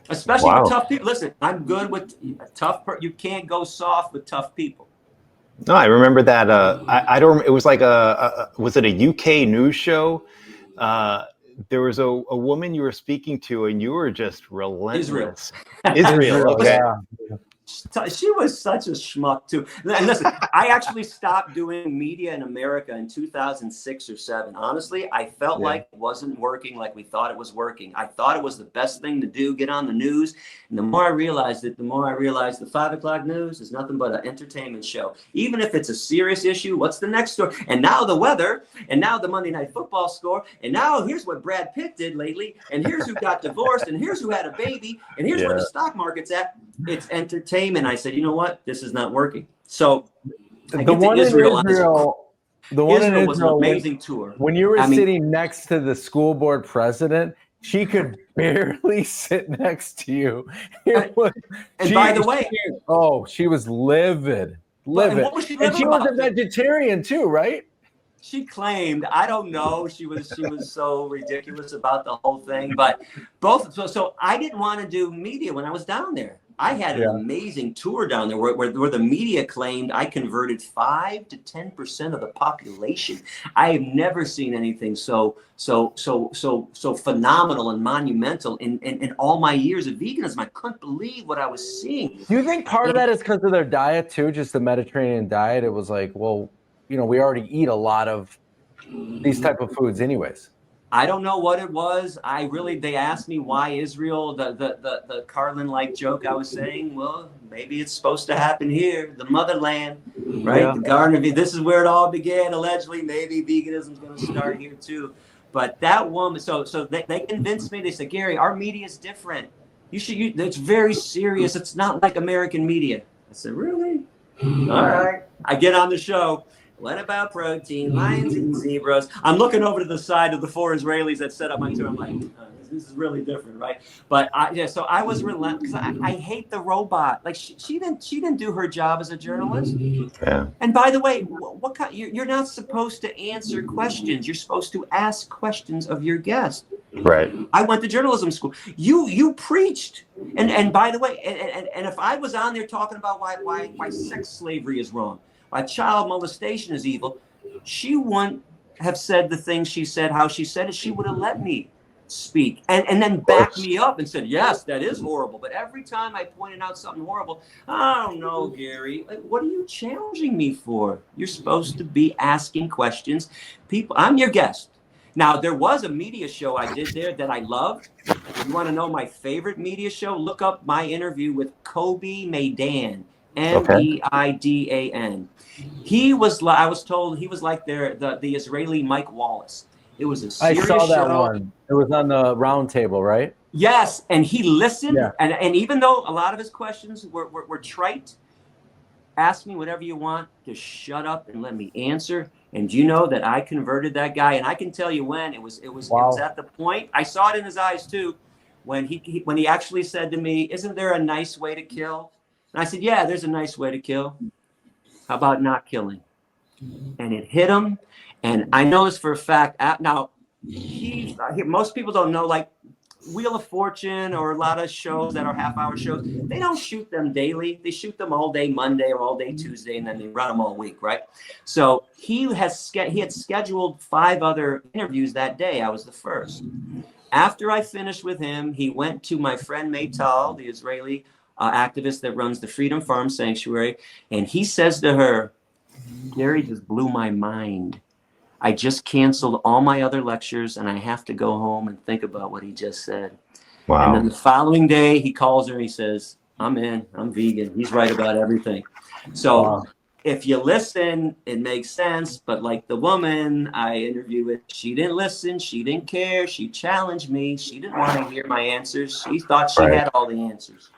Especially with tough people. Listen, I'm good with tough. You can't go soft with tough people. No, I remember that. I don't. It was like was it a UK news show? There was a woman you were speaking to, and you were just relentless. Israel. Okay. She was such a schmuck too. And listen, I actually stopped doing media in America in 2006 or 7. Honestly, I felt like it wasn't working like we thought it was working. I thought it was the best thing to do, get on the news. And the more I realized it, the more I realized the 5 o'clock news is nothing but an entertainment show. Even if it's a serious issue, what's the next story? And now the weather, and now the Monday Night Football score, and now here's what Brad Pitt did lately, and here's who got divorced, and here's who had a baby, and here's where the stock market's at. It's entertainment. I said, you know what? This is not working. So the one in Israel was an amazing tour. When you were sitting next to the school board president, she could barely sit next to you. By the way, she was livid. And she was a vegetarian too, right? She claimed, I don't know, she was so ridiculous about the whole thing, but so I didn't want to do media when I was down there. I had an amazing tour down there where the media claimed I converted 5 to 10% of the population. I have never seen anything so phenomenal and monumental in all my years of veganism. I couldn't believe what I was seeing. Do you think part of that is because of their diet too, just the Mediterranean diet? It was like, well, we already eat a lot of these type of foods anyways. I don't know what it was. They asked me why Israel, the Carlin-like joke I was saying, well, maybe it's supposed to happen here, the motherland, right? Yeah. The Garden of Eden. This is where it all began, allegedly. Maybe veganism's going to start here too. But that woman, so they convinced me. They said, Gary, our media is different. It's very serious. It's not like American media. I said, really? All right. I get on the show. What about protein? Lions and zebras. I'm looking over to the side of the 4 Israelis that set up my tour. I'm like, this is really different, right? But so I was relentless. I hate the robot. Like she didn't do her job as a journalist. Yeah. And by the way, what kind? You're not supposed to answer questions. You're supposed to ask questions of your guest. Right. I went to journalism school. You preached. And by the way, and if I was on there talking about why sex slavery is wrong, why child molestation is evil, she wouldn't have said the things she said, how she said it. She would have let me speak and then backed me up and said, yes, that is horrible. But every time I pointed out something horrible, I don't know, Gary, like, what are you challenging me for? You're supposed to be asking questions. People, I'm your guest. Now, there was a media show I did there that I loved. If you want to know my favorite media show, look up my interview with Kobe Maidan, Meidan. He was, I was told, he was like the Israeli Mike Wallace. It was a serious I saw that show. one. It was on the round table, right? Yes, and he listened. Yeah. And even though a lot of his questions were trite, ask me whatever you want, just shut up and let me answer. And you know that I converted that guy, and I can tell you when it was at the point. I saw it in his eyes too, when he actually said to me, "Isn't there a nice way to kill?" And I said, "Yeah, there's a nice way to kill. How about not killing?" And it hit him. And I know this for a fact. Now, most people don't know, like Wheel of Fortune or a lot of shows that are half-hour shows, they don't shoot them daily. They shoot them all day Monday or all day Tuesday, and then they run them all week, right? So he had scheduled 5 other interviews that day. I was the first. After I finished with him, he went to my friend Parental, the Israeli activist that runs the Freedom Farm Sanctuary, and he says to her, "Gary just blew my mind. I just canceled all my other lectures and I have to go home and think about what he just said." Wow. And then the following day he calls her and he says, "I'm in, I'm vegan." He's right about everything. So if you listen, it makes sense. But like the woman I interviewed with, she didn't listen. She didn't care. She challenged me. She didn't want to hear my answers. She thought she had all the answers.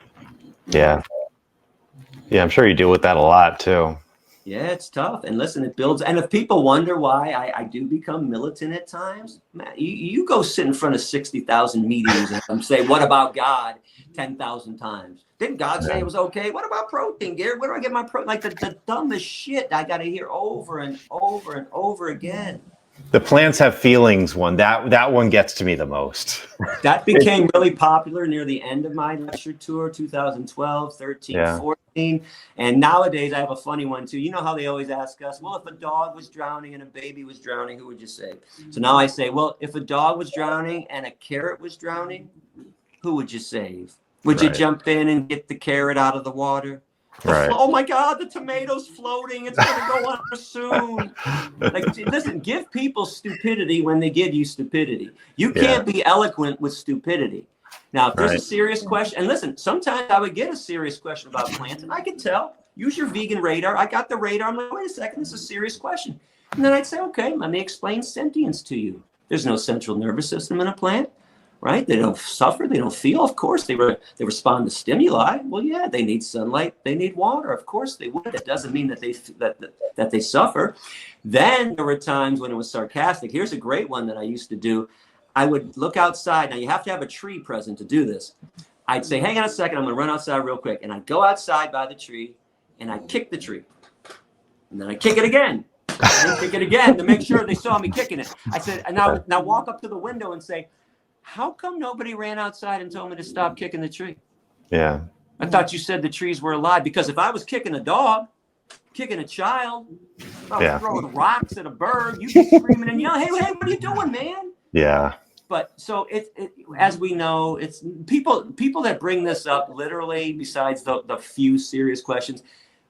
Yeah. Yeah, I'm sure you deal with that a lot too. Yeah, it's tough. And listen, it builds. And if people wonder why I do become militant at times, man, you go sit in front of 60,000 meetings and say, "What about God?" 10,000 times. Didn't God say it was okay? What about protein, Gary? Where do I get my protein? Like the dumbest shit I got to hear over and over and over again. The plants have feelings one. That one gets to me the most. That became really popular near the end of my lecture tour, 2012, 13, 14. And nowadays I have a funny one too. You know how they always ask us, well, if a dog was drowning and a baby was drowning, who would you save? So now I say, well, if a dog was drowning and a carrot was drowning, who would you save? Would you jump in and get the carrot out of the water? Oh my God, the tomato's floating. It's going to go under soon. Like, listen, give people stupidity when they give you stupidity. You can't be eloquent with stupidity. Now, if there's a serious question, and listen, sometimes I would get a serious question about plants, and I can tell. Use your vegan radar. I got the radar. I'm like, wait a second, this is a serious question. And then I'd say, okay, let me explain sentience to you. There's no central nervous system in a plant. Right? They don't suffer. They don't feel. Of course, they respond to stimuli. Well, yeah, they need sunlight. They need water. Of course, they would. That doesn't mean that they suffer. Then there were times when it was sarcastic. Here's a great one that I used to do. I would look outside. Now you have to have a tree present to do this. I'd say, "Hang on a second. I'm going to run outside real quick," and I'd go outside by the tree and I'd kick the tree, and then I'd kick it again. And kick it again to make sure they saw me kicking it. I said, and now walk up to the window and say, "How come nobody ran outside and told me to stop kicking the tree? Yeah. I thought you said the trees were alive." Because if I was kicking a dog, kicking a child, if I was throwing rocks at a bird, you'd be screaming and yelling, hey, what are you doing, man? Yeah. But so as we know, it's people that bring this up literally, besides the few serious questions,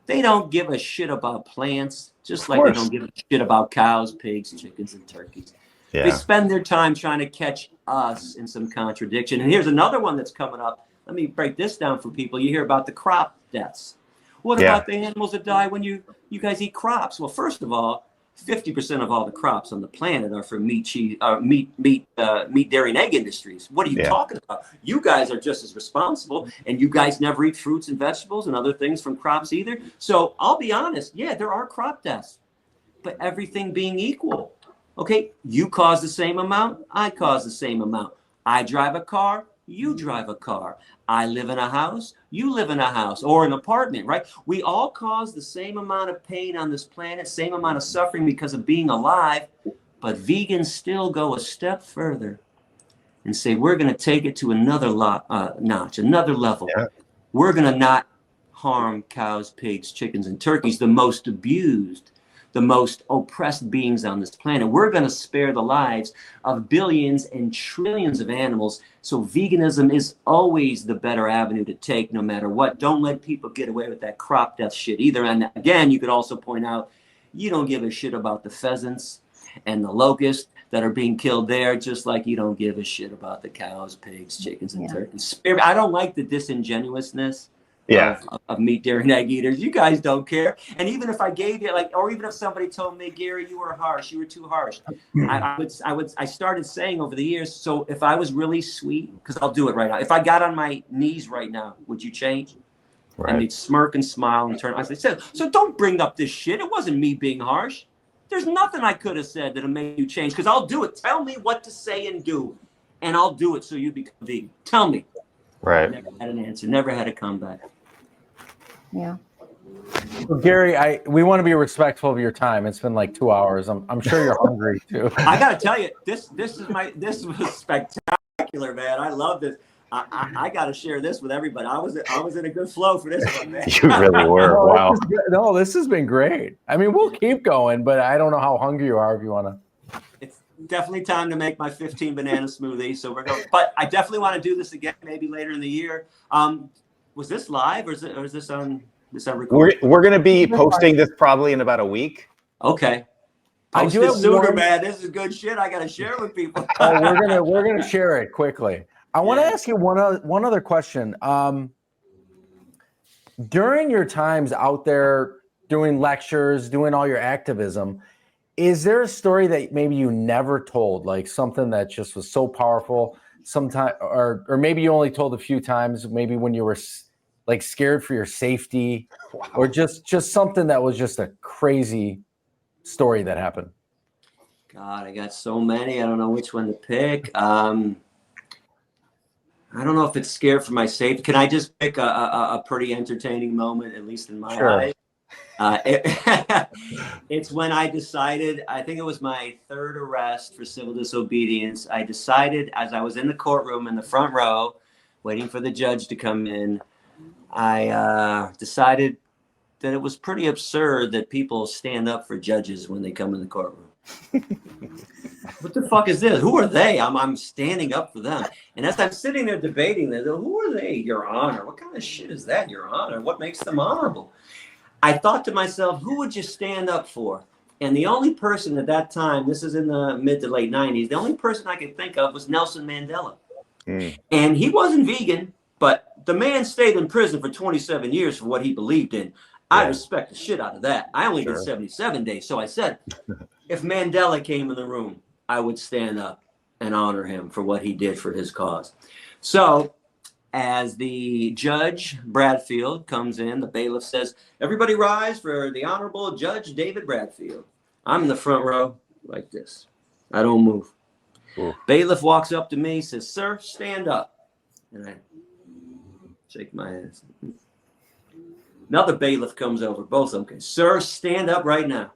they don't give a shit about plants, just like they don't give a shit about cows, pigs, chickens, and turkeys. Yeah. They spend their time trying to catch us in some contradiction. And here's another one that's coming up. Let me break this down for people. You hear about the crop deaths. What about the animals that die when you guys eat crops? Well, first of all, 50% of all the crops on the planet are for meat, dairy, and egg industries. What are you talking about? You guys are just as responsible, and you guys never eat fruits and vegetables and other things from crops either. So I'll be honest. Yeah, there are crop deaths. but everything being equal. Okay, you cause the same amount, I cause the same amount. I drive a car, you drive a car. I live in a house, you live in a house or an apartment, right? We all cause the same amount of pain on this planet, same amount of suffering because of being alive, but vegans still go a step further and say, we're going to take it to another notch, another level. Yeah. We're going to not harm cows, pigs, chickens, and turkeys, the most abused, the most oppressed beings on this planet. We're going to spare the lives of billions and trillions of animals. So veganism is always the better avenue to take no matter what. Don't let people get away with that crop death shit either. And again, you could also point out, you don't give a shit about the pheasants and the locusts that are being killed there, just like you don't give a shit about the cows, pigs, chickens, and turkeys. I don't like the disingenuousness of meat, dairy, and egg eaters. You guys don't care. And even if I gave you or even if somebody told me, Gary, you were harsh, you were too harsh, I started saying over the years, so if I was really sweet, because I'll do it right now, if I got on my knees right now, would you change? Right. And they'd smirk and smile and turn. I said, so don't bring up this shit. It wasn't me being harsh. There's nothing I could have said that'll make you change, because I'll do it. Tell me what to say and do, and I'll do it so you become vegan. Tell me. Right. Never had an answer. Never had a comeback. Yeah. Well, Gary, we want to be respectful of your time. It's been like 2 hours. I'm sure you're hungry too. I got to tell you, this was spectacular, man. I love this. I got to share this with everybody. I was in a good flow for this one, man. You really were. Wow. This has been great. I mean, we'll keep going, but I don't know how hungry you are if you want to. It's definitely time to make my 15 banana smoothie. So we're going. But I definitely want to do this again, maybe later in the year. Was this live or is this on recording? We're going to be posting this probably in about a week. Okay. Post it sooner, man. This is good shit. I got to share with people. we're gonna share it quickly. I want to ask you one other question. During your times out there doing lectures, doing all your activism, is there a story that maybe you never told, like something that just was so powerful, sometime, or maybe you only told a few times, maybe when you were like scared for your safety, or just something that was just a crazy story that happened? God, I got so many. I don't know which one to pick. I don't know if it's scared for my safety. Can I just pick a pretty entertaining moment, at least in my eyes? It's when I decided, I think it was my third arrest for civil disobedience. I decided, as I was in the courtroom in the front row, waiting for the judge to come in, I decided that it was pretty absurd that people stand up for judges when they come in the courtroom. What the fuck is this? Who are they? I'm standing up for them. And as I'm sitting there debating this, who are they, Your Honor? What kind of shit is that, Your Honor? What makes them honorable? I thought to myself, who would you stand up for? And the only person at that time, this is in the mid to late 90s, the only person I could think of was Nelson Mandela. And he wasn't vegan, but the man stayed in prison for 27 years for what he believed in. I respect the shit out of that. I only did 77 days. So I said, if Mandela came in the room, I would stand up and honor him for what he did for his cause. So as the judge, Bradfield, comes in, the bailiff says, everybody rise for the Honorable Judge David Bradfield. I'm in the front row like this. I don't move. Cool. Bailiff walks up to me, says, sir, stand up. And I shake my hands. Another bailiff comes over, both of them. Okay, sir, stand up right now.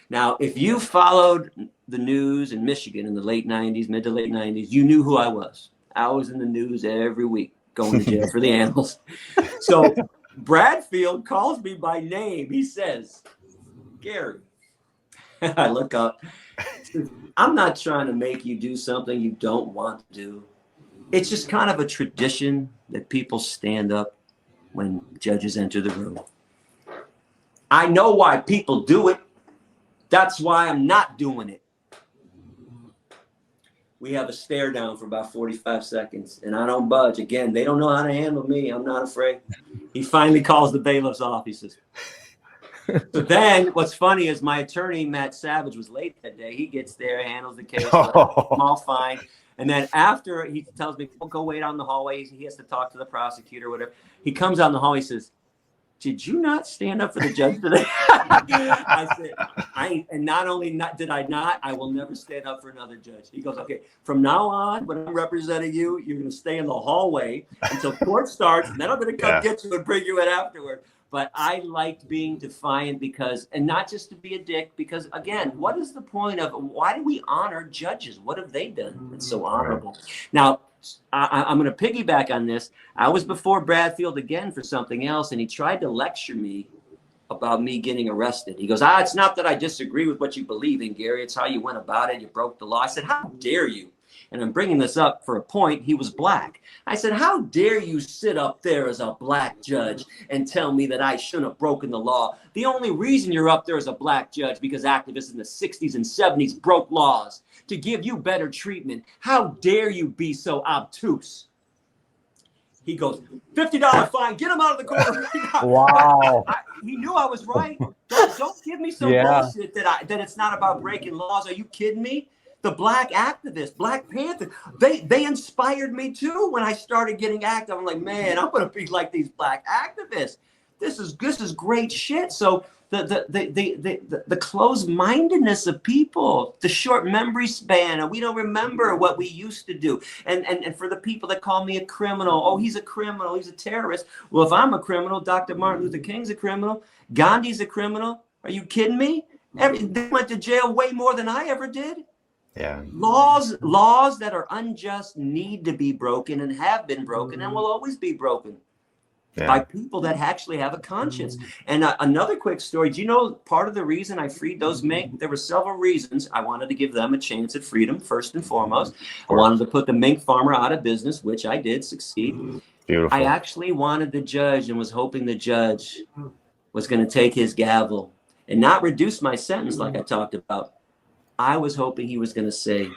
Now, if you followed the news in Michigan in the late 90s, mid to late 90s, you knew who I was. I was in the news every week, going to jail for the animals. So Bradfield calls me by name. He says, Gary. I look up. I'm not trying to make you do something you don't want to do. It's just kind of a tradition that people stand up when judges enter the room. I know why people do it. That's why I'm not doing it. We have a stare down for about 45 seconds, and I don't budge. Again, they don't know how to handle me. I'm not afraid. He finally calls the bailiff's off. He says, so then what's funny is my attorney, Matt Savage, was late that day. He gets there, handles the case. I'm all fine. And then after he tells me, go wait on the hallway. He has to talk to the prosecutor, whatever. He comes out in the hallway. He says, did you not stand up for the judge today? I said, and not only did I not, I will never stand up for another judge. He goes, okay, from now on, when I'm representing you, you're going to stay in the hallway until court starts, and then I'm going to come get you and bring you in afterward. But I liked being defiant because, and not just to be a dick, because again, what is the point of, why do we honor judges? What have they done that's so honorable? Now, I'm going to piggyback on this. I was before Bradfield again for something else, and he tried to lecture me about me getting arrested. He goes, it's not that I disagree with what you believe in, Gary. It's how you went about it. You broke the law. I said, how dare you? And I'm bringing this up for a point. He was black. I said, how dare you sit up there as a black judge and tell me that I shouldn't have broken the law? The only reason you're up there as a black judge because activists in the 60s and 70s broke laws to give you better treatment. How dare you be so obtuse? He goes, $50 fine. Get him out of the courtroom. Wow. He knew I was right. Don't give me some bullshit that it's not about breaking laws. Are you kidding me? The black activists, Black Panther, they inspired me too when I started getting active. I'm like, man, I'm going to be like these black activists. This is great shit. So the closed-mindedness of people, the short memory span, and we don't remember what we used to do. And for the people that call me a criminal, oh, he's a criminal, he's a terrorist. Well, if I'm a criminal, Dr. Martin Luther King's a criminal, Gandhi's a criminal. Are you kidding me? They went to jail way more than I ever did. Yeah. Laws that are unjust need to be broken and have been broken and will always be broken by people that actually have a conscience. And another quick story. Do you know part of the reason I freed those mink? There were several reasons. I wanted to give them a chance at freedom, first and foremost. I wanted to put the mink farmer out of business, which I did succeed. Beautiful. I actually wanted the judge and was hoping the judge was going to take his gavel and not reduce my sentence like I talked about. I was hoping he was going to say,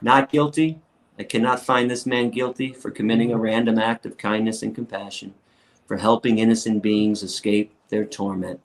not guilty. I cannot find this man guilty for committing a random act of kindness and compassion, for helping innocent beings escape their torment.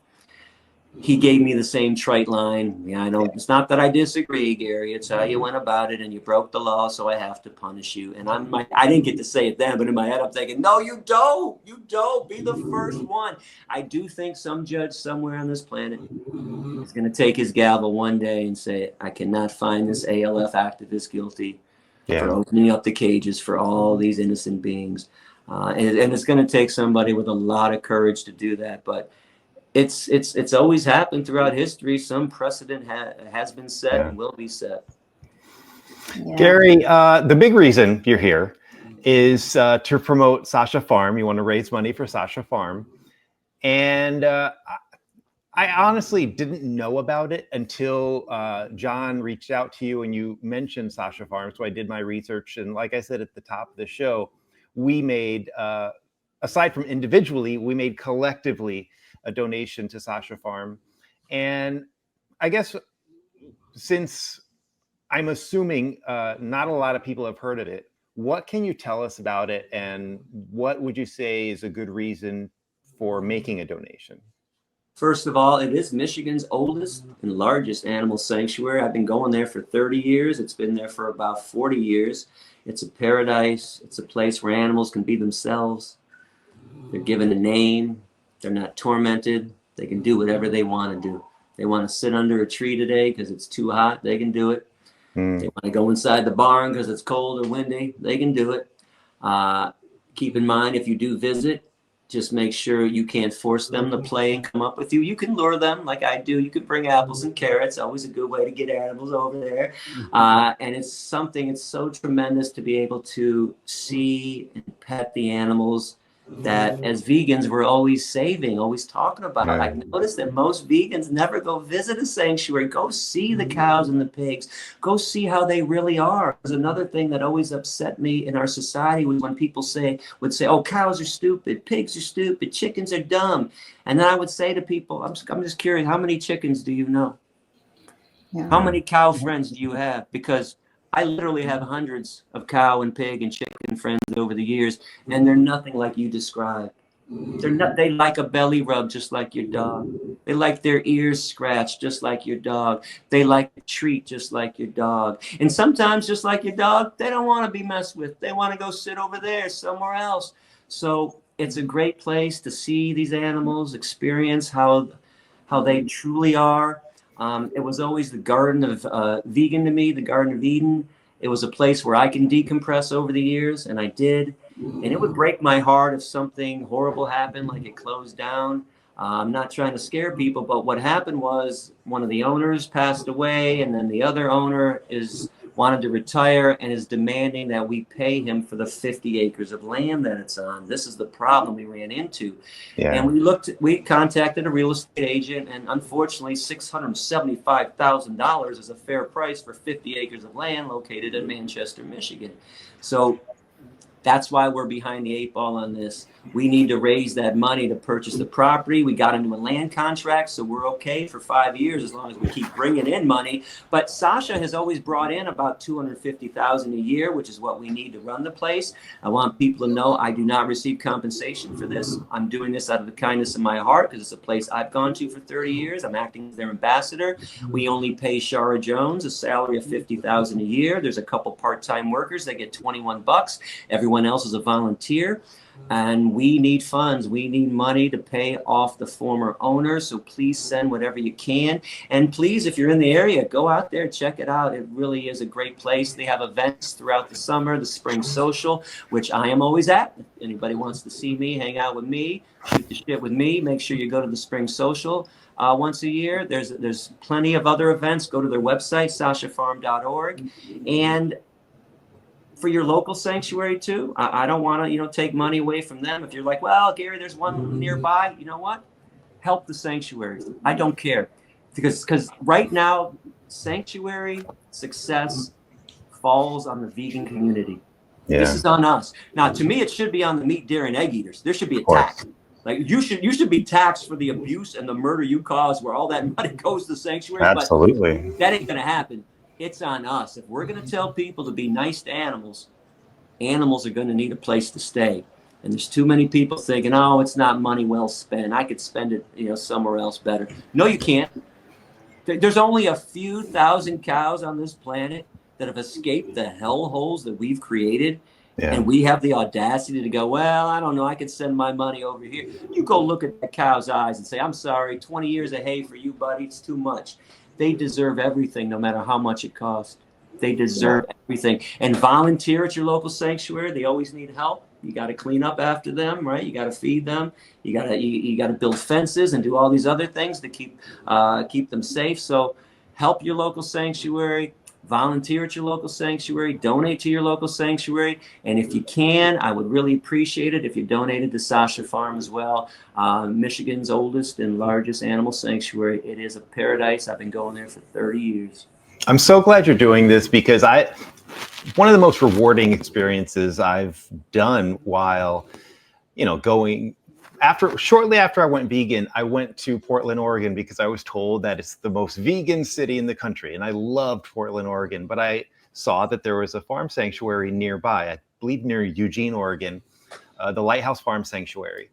He gave me the same trite line. Yeah, I know. It's not that I disagree, Gary. It's how you went about it, and you broke the law, so I have to punish you. And I didn't get to say it then, but in my head, I'm thinking, no, you don't. You don't. Be the first one. I do think some judge somewhere on this planet is going to take his gavel one day and say, I cannot find this ALF activist guilty for opening up the cages for all these innocent beings. And it's going to take somebody with a lot of courage to do that. But it's always happened throughout history. Some precedent has been set and will be set. Yeah. Gary, the big reason you're here is to promote Sasha Farm. You want to raise money for Sasha Farm. And I honestly didn't know about it until John reached out to you and you mentioned Sasha Farm. So I did my research. And like I said at the top of the show, we made, aside from individually, we made collectively a donation to Sasha Farm. And I guess since I'm assuming not a lot of people have heard of it, what can you tell us about it? And what would you say is a good reason for making a donation? First of all, it is Michigan's oldest and largest animal sanctuary. I've been going there for 30 years. It's been there for about 40 years. It's a paradise. It's a place where animals can be themselves. They're given a name. They're not tormented. They can do whatever they want to do. They want to sit under a tree today because it's too hot. They can do it. They want to go inside the barn because it's cold or windy. They can do it. Keep in mind, if you do visit, just make sure you can't force them to play and come up with you. You can lure them like I do. You can bring apples and carrots. Always a good way to get animals over there. And it's so tremendous to be able to see and pet the animals that as vegans we're always saving, always talking about. I've noticed that most vegans never go visit a sanctuary. Go see the cows and the pigs. Go see how they really are. There's another thing that always upset me in our society was when people would say, oh, cows are stupid, pigs are stupid, chickens are dumb. And then I would say to people, I'm just curious, how many chickens do you know? Yeah. How many cow friends do you have? Because I literally have hundreds of cow and pig and chicken friends over the years, and they're nothing like you described. They like a belly rub just like your dog. They like their ears scratched just like your dog. They like a treat just like your dog. And sometimes just like your dog, they don't want to be messed with. They want to go sit over there somewhere else. So it's a great place to see these animals, experience how they truly are. It was always the Garden of Vegan to me, the Garden of Eden. It was a place where I can decompress over the years, and I did. And it would break my heart if something horrible happened, like it closed down. I'm not trying to scare people, but what happened was one of the owners passed away, and then the other owner wanted to retire and is demanding that we pay him for the 50 acres of land that it's on. This is the problem we ran into. Yeah. And we contacted a real estate agent, and unfortunately $675,000 is a fair price for 50 acres of land located in Manchester, Michigan. So that's why we're behind the 8 ball on this. We need to raise that money to purchase the property. We got into a land contract, so we're okay for 5 years as long as we keep bringing in money. But Sasha has always brought in about $250,000 a year, which is what we need to run the place. I want people to know I do not receive compensation for this. I'm doing this out of the kindness of my heart because it's a place I've gone to for 30 years. I'm acting as their ambassador. We only pay Shara Jones a salary of $50,000 a year. There's a couple part-time workers that get $21. Everyone else is a volunteer, and we need funds. We need money to pay off the former owner. So please send whatever you can. And please, if you're in the area, go out there, check it out. It really is a great place. They have events throughout the summer, the spring social, which I am always at. If anybody wants to see me, hang out with me, shoot the shit with me, make sure you go to the spring social once a year. There's plenty of other events. Go to their website, sashafarm.org. And for your local sanctuary too. I don't want to, take money away from them. If you're like, well, Gary, there's one nearby, you know what? Help the sanctuary. I don't care. Because right now, sanctuary success falls on the vegan community. Yeah. This is on us. Now, to me, it should be on the meat, dairy, and egg eaters. There should be a tax. Like you should be taxed for the abuse and the murder you caused, where all that money goes to the sanctuary. Absolutely. But that ain't going to happen. It's on us. If we're going to tell people to be nice to animals, animals are going to need a place to stay. And there's too many people thinking, oh, it's not money well spent. I could spend it, somewhere else better. No, you can't. There's only a few thousand cows on this planet that have escaped the hellholes that we've created. Yeah. And we have the audacity to go, well, I don't know, I could send my money over here. You go look at that cow's eyes and say, I'm sorry, 20 years of hay for you, buddy. It's too much. They deserve everything, no matter how much it costs. They deserve everything. And volunteer at your local sanctuary. They always need help. You got to clean up after them, right? You got to feed them. You got to build fences and do all these other things to keep them safe. So help your local sanctuary. Volunteer at your local sanctuary, donate to your local sanctuary, and if you can, I would really appreciate it if you donated to Sasha Farm as well. Michigan's oldest and largest animal sanctuary. It is a paradise. I've been going there for 30 years. I'm so glad you're doing this because one of the most rewarding experiences I've done while, going shortly after I went vegan, I went to Portland, Oregon, because I was told that it's the most vegan city in the country. And I loved Portland, Oregon, but I saw that there was a farm sanctuary nearby, I believe near Eugene, Oregon, the Lighthouse Farm Sanctuary.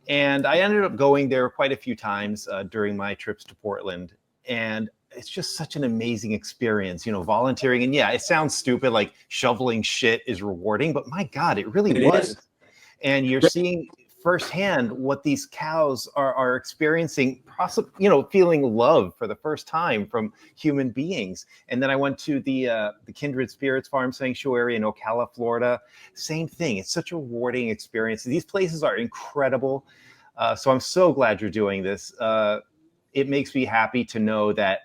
And I ended up going there quite a few times during my trips to Portland. And it's just such an amazing experience, volunteering. And yeah, it sounds stupid, like shoveling shit is rewarding, but my God, it really was. And you're seeing firsthand what these cows are experiencing, feeling love for the first time from human beings. And then I went to the Kindred Spirits Farm Sanctuary in Ocala, Florida. Same thing. It's such a rewarding experience. These places are incredible. So I'm so glad you're doing this. It makes me happy to know that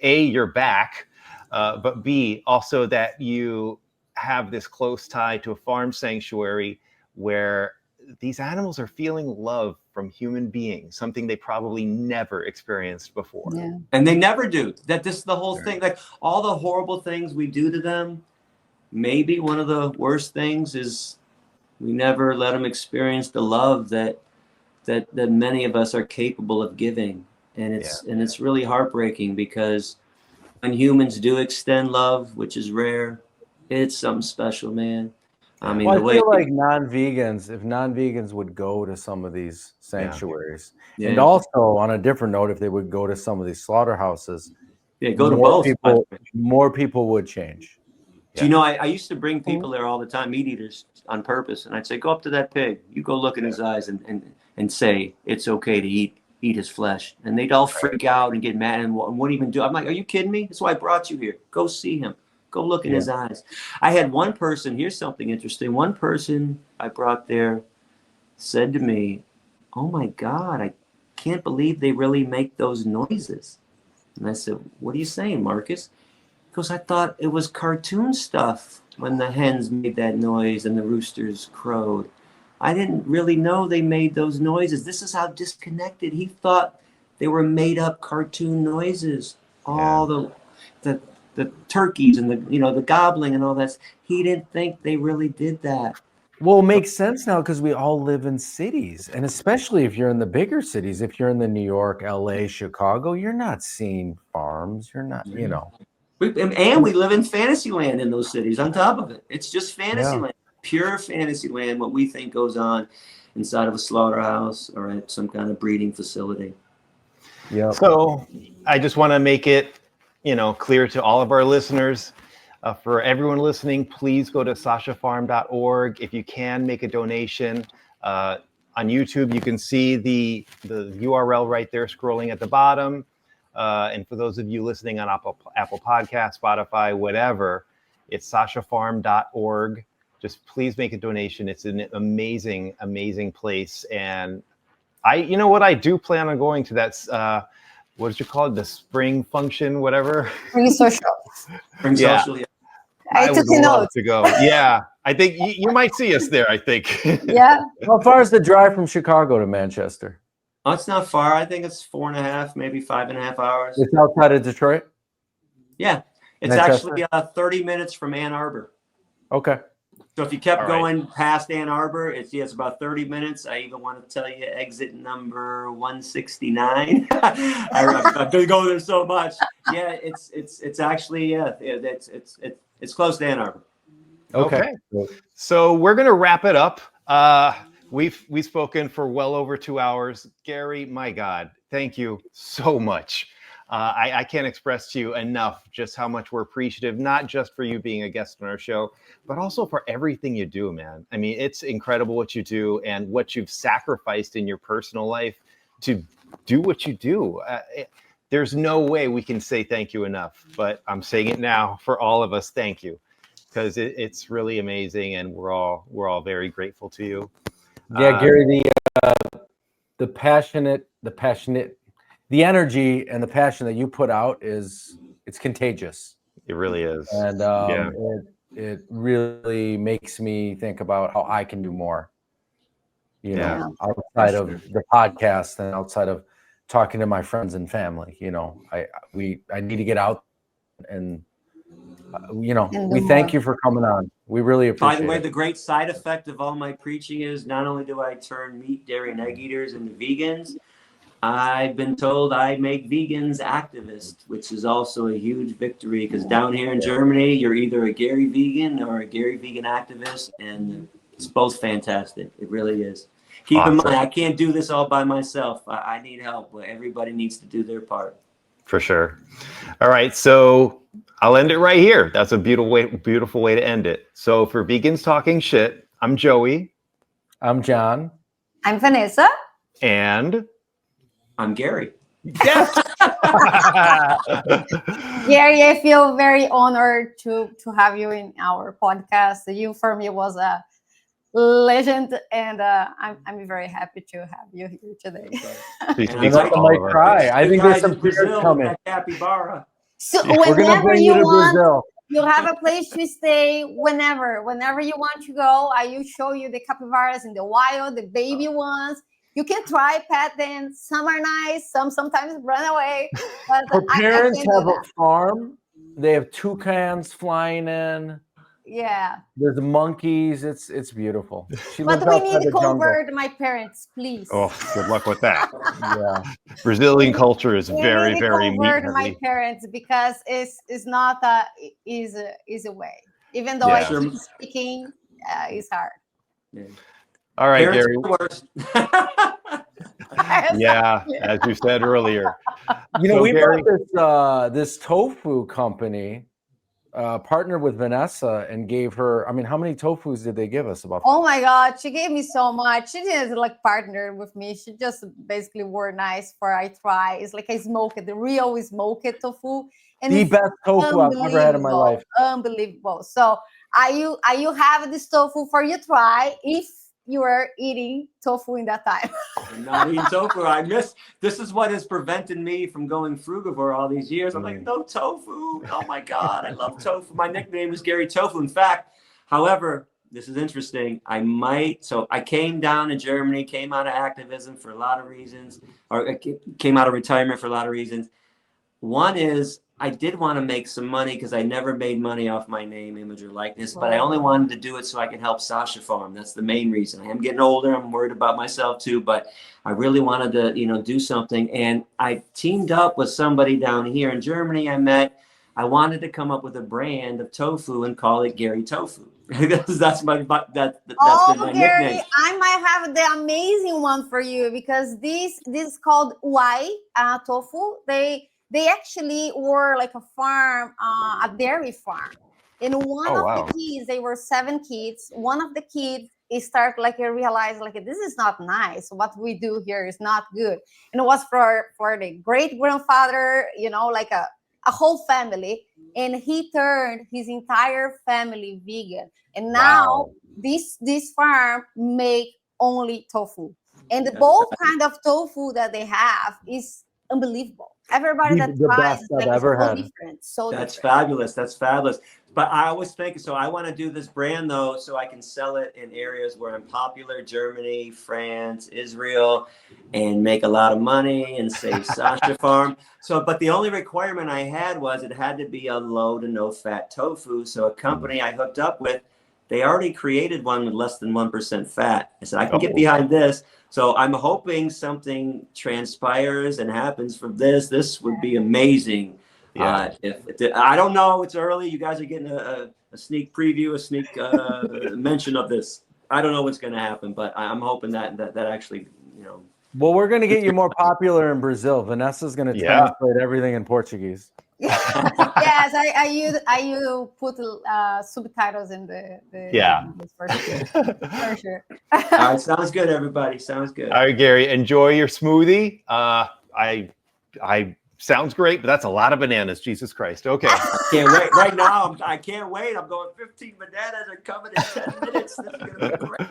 A, you're back, but B, also that you have this close tie to a farm sanctuary where these animals are feeling love from human beings, something they probably never experienced before. Yeah. And they never do. This is the whole thing. Like all the horrible things we do to them, maybe one of the worst things is we never let them experience the love that many of us are capable of giving. And it's really heartbreaking because when humans do extend love, which is rare, it's something special, man. I mean, I feel like if non-vegans would go to some of these sanctuaries, and also on a different note, if they would go to some of these slaughterhouses, go to both. More people would change. Do you know, I used to bring people there all the time, meat eaters, on purpose. And I'd say, go up to that pig. You go look in his eyes and say, it's okay to eat his flesh. And they'd all freak out and get mad and wouldn't even do it. I'm like, are you kidding me? That's why I brought you here. Go see him. Go look in his eyes. I had one person, here's something interesting. One person I brought there said to me, oh my God, I can't believe they really make those noises. And I said, what are you saying, Marcus? He goes, I thought it was cartoon stuff when the hens made that noise and the roosters crowed. I didn't really know they made those noises. This is how disconnected he thought they were made up cartoon noises. All the turkeys and the gobbling and all that. He didn't think they really did that. Well, it makes sense now because we all live in cities, and especially if you're in the bigger cities, if you're in the New York, LA, Chicago, you're not seeing farms. You're not, And we live in fantasy land in those cities on top of it. It's just fantasy land, pure fantasy land, what we think goes on inside of a slaughterhouse or at some kind of breeding facility. Yeah. So I just want to make it, clear to all of our listeners. For everyone listening, please go to sashafarm.org. If you can, make a donation. On YouTube, you can see the URL right there scrolling at the bottom. And for those of you listening on Apple Podcasts, Spotify, whatever, it's sashafarm.org. Just please make a donation. It's an amazing, amazing place. And I do plan on going to that, what did you call it? The spring function, whatever. Spring social. Spring social, yeah. I would love to go. Yeah, I think you might see us there, I think. Yeah. How far is the drive from Chicago to Manchester? Oh, it's not far. I think it's 4.5, maybe 5.5 hours. It's outside of Detroit? Yeah. It's Manchester? actually 30 minutes from Ann Arbor. Okay. So if you kept going past Ann Arbor, it's about 30 minutes. I even want to tell you exit number 169. I'm going to go there so much. Yeah, it's actually it's close to Ann Arbor. Okay. So we're going to wrap it up. We've spoken for well over 2 hours. Gary, my God, thank you so much. I can't express to you enough just how much we're appreciative, not just for you being a guest on our show, but also for everything you do, man. I mean, it's incredible what you do and what you've sacrificed in your personal life to do what you do. There's no way we can say thank you enough, but I'm saying it now for all of us. Thank you, because it's really amazing, and we're all very grateful to you. Yeah, Gary, the energy and the passion that you put out it's contagious. It really is. And it really makes me think about how I can do more, outside of the podcast and outside of talking to my friends and family. I need to get out and, we thank you for coming on. We really appreciate it. By the way, the great side effect of all my preaching is not only do I turn meat, dairy, and egg eaters into vegans, I've been told I make vegans activists, which is also a huge victory because down here in Germany, you're either a Gary vegan or a Gary vegan activist, and it's both fantastic. It really is. Keep in mind, I can't do this all by myself. I need help, but everybody needs to do their part. For sure. All right, so I'll end it right here. That's a beautiful way to end it. So for Vegans Talking Shit, I'm Joey. I'm John. I'm Vanessa. And I'm Gary. Yes. Gary, I feel very honored to have you in our podcast. You for me was a legend, and I'm very happy to have you here today. I might cry. I think there's some tears coming. Capybara. So we're gonna bring you to Brazil. You have a place to stay whenever you want to go. I will show you the capybaras in the wild, the baby ones. You can try pet them. Some are nice. Some sometimes run away. But her parents have a farm. They have toucans flying in. Yeah. There's monkeys. It's beautiful. But we need to convert my parents, please. Oh, good luck with that. Yeah. Brazilian culture is very, very convert my parents because it's not a easy way. Even though I keep speaking, it's hard. Yeah. All right, Parents Gary. Yeah, as you said earlier. We bought this tofu company partnered with Vanessa and gave her, I mean, how many tofus did they give us? About Oh my God, she gave me so much. She didn't like partner with me. She just basically were nice for I try. It's like I smoked the real smoked tofu. And the it's best tofu I've ever had in my life. Unbelievable. So are you have this tofu for you try if you were eating tofu in that time? I'm not eating tofu. This is what has prevented me from going frugivore all these years. I'm like, no tofu. Oh my God, I love tofu. My nickname is Gary Tofu. In fact, however, this is interesting. So I came down to Germany, came out of activism for a lot of reasons, or came out of retirement for a lot of reasons. One is I did want to make some money because I never made money off my name, image, or likeness, but I only wanted to do it so I could help Sasha Farm. That's the main reason. I am getting older. I'm worried about myself too, but I really wanted to, do something. And I teamed up with somebody down here in Germany I wanted to come up with a brand of tofu and call it Gary Tofu. that's my been my Gary, nickname. I might have the amazing one for you because this is called tofu. They actually were like a farm, a dairy farm. And one of the kids, they were 7 kids. One of the kids start like realize like this is not nice. What we do here is not good. And it was for the great grandfather, like a whole family. And he turned his entire family vegan. And now this farm make only tofu. And both kind of tofu that they have is unbelievable. Everybody that the tries best like, I've ever had. Different. That's fabulous. That's fabulous. But I always think, so I want to do this brand though, so I can sell it in areas where I'm popular, Germany, France, Israel, and make a lot of money and save Sasha Farm. So, but the only requirement I had was it had to be a low to no fat tofu. So a company I hooked up with, they already created one with less than 1% fat. I said, I can get behind this. So I'm hoping something transpires and happens from this. This would be amazing. Yeah. If I don't know, it's early. You guys are getting a sneak preview, a sneak mention of this. I don't know what's going to happen, but I'm hoping that actually, Well, we're going to get you more popular in Brazil. Vanessa's going to translate everything in Portuguese. Yes, I put subtitles in the for sure. All right, sounds good, everybody. Sounds good. All right, Gary, enjoy your smoothie. I sounds great, but that's a lot of bananas. Jesus Christ. Okay. I can't wait. Right now, I can't wait. I'm going 15 bananas are coming in 10 minutes. This is gonna be great.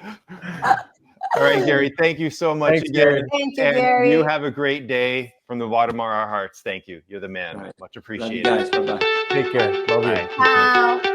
All right, Gary, thank you so much again. Thank you, and Gary. You have a great day from the bottom of our hearts. Thank you. You're the man. Right. Much appreciated. Love you guys. Bye-bye. Take care. Love you. Ciao.